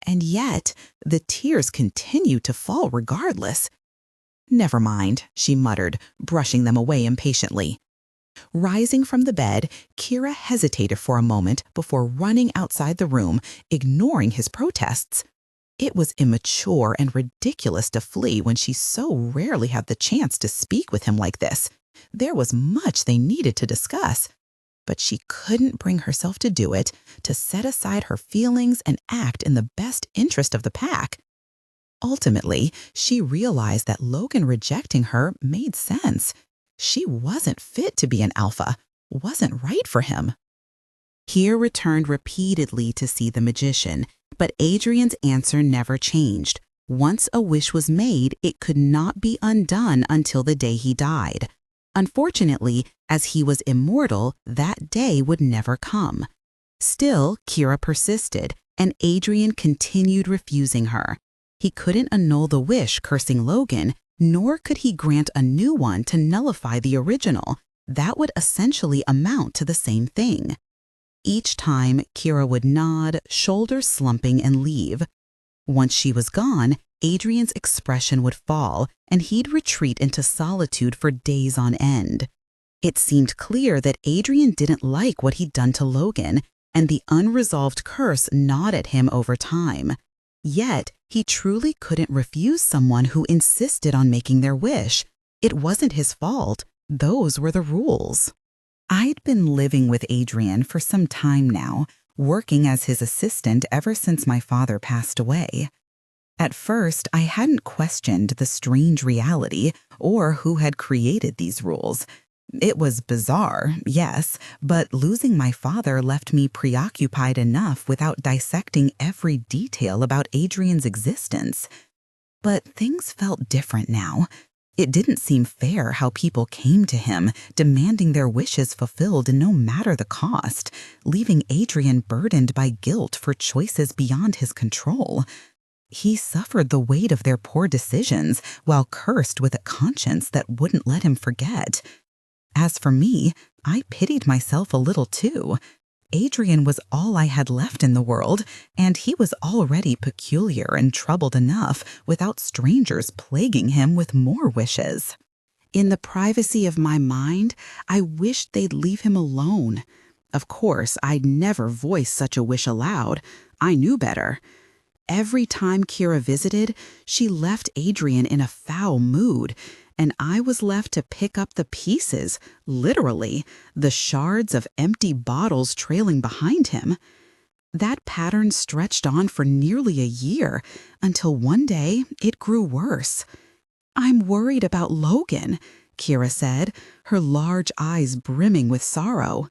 the tears continued to fall regardless. "Never mind," she muttered, brushing them away impatiently. Rising from the bed, Kira hesitated for a moment before running outside the room, ignoring his protests. It was immature and ridiculous to flee when she so rarely had the chance to speak with him like this. There was much they needed to discuss, but she couldn't bring herself to do it, to set aside her feelings and act in the best interest of the pack. Ultimately, she realized that Logan rejecting her made sense. She wasn't fit to be an alpha, wasn't right for him. Kier returned repeatedly to see the magician, but Adrian's answer never changed. Once a wish was made, it could not be undone until the day he died. Unfortunately, as he was immortal, that day would never come. Still, Kira persisted, and Adrian continued refusing her. He couldn't annul the wish cursing Logan, nor could he grant a new one to nullify the original. That would essentially amount to the same thing. Each time, Kira would nod, shoulders slumping, and leave. Once she was gone, Adrian's expression would fall, and he'd retreat into solitude for days on end. It seemed clear that Adrian didn't like what he'd done to Logan, and the unresolved curse gnawed at him over time. Yet, he truly couldn't refuse someone who insisted on making their wish. It wasn't his fault. Those were the rules. I'd been living with Adrian for some time now, working as his assistant ever since my father passed away. At first, I hadn't questioned the strange reality or who had created these rules. It was bizarre, yes, but losing my father left me preoccupied enough without dissecting every detail about Adrian's existence. But things felt different now. It didn't seem fair how people came to him, demanding their wishes fulfilled no matter the cost, leaving Adrian burdened by guilt for choices beyond his control. He suffered the weight of their poor decisions while cursed with a conscience that wouldn't let him forget. As for me, I pitied myself a little too. Adrian was all I had left in the world, and he was already peculiar and troubled enough without strangers plaguing him with more wishes. In the privacy of my mind, I wished they'd leave him alone. Of course, I'd never voice such a wish aloud. I knew better. Every time Kira visited, she left Adrian in a foul mood, and I was left to pick up the pieces, literally, the shards of empty bottles trailing behind him. That pattern stretched on for nearly a year, until one day it grew worse. "I'm worried about Logan," Kira said, her large eyes brimming with sorrow.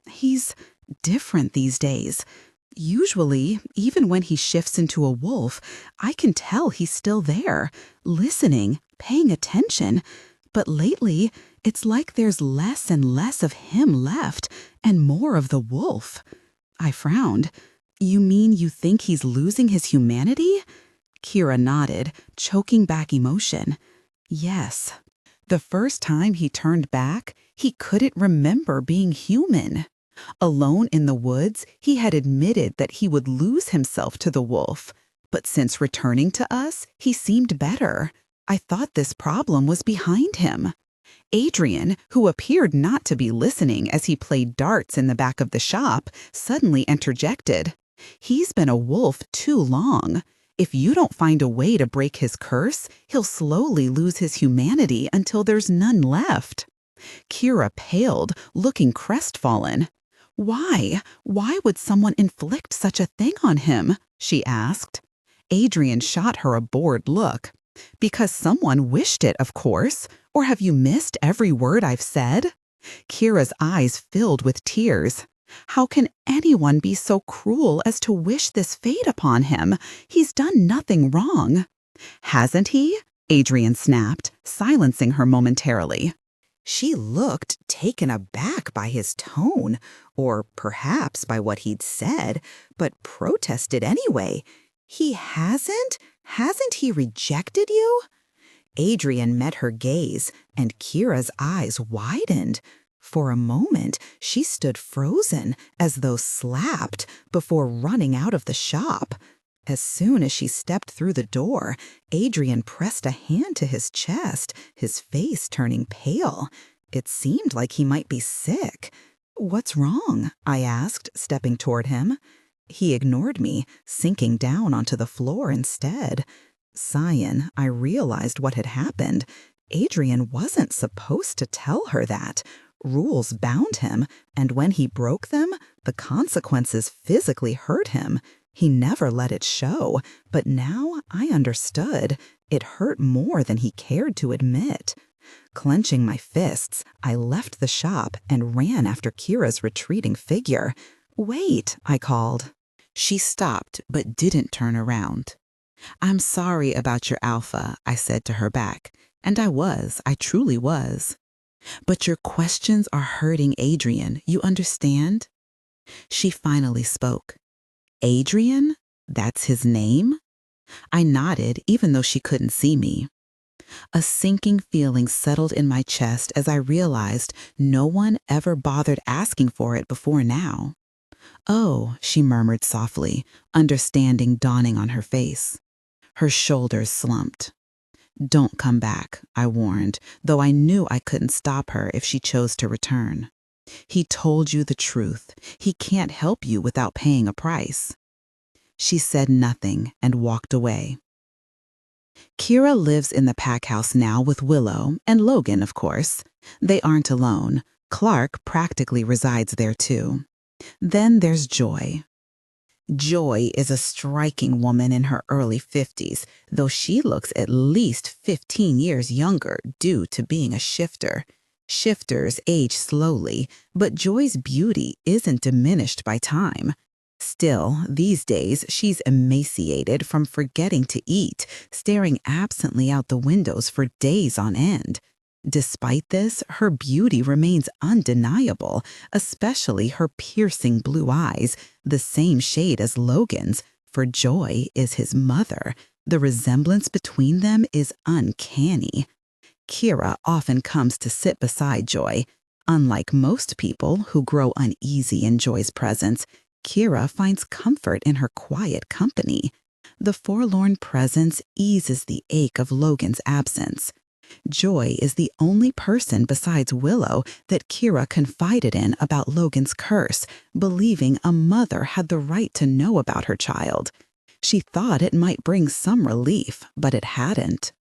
"He's different these days. Usually, even when he shifts into a wolf, I can tell he's still there, listening, paying attention. But lately, it's like there's less and less of him left, and more of the wolf." I frowned. "You mean you think he's losing his humanity?" Kira nodded, choking back emotion. "Yes. The first time he turned back, he couldn't remember being human. Alone in the woods, he had admitted that he would lose himself to the wolf. But since returning to us, he seemed better. I thought this problem was behind him." Adrian, who appeared not to be listening as he played darts in the back of the shop, suddenly interjected. "He's been a wolf too long. If you don't find a way to break his curse, he'll slowly lose his humanity until there's none left." Kira paled, looking crestfallen. "Why? Why would someone inflict such a thing on him?" she asked. Adrian shot her a bored look. "Because someone wished it, of course. Or have you missed every word I've said?" Kira's eyes filled with tears. "How can anyone be so cruel as to wish this fate upon him? He's done nothing wrong." "Hasn't he?" Adrian snapped, silencing her momentarily. She looked taken aback by his tone, or perhaps by what he'd said, but protested anyway. He hasn't? Hasn't he rejected you? Adrian met her gaze, and Kira's eyes widened. For a moment, she stood frozen, as though slapped, before running out of the shop. As soon as she stepped through the door, Adrian pressed a hand to his chest, his face turning pale. It seemed like he might be sick. "What's wrong?" I asked, stepping toward him. He ignored me, sinking down onto the floor instead. Sighing, I realized what had happened. Adrian wasn't supposed to tell her that. Rules bound him, and when he broke them, the consequences physically hurt him. He never let it show, but now I understood. It hurt more than he cared to admit. Clenching my fists, I left the shop and ran after Kira's retreating figure. "Wait," I called. She stopped but didn't turn around. "I'm sorry about your alpha," I said to her back. And I truly was. "But your questions are hurting Adrian, you understand?" She finally spoke. "Adrian? That's his name?" I nodded, even though she couldn't see me. A sinking feeling settled in my chest as I realized no one ever bothered asking for it before now. "Oh," she murmured softly, understanding dawning on her face. Her shoulders slumped. "Don't come back," I warned, though I knew I couldn't stop her if she chose to return. "He told you the truth. He can't help you without paying a price." She said nothing and walked away. Kira lives in the pack house now with Willow and Logan, of course. They aren't alone. Clark practically resides there too. Then there's Joy. Joy is a striking woman in her early 50s, though she looks at least 15 years younger due to being a shifter. Shifters age slowly, but Joy's beauty isn't diminished by time. Still, these days, she's emaciated from forgetting to eat, staring absently out the windows for days on end. Despite this, her beauty remains undeniable, especially her piercing blue eyes, the same shade as Logan's, for Joy is his mother. The resemblance between them is uncanny. Kira often comes to sit beside Joy. Unlike most people who grow uneasy in Joy's presence, Kira finds comfort in her quiet company. The forlorn presence eases the ache of Logan's absence. Joy is the only person besides Willow that Kira confided in about Logan's curse, believing a mother had the right to know about her child. She thought it might bring some relief, but it hadn't.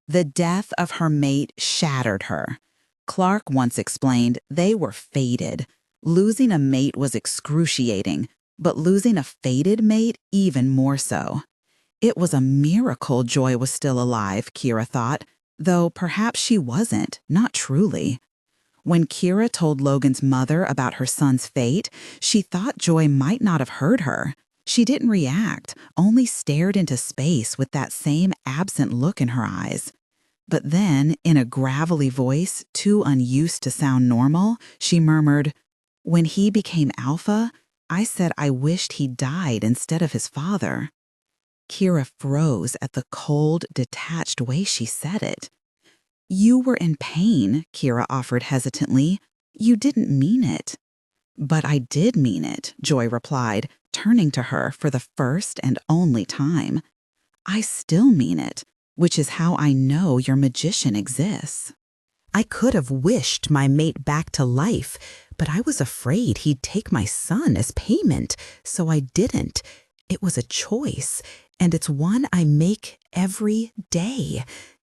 The death of her mate shattered her. Clark once explained they were fated. Losing a mate was excruciating, but losing a fated mate even more so. It was a miracle Joy was still alive, Kira thought, though perhaps she wasn't, not truly. When Kira told Logan's mother about her son's fate, she thought Joy might not have heard her. She didn't react, only stared into space with that same absent look in her eyes. But then, in a gravelly voice, too unused to sound normal, she murmured, "When he became alpha, I said I wished he died instead of his father." Kira froze at the cold, detached way she said it. "You were in pain," Kira offered hesitantly. "You didn't mean it." "But I did mean it," Joy replied, turning to her for the first and only time. "I still mean it, which is how I know your magician exists. I could have wished my mate back to life, but I was afraid he'd take my son as payment, so I didn't. It was a choice, and it's one I make every day,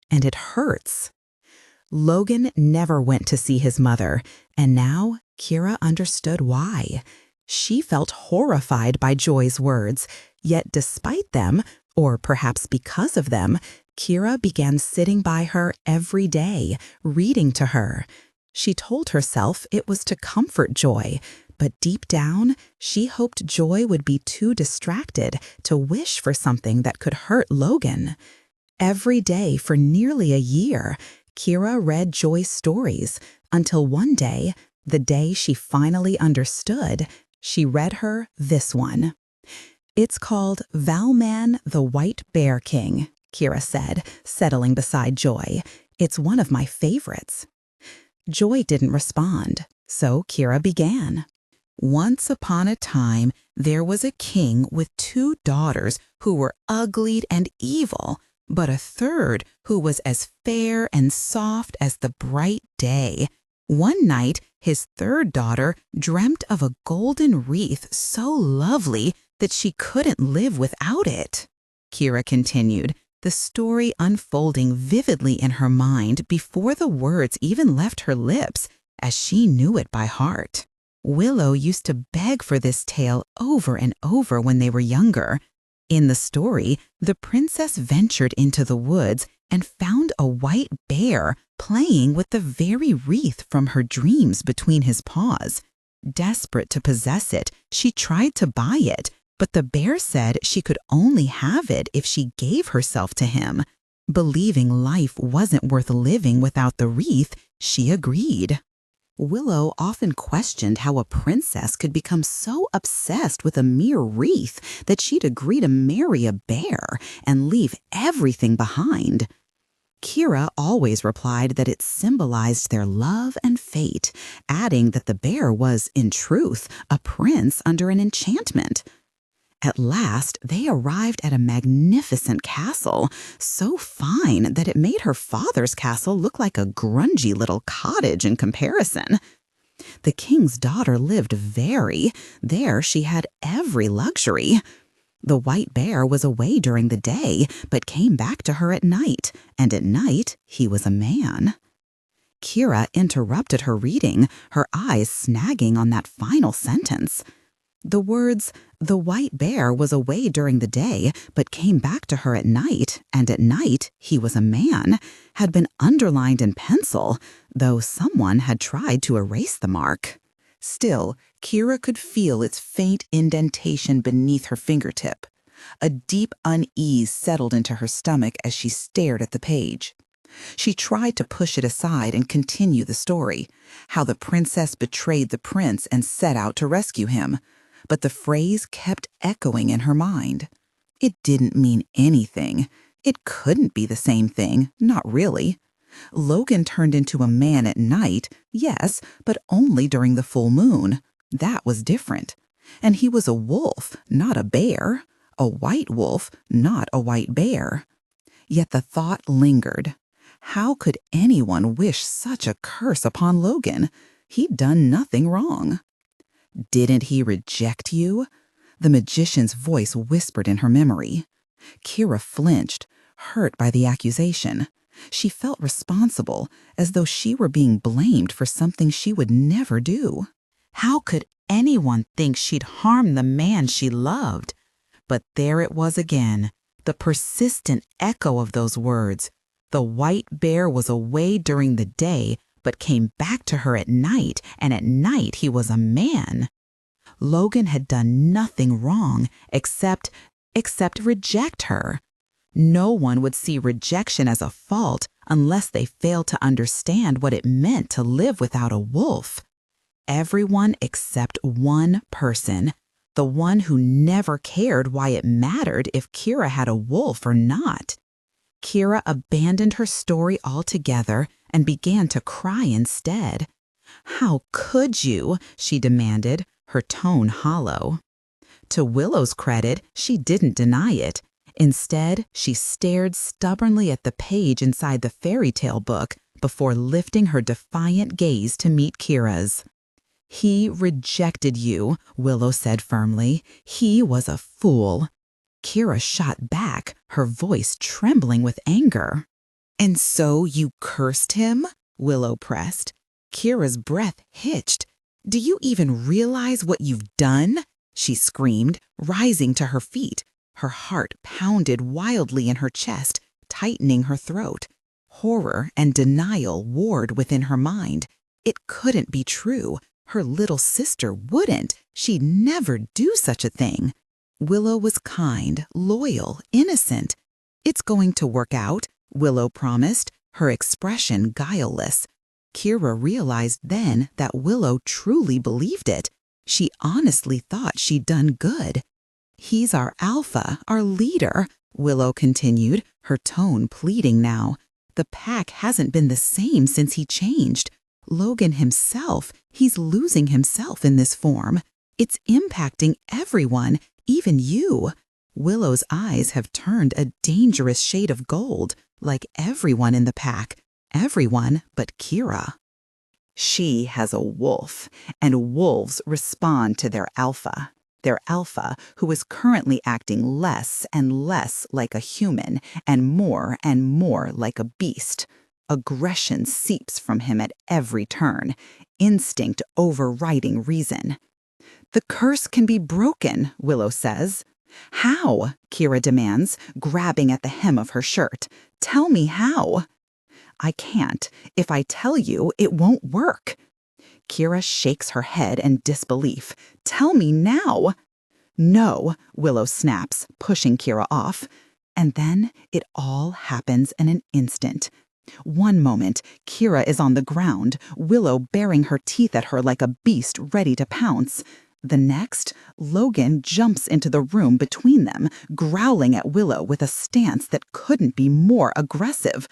and it hurts." Logan never went to see his mother, and now Kira understood why. She felt horrified by Joy's words, yet despite them, or perhaps because of them, Kira began sitting by her every day, reading to her. She told herself it was to comfort Joy, but deep down, she hoped Joy would be too distracted to wish for something that could hurt Logan. Every day for nearly a year, Kira read Joy's stories, until one day, the day she finally understood, she read her this one. It's called Valman the White Bear King, Kira said, settling beside Joy. It's one of my favorites. Joy didn't respond, so Kira began. Once upon a time, there was a king with 2 daughters who were ugly and evil, but a third who was as fair and soft as the bright day. One night, his third daughter dreamt of a golden wreath so lovely that she couldn't live without it. Kira continued, the story unfolding vividly in her mind before the words even left her lips, as she knew it by heart. Willow used to beg for this tale over and over when they were younger. In the story, the princess ventured into the woods and found a white bear playing with the very wreath from her dreams between his paws. Desperate to possess it, she tried to buy it, but the bear said she could only have it if she gave herself to him. Believing life wasn't worth living without the wreath, she agreed. Willow often questioned how a princess could become so obsessed with a mere wreath that she'd agree to marry a bear and leave everything behind. Kira always replied that it symbolized their love and fate, adding that the bear was, in truth, a prince under an enchantment. At last, they arrived at a magnificent castle, so fine that it made her father's castle look like a grungy little cottage in comparison. The king's daughter lived there she had every luxury. The white bear was away during the day, but came back to her at night, and at night he was a man. Kira interrupted her reading, her eyes snagging on that final sentence. The words, the white bear was away during the day, but came back to her at night, and at night he was a man, had been underlined in pencil, though someone had tried to erase the mark. Still, Kira could feel its faint indentation beneath her fingertip. A deep unease settled into her stomach as she stared at the page. She tried to push it aside and continue the story, how the princess betrayed the prince and set out to rescue him. But the phrase kept echoing in her mind. It didn't mean anything. It couldn't be the same thing, not really. Logan turned into a man at night, yes, but only during the full moon. That was different. And he was a wolf, not a bear. A white wolf, not a white bear. Yet the thought lingered. How could anyone wish such a curse upon Logan? He'd done nothing wrong. Didn't he reject you? The magician's voice whispered in her memory. Kira flinched, hurt by the accusation. She felt responsible, as though she were being blamed for something she would never do. How could anyone think she'd harm the man she loved? But there it was again, the persistent echo of those words. The white bear was away during the day, but came back to her at night, and at night he was a man. Logan had done nothing wrong except reject her. No one would see rejection as a fault unless they failed to understand what it meant to live without a wolf. Everyone except one person, the one who never cared why it mattered if Kira had a wolf or not. Kira abandoned her story altogether and began to cry instead. "How could you?" she demanded, her tone hollow. To Willow's credit, she didn't deny it. Instead, she stared stubbornly at the page inside the fairy tale book before lifting her defiant gaze to meet Kira's. "He rejected you," Willow said firmly. "He was a fool." Kira shot back, her voice trembling with anger. "And so you cursed him?" Willow pressed. Kira's breath hitched. "Do you even realize what you've done?" she screamed, rising to her feet. Her heart pounded wildly in her chest, tightening her throat. Horror and denial warred within her mind. It couldn't be true. Her little sister wouldn't. She'd never do such a thing. Willow was kind, loyal, innocent. "It's going to work out," Willow promised, her expression guileless. Kira realized then that Willow truly believed it. She honestly thought she'd done good. He's our alpha, our leader, Willow continued, her tone pleading now. The pack hasn't been the same since he changed. Logan himself, he's losing himself in this form. It's impacting everyone, even you. Willow's eyes have turned a dangerous shade of gold, like everyone in the pack, everyone but Kira. She has a wolf, and wolves respond to their alpha. Their alpha, who is currently acting less and less like a human and more like a beast. Aggression seeps from him at every turn, instinct overriding reason. The curse can be broken, Willow says. How? Kira demands, grabbing at the hem of her shirt. Tell me how. I can't. If I tell you, it won't work. Kira shakes her head in disbelief. Tell me now. No, Willow snaps, pushing Kira off. And then it all happens in an instant. One moment, Kira is on the ground, Willow baring her teeth at her like a beast ready to pounce. The next, Logan jumps into the room between them, growling at Willow with a stance that couldn't be more aggressive.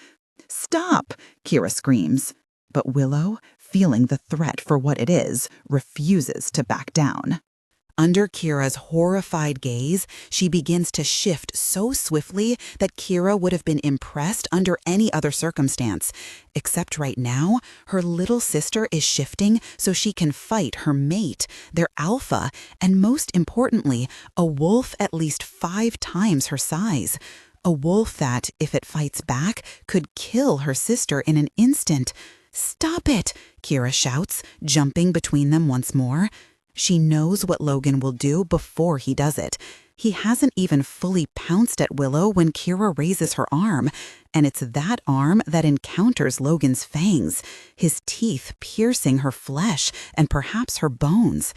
Stop, Kira screams. But Willow, feeling the threat for what it is, refuses to back down. Under Kira's horrified gaze, she begins to shift so swiftly that Kira would have been impressed under any other circumstance. Except right now, her little sister is shifting so she can fight her mate, their alpha, and most importantly, a wolf at least 5 times her size. A wolf that, if it fights back, could kill her sister in an instant. Stop it, Kira shouts, jumping between them once more. She knows what Logan will do before he does it. He hasn't even fully pounced at Willow when Kira raises her arm, and it's that arm that encounters Logan's fangs, his teeth piercing her flesh and perhaps her bones.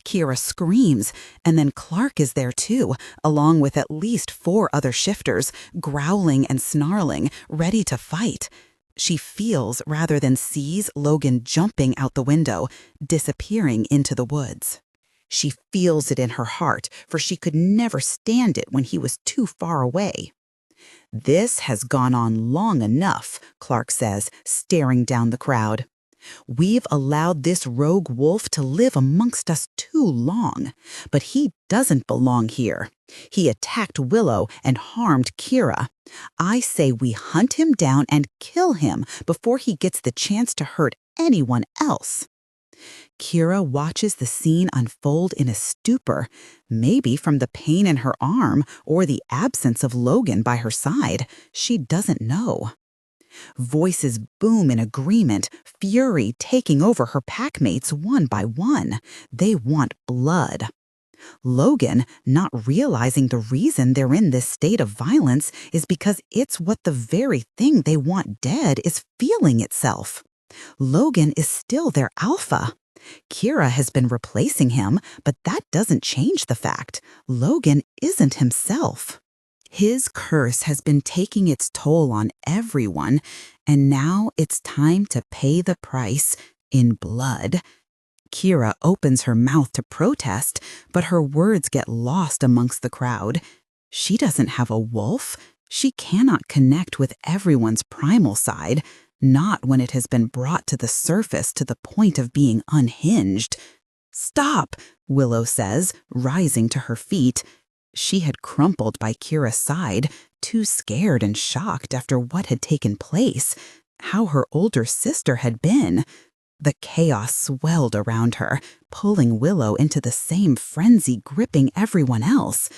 Kira screams, and then Clark is there too, along with at least 4 other shifters, growling and snarling, ready to fight. She feels rather than sees Logan jumping out the window, disappearing into the woods. She feels it in her heart, for she could never stand it when he was too far away. This has gone on long enough, Clark says, staring down the crowd. We've allowed this rogue wolf to live amongst us too long, but he doesn't belong here. He attacked Willow and harmed Kira. I say we hunt him down and kill him before he gets the chance to hurt anyone else. Kira watches the scene unfold in a stupor, maybe from the pain in her arm or the absence of Logan by her side. She doesn't know. Voices boom in agreement, fury taking over her packmates one by one. They want blood. Logan, not realizing the reason they're in this state of violence is because it's what the very thing they want dead is feeling itself. Logan is still their alpha. Kira has been replacing him, but that doesn't change the fact Logan isn't himself. His curse has been taking its toll on everyone, and now it's time to pay the price in blood. Kira opens her mouth to protest, but her words get lost amongst the crowd. She doesn't have a wolf. She cannot connect with everyone's primal side, not when it has been brought to the surface to the point of being unhinged. Stop, Willow says, rising to her feet. She had crumpled by Kira's side, too scared and shocked after what had taken place, how her older sister had been. The chaos swelled around her, pulling Willow into the same frenzy gripping everyone else.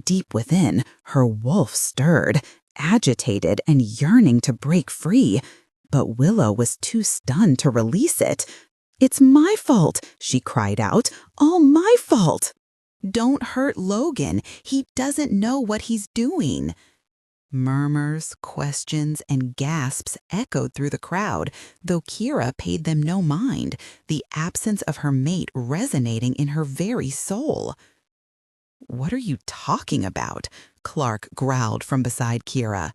Deep within, her wolf stirred, agitated and yearning to break free. But Willow was too stunned to release it. "It's my fault," she cried out. "All my fault." "Don't hurt Logan. He doesn't know what he's doing." Murmurs, questions, and gasps echoed through the crowd, though Kira paid them no mind, the absence of her mate resonating in her very soul. "What are you talking about?" Clark growled from beside Kira.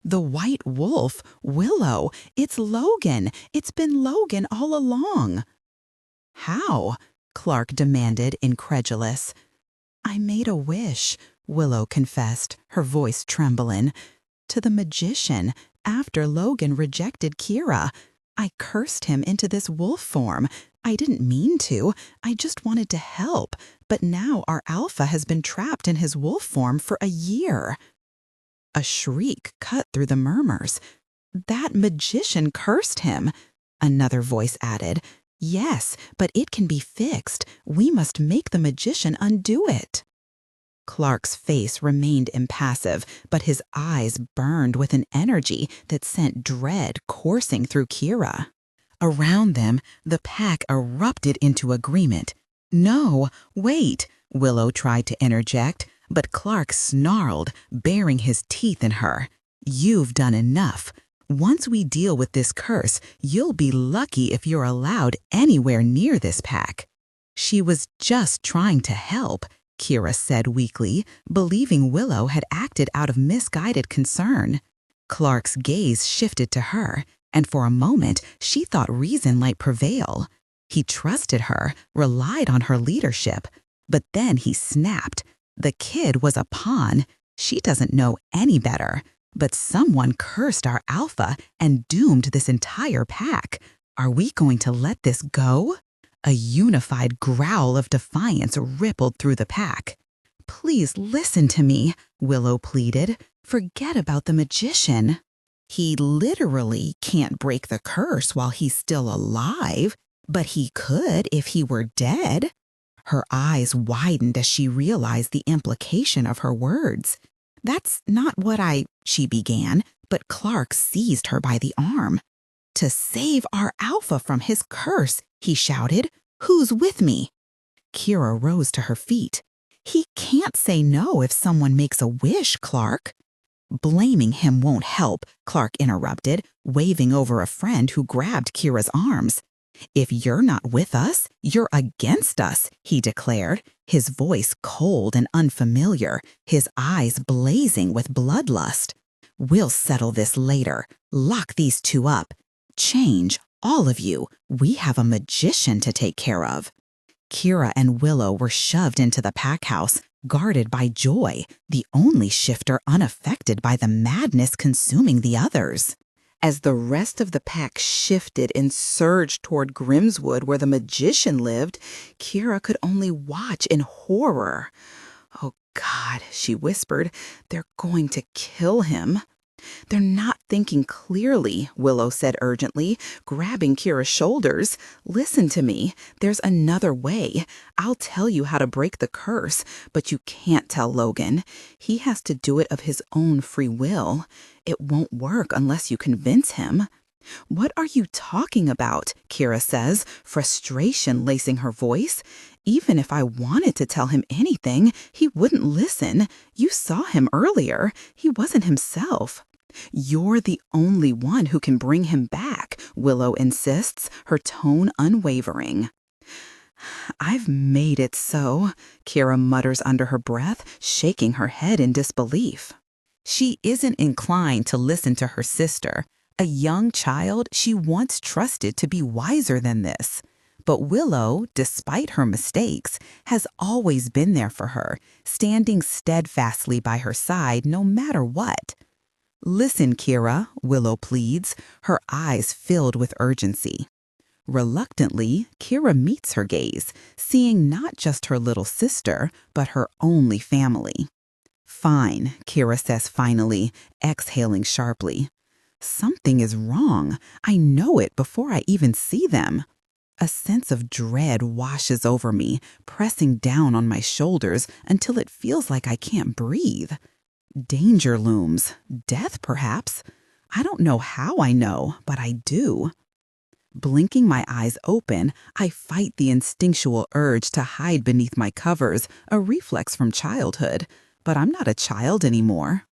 "The white wolf, Willow, it's Logan. It's been Logan all along." "How?" Clark demanded, incredulous. I made a wish, Willow confessed, her voice trembling. To the magician, after Logan rejected Kira. I cursed him into this wolf form. I didn't mean to. I just wanted to help. But now our alpha has been trapped in his wolf form for a year. A shriek cut through the murmurs. That magician cursed him. Another voice added, Yes, but it can be fixed. We must make the magician undo it. Clark's face remained impassive, but his eyes burned with an energy that sent dread coursing through Kira. Around them, the pack erupted into agreement. No, wait, Willow tried to interject, but Clark snarled, baring his teeth in her. You've done enough. Once we deal with this curse, you'll be lucky if you're allowed anywhere near this pack. She was just trying to help, Kira said weakly, believing Willow had acted out of misguided concern. Clark's gaze shifted to her, and for a moment she thought reason might prevail. He trusted her, relied on her leadership, but then he snapped. The kid was a pawn. She doesn't know any better. But someone cursed our alpha and doomed this entire pack. Are we going to let this go? A unified growl of defiance rippled through the pack. Please listen to me, Willow pleaded. Forget about the magician. He literally can't break the curse while he's still alive, but he could if he were dead. Her eyes widened as she realized the implication of her words. That's not what she began, but Clark seized her by the arm. To save our alpha from his curse, he shouted. Who's with me? Kira rose to her feet. He can't say no if someone makes a wish, Clark. Blaming him won't help, Clark interrupted, waving over a friend who grabbed Kira's arms. If you're not with us, you're against us, he declared, his voice cold and unfamiliar, his eyes blazing with bloodlust. We'll settle this later. Lock these two up. Change, all of you. We have a magician to take care of. Kira and Willow were shoved into the pack house, guarded by Joy, the only shifter unaffected by the madness consuming the others. As the rest of the pack shifted and surged toward Grimswood where the magician lived, Kira could only watch in horror. Oh God, she whispered, they're going to kill him. They're not thinking clearly, Willow said urgently, grabbing Kira's shoulders. Listen to me. There's another way. I'll tell you how to break the curse, but you can't tell Logan. He has to do it of his own free will. It won't work unless you convince him. What are you talking about? Kira says, frustration lacing her voice. Even if I wanted to tell him anything, he wouldn't listen. You saw him earlier. He wasn't himself. You're the only one who can bring him back, Willow insists, her tone unwavering. I've made it so, Kira mutters under her breath, shaking her head in disbelief. She isn't inclined to listen to her sister, a young child she once trusted to be wiser than this. But Willow, despite her mistakes, has always been there for her, standing steadfastly by her side no matter what. Listen, Kira, Willow pleads, her eyes filled with urgency. Reluctantly, Kira meets her gaze, seeing not just her little sister, but her only family. Fine, Kira says finally, exhaling sharply. Something is wrong. I know it before I even see them. A sense of dread washes over me, pressing down on my shoulders until it feels like I can't breathe. Danger looms. Death, perhaps. I don't know how I know, but I do. Blinking my eyes open, I fight the instinctual urge to hide beneath my covers, a reflex from childhood. But I'm not a child anymore.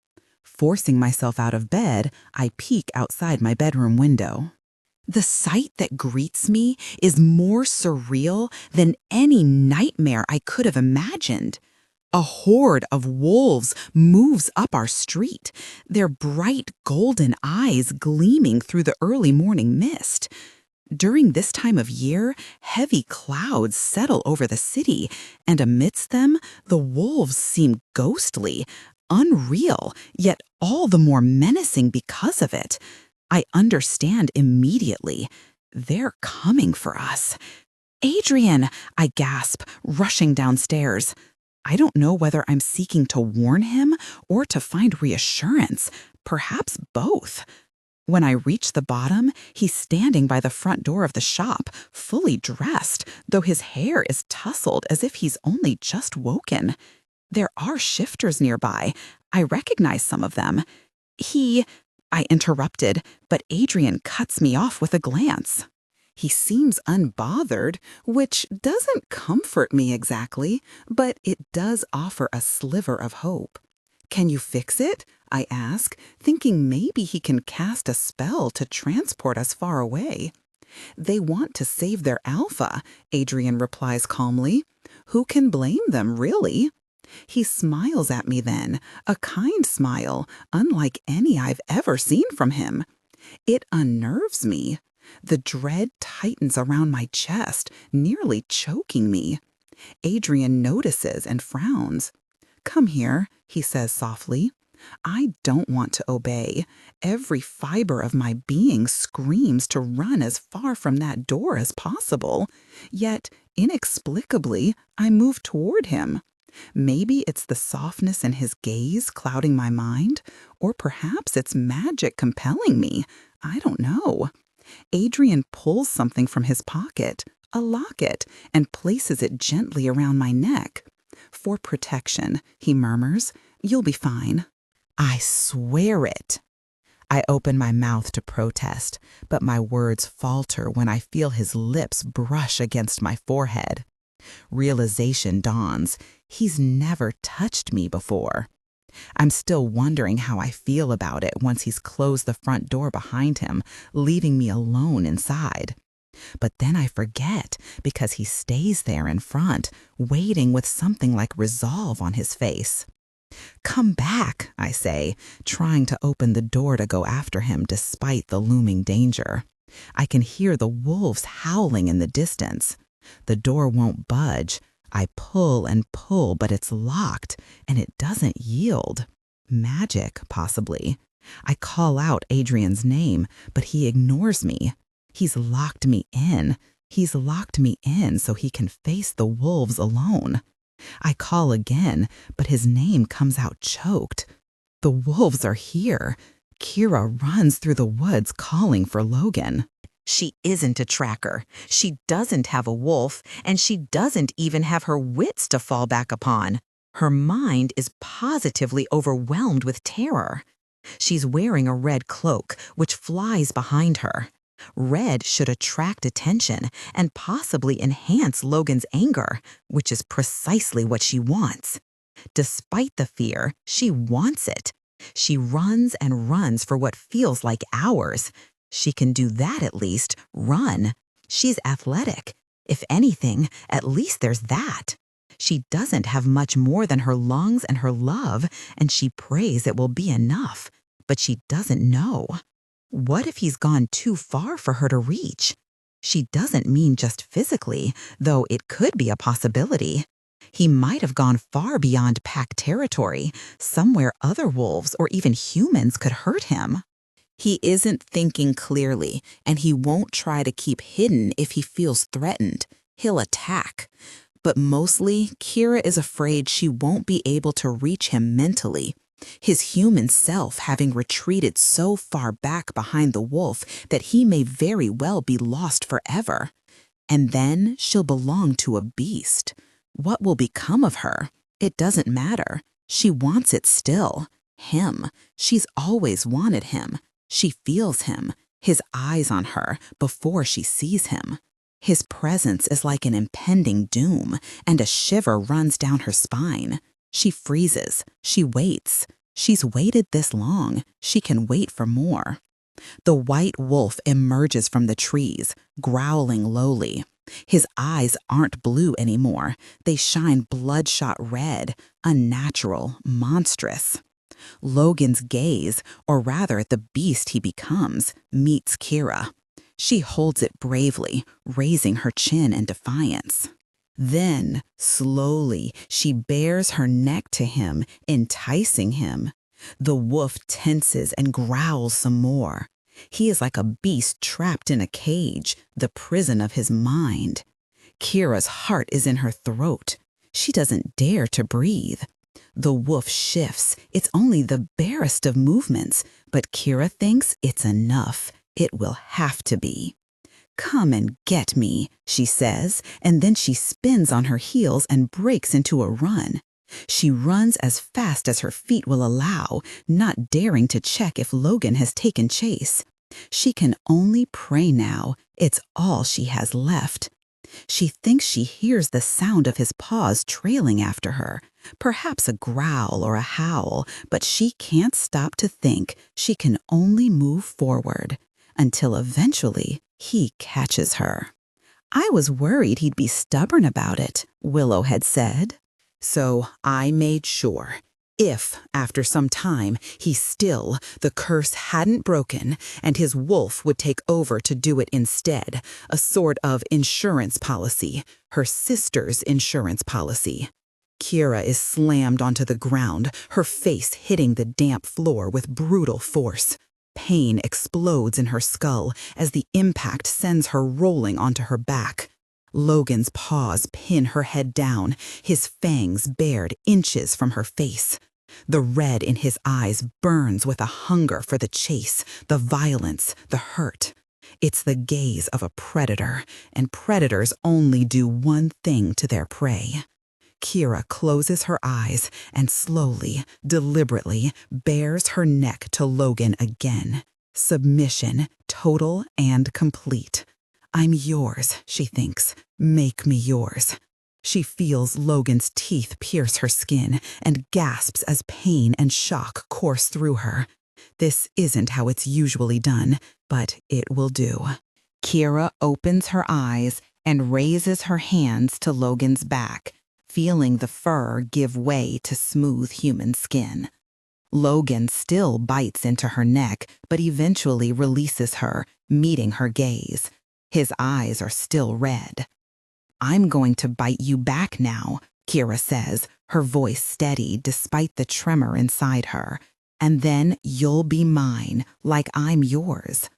Forcing myself out of bed, I peek outside my bedroom window. The sight that greets me is more surreal than any nightmare I could have imagined. A horde of wolves moves up our street, their bright golden eyes gleaming through the early morning mist. During this time of year, heavy clouds settle over the city, and amidst them, the wolves seem ghostly, unreal, yet all the more menacing because of it. I understand immediately. They're coming for us. Adrian, I gasp, rushing downstairs. I don't know whether I'm seeking to warn him or to find reassurance, perhaps both. When I reach the bottom, he's standing by the front door of the shop, fully dressed, though his hair is tousled as if he's only just woken. There are shifters nearby. I recognize some of them. I interrupted, but Adrian cuts me off with a glance. He seems unbothered, which doesn't comfort me exactly, but it does offer a sliver of hope. Can you fix it? I ask, thinking maybe he can cast a spell to transport us far away. They want to save their alpha, Adrian replies calmly. Who can blame them, really? He smiles at me then, a kind smile, unlike any I've ever seen from him. It unnerves me. The dread tightens around my chest, nearly choking me. Adrian notices and frowns. Come here, he says softly. I don't want to obey. Every fiber of my being screams to run as far from that door as possible. Yet, inexplicably, I move toward him. Maybe it's the softness in his gaze clouding my mind, or perhaps it's magic compelling me. I don't know. Adrian pulls something from his pocket, a locket, and places it gently around my neck. For protection, he murmurs. You'll be fine. I swear it. I open my mouth to protest, but my words falter when I feel his lips brush against my forehead. Realization dawns. He's never touched me before. I'm still wondering how I feel about it once he's closed the front door behind him, leaving me alone inside. But then I forget because he stays there in front, waiting with something like resolve on his face. Come back, I say, trying to open the door to go after him despite the looming danger. I can hear the wolves howling in the distance. The door won't budge. I pull and pull, but it's locked, and it doesn't yield. Magic, possibly. I call out Adrian's name, but he ignores me. He's locked me in. He's locked me in so he can face the wolves alone. I call again, but his name comes out choked. The wolves are here. Kira runs through the woods calling for Logan. She isn't a tracker. She doesn't have a wolf, and she doesn't even have her wits to fall back upon. Her mind is positively overwhelmed with terror. She's wearing a red cloak, which flies behind her. Red should attract attention and possibly enhance Logan's anger, which is precisely what she wants. Despite the fear, she wants it. She runs and runs for what feels like hours. She can do that at least, run. She's athletic. If anything, at least there's that. She doesn't have much more than her lungs and her love, and she prays it will be enough. But she doesn't know. What if he's gone too far for her to reach? She doesn't mean just physically, though it could be a possibility. He might have gone far beyond pack territory, somewhere other wolves or even humans could hurt him. He isn't thinking clearly, and he won't try to keep hidden if he feels threatened. He'll attack. But mostly, Kira is afraid she won't be able to reach him mentally. His human self having retreated so far back behind the wolf that he may very well be lost forever. And then she'll belong to a beast. What will become of her? It doesn't matter. She wants it still. Him. She's always wanted him. She feels him, his eyes on her, before she sees him. His presence is like an impending doom, and a shiver runs down her spine. She freezes. She waits. She's waited this long. She can wait for more. The white wolf emerges from the trees, growling lowly. His eyes aren't blue anymore. They shine bloodshot red, unnatural, monstrous. Logan's gaze, or rather the beast he becomes, meets Kira. She holds it bravely, raising her chin in defiance. Then, slowly, she bares her neck to him, enticing him. The wolf tenses and growls some more. He is like a beast trapped in a cage, the prison of his mind. Kira's heart is in her throat. She doesn't dare to breathe. The wolf shifts. It's only the barest of movements, but Kira thinks it's enough. It will have to be. "Come and get me," she says, and then she spins on her heels and breaks into a run. She runs as fast as her feet will allow, not daring to check if Logan has taken chase. She can only pray now. It's all she has left. She thinks she hears the sound of his paws trailing after her, perhaps a growl or a howl, but she can't stop to think. She can only move forward, until eventually he catches her. "I was worried he'd be stubborn about it," Willow had said. "So I made sure. If, after some time, the curse hadn't broken, and his wolf would take over to do it instead, a sort of insurance policy, her sister's insurance policy." Kira is slammed onto the ground, her face hitting the damp floor with brutal force. Pain explodes in her skull as the impact sends her rolling onto her back. Logan's paws pin her head down, his fangs bared inches from her face. The red in his eyes burns with a hunger for the chase, the violence, the hurt. It's the gaze of a predator, and predators only do one thing to their prey. Kira closes her eyes and slowly, deliberately bares her neck to Logan again. Submission, total and complete. "I'm yours," she thinks. "Make me yours." She feels Logan's teeth pierce her skin and gasps as pain and shock course through her. This isn't how it's usually done, but it will do. Kira opens her eyes and raises her hands to Logan's back, feeling the fur give way to smooth human skin. Logan still bites into her neck, but eventually releases her, meeting her gaze. His eyes are still red. "I'm going to bite you back now," Kira says, her voice steady despite the tremor inside her. "And then you'll be mine, like I'm yours."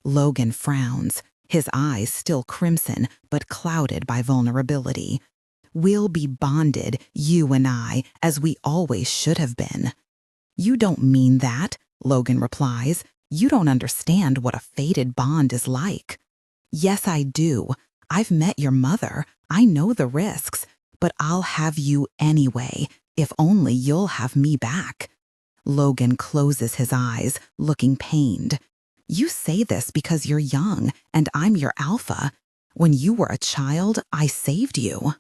Logan frowns, his eyes still crimson but clouded by vulnerability. "We'll be bonded, you and I, as we always should have been." "You don't mean that," Logan replies. "You don't understand what a fated bond is like." "Yes, I do. I've met your mother. I know the risks. But I'll have you anyway, if only you'll have me back." Logan closes his eyes, looking pained. "You say this because you're young, and I'm your alpha. When you were a child, I saved you.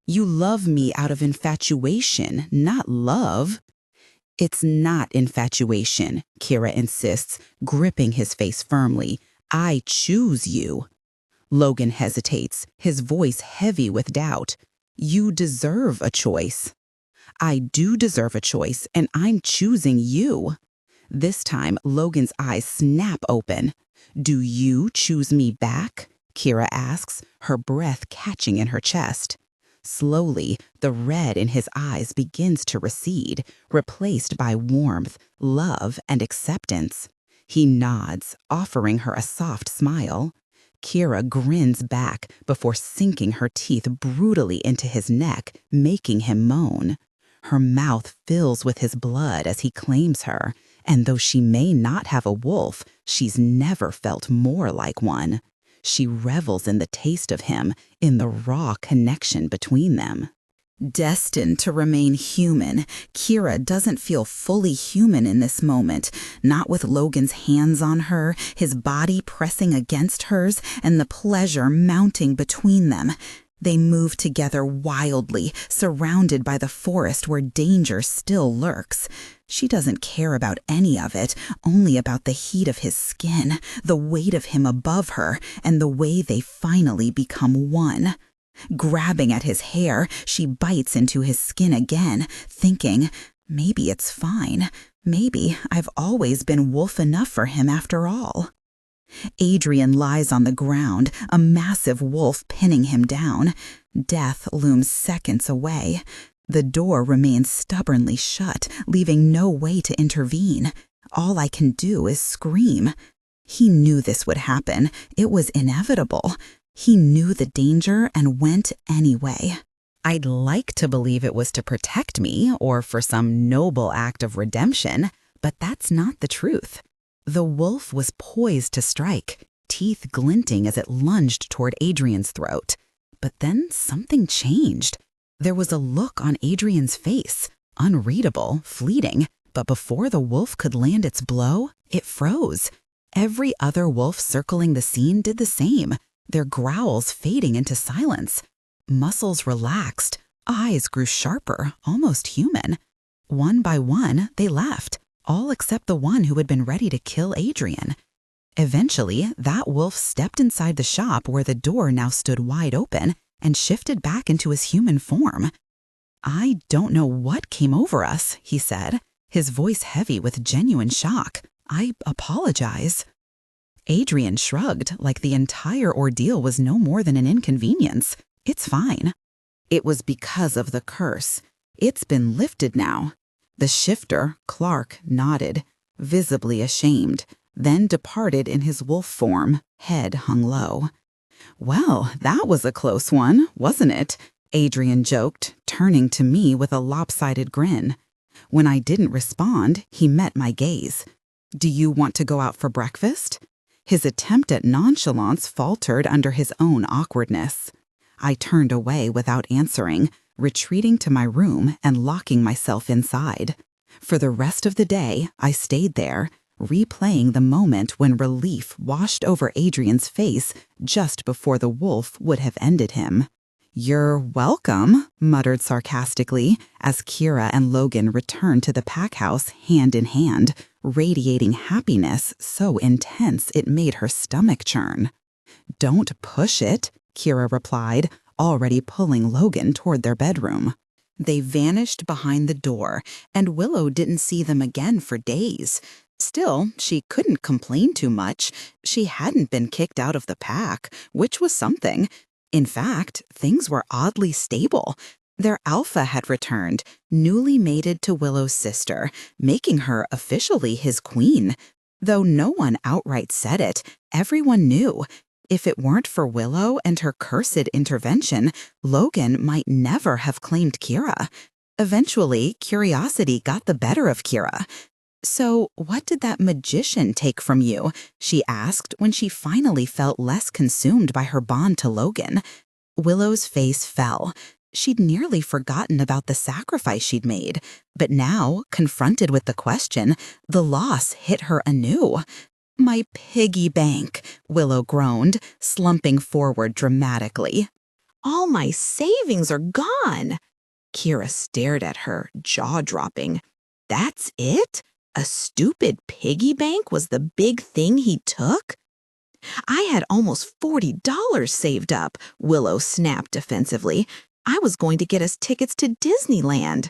You love me out of infatuation, not love." "It's not infatuation," Kira insists, gripping his face firmly. "I choose you." Logan hesitates, his voice heavy with doubt. "You deserve a choice." "I do deserve a choice, and I'm choosing you." This time, Logan's eyes snap open. "Do you choose me back?" Kira asks, her breath catching in her chest. Slowly, the red in his eyes begins to recede, replaced by warmth, love, and acceptance. He nods, offering her a soft smile. Kira grins back before sinking her teeth brutally into his neck, making him moan. Her mouth fills with his blood as he claims her, and though she may not have a wolf, she's never felt more like one. She revels in the taste of him, in the raw connection between them. Destined to remain human, Kira doesn't feel fully human in this moment, not with Logan's hands on her, his body pressing against hers, and the pleasure mounting between them. They move together wildly, surrounded by the forest where danger still lurks. She doesn't care about any of it, only about the heat of his skin, the weight of him above her, and the way they finally become one. Grabbing at his hair, she bites into his skin again, thinking, maybe it's fine. Maybe I've always been wolf enough for him after all. Adrian lies on the ground, a massive wolf pinning him down. Death looms seconds away. The door remains stubbornly shut, leaving no way to intervene. All I can do is scream. He knew this would happen. It was inevitable. He knew the danger and went anyway. I'd like to believe it was to protect me or for some noble act of redemption, but that's not the truth. The wolf was poised to strike, teeth glinting as it lunged toward Adrian's throat. But then something changed. There was a look on Adrian's face, unreadable, fleeting, but before the wolf could land its blow, it froze. Every other wolf circling the scene did the same, their growls fading into silence. Muscles relaxed, eyes grew sharper, almost human. One by one, they left, all except the one who had been ready to kill Adrian. Eventually, that wolf stepped inside the shop where the door now stood wide open and shifted back into his human form. "I don't know what came over us," he said, his voice heavy with genuine shock. "I apologize." Adrian shrugged like the entire ordeal was no more than an inconvenience. "It's fine." "It was because of the curse. It's been lifted now." The shifter, Clark, nodded, visibly ashamed, then departed in his wolf form, head hung low. "Well, that was a close one, wasn't it?" Adrian joked, turning to me with a lopsided grin. When I didn't respond, he met my gaze. "Do you want to go out for breakfast?" His attempt at nonchalance faltered under his own awkwardness. I turned away without answering, retreating to my room and locking myself inside. For the rest of the day, I stayed there, replaying the moment when relief washed over Adrian's face just before the wolf would have ended him. "You're welcome," muttered sarcastically as Kira and Logan returned to the pack house hand in hand, radiating happiness so intense it made her stomach churn. "Don't push it," Kira replied, already pulling Logan toward their bedroom. They vanished behind the door, and Willow didn't see them again for days. Still, she couldn't complain too much. She hadn't been kicked out of the pack, which was something. In fact, things were oddly stable. Their alpha had returned, newly mated to Willow's sister, making her officially his queen. Though no one outright said it, everyone knew. If it weren't for Willow and her cursed intervention, Logan might never have claimed Kira. Eventually, curiosity got the better of Kira. "So, what did that magician take from you?" she asked when she finally felt less consumed by her bond to Logan. Willow's face fell. She'd nearly forgotten about the sacrifice she'd made, but now, confronted with the question, the loss hit her anew. "My piggy bank," Willow groaned, slumping forward dramatically. "All my savings are gone." Kira stared at her, jaw-dropping. "That's it? A stupid piggy bank was the big thing he took?" "I had almost $40 saved up," Willow snapped defensively. "I was going to get us tickets to Disneyland."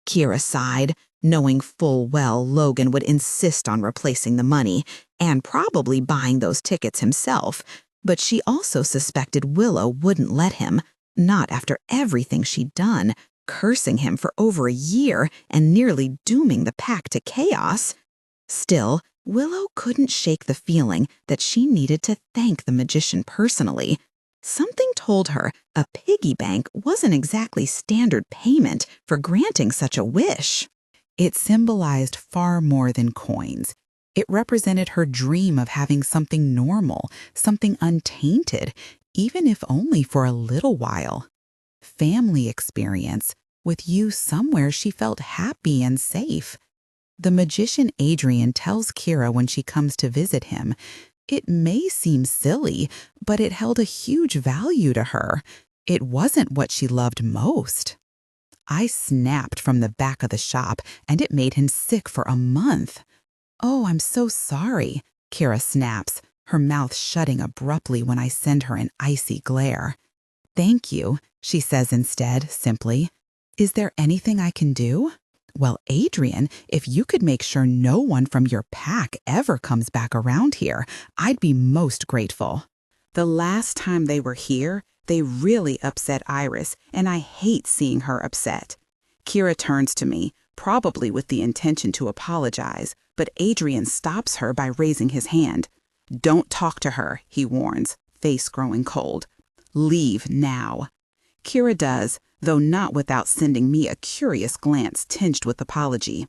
Kira sighed, knowing full well Logan would insist on replacing the money and probably buying those tickets himself, but she also suspected Willow wouldn't let him, not after everything she'd done, cursing him for over a year and nearly dooming the pack to chaos. Still, Willow couldn't shake the feeling that she needed to thank the magician personally. Something told her a piggy bank wasn't exactly standard payment for granting such a wish. It symbolized far more than coins. It represented her dream of having something normal, something untainted, even if only for a little while. Family experience, with you somewhere she felt happy and safe. The magician Adrian tells Kira when she comes to visit him, it may seem silly, but it held a huge value to her. It wasn't what she loved most. I snapped from the back of the shop, and it made him sick for a month. "Oh, I'm so sorry," Kira snaps, her mouth shutting abruptly when I send her an icy glare. "Thank you," she says instead, simply. "Is there anything I can do?" Well, Adrian, if you could make sure no one from your pack ever comes back around here, I'd be most grateful. The last time they were here, they really upset Iris, and I hate seeing her upset. Kira turns to me, probably with the intention to apologize, but Adrian stops her by raising his hand. Don't talk to her, he warns, face growing cold. Leave now. Kira does, though not without sending me a curious glance tinged with apology.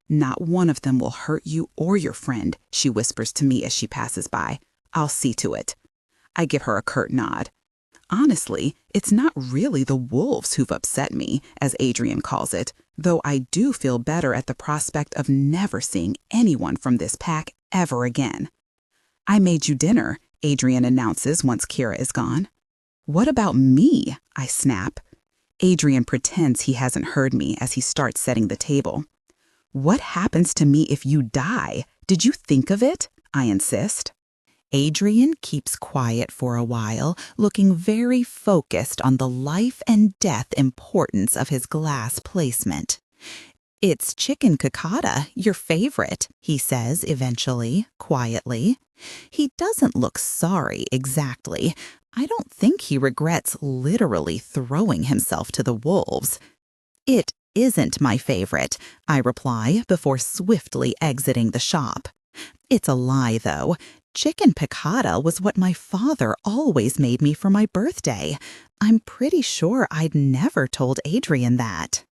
Not one of them will hurt you or your friend, she whispers to me as she passes by. I'll see to it. I give her a curt nod. Honestly, it's not really the wolves who've upset me, as Adrian calls it, though I do feel better at the prospect of never seeing anyone from this pack ever again. I made you dinner, Adrian announces once Kira is gone. What about me? I snap. Adrian pretends he hasn't heard me as he starts setting the table. What happens to me if you die? Did you think of it? I insist. Adrian keeps quiet for a while, looking very focused on the life and death importance of his glass placement. It's chicken cocada, your favorite, he says eventually, quietly. He doesn't look sorry exactly. I don't think he regrets literally throwing himself to the wolves. It isn't my favorite, I reply before swiftly exiting the shop. It's a lie, though. Chicken piccata was what my father always made me for my birthday. I'm pretty sure I'd never told Adrian that.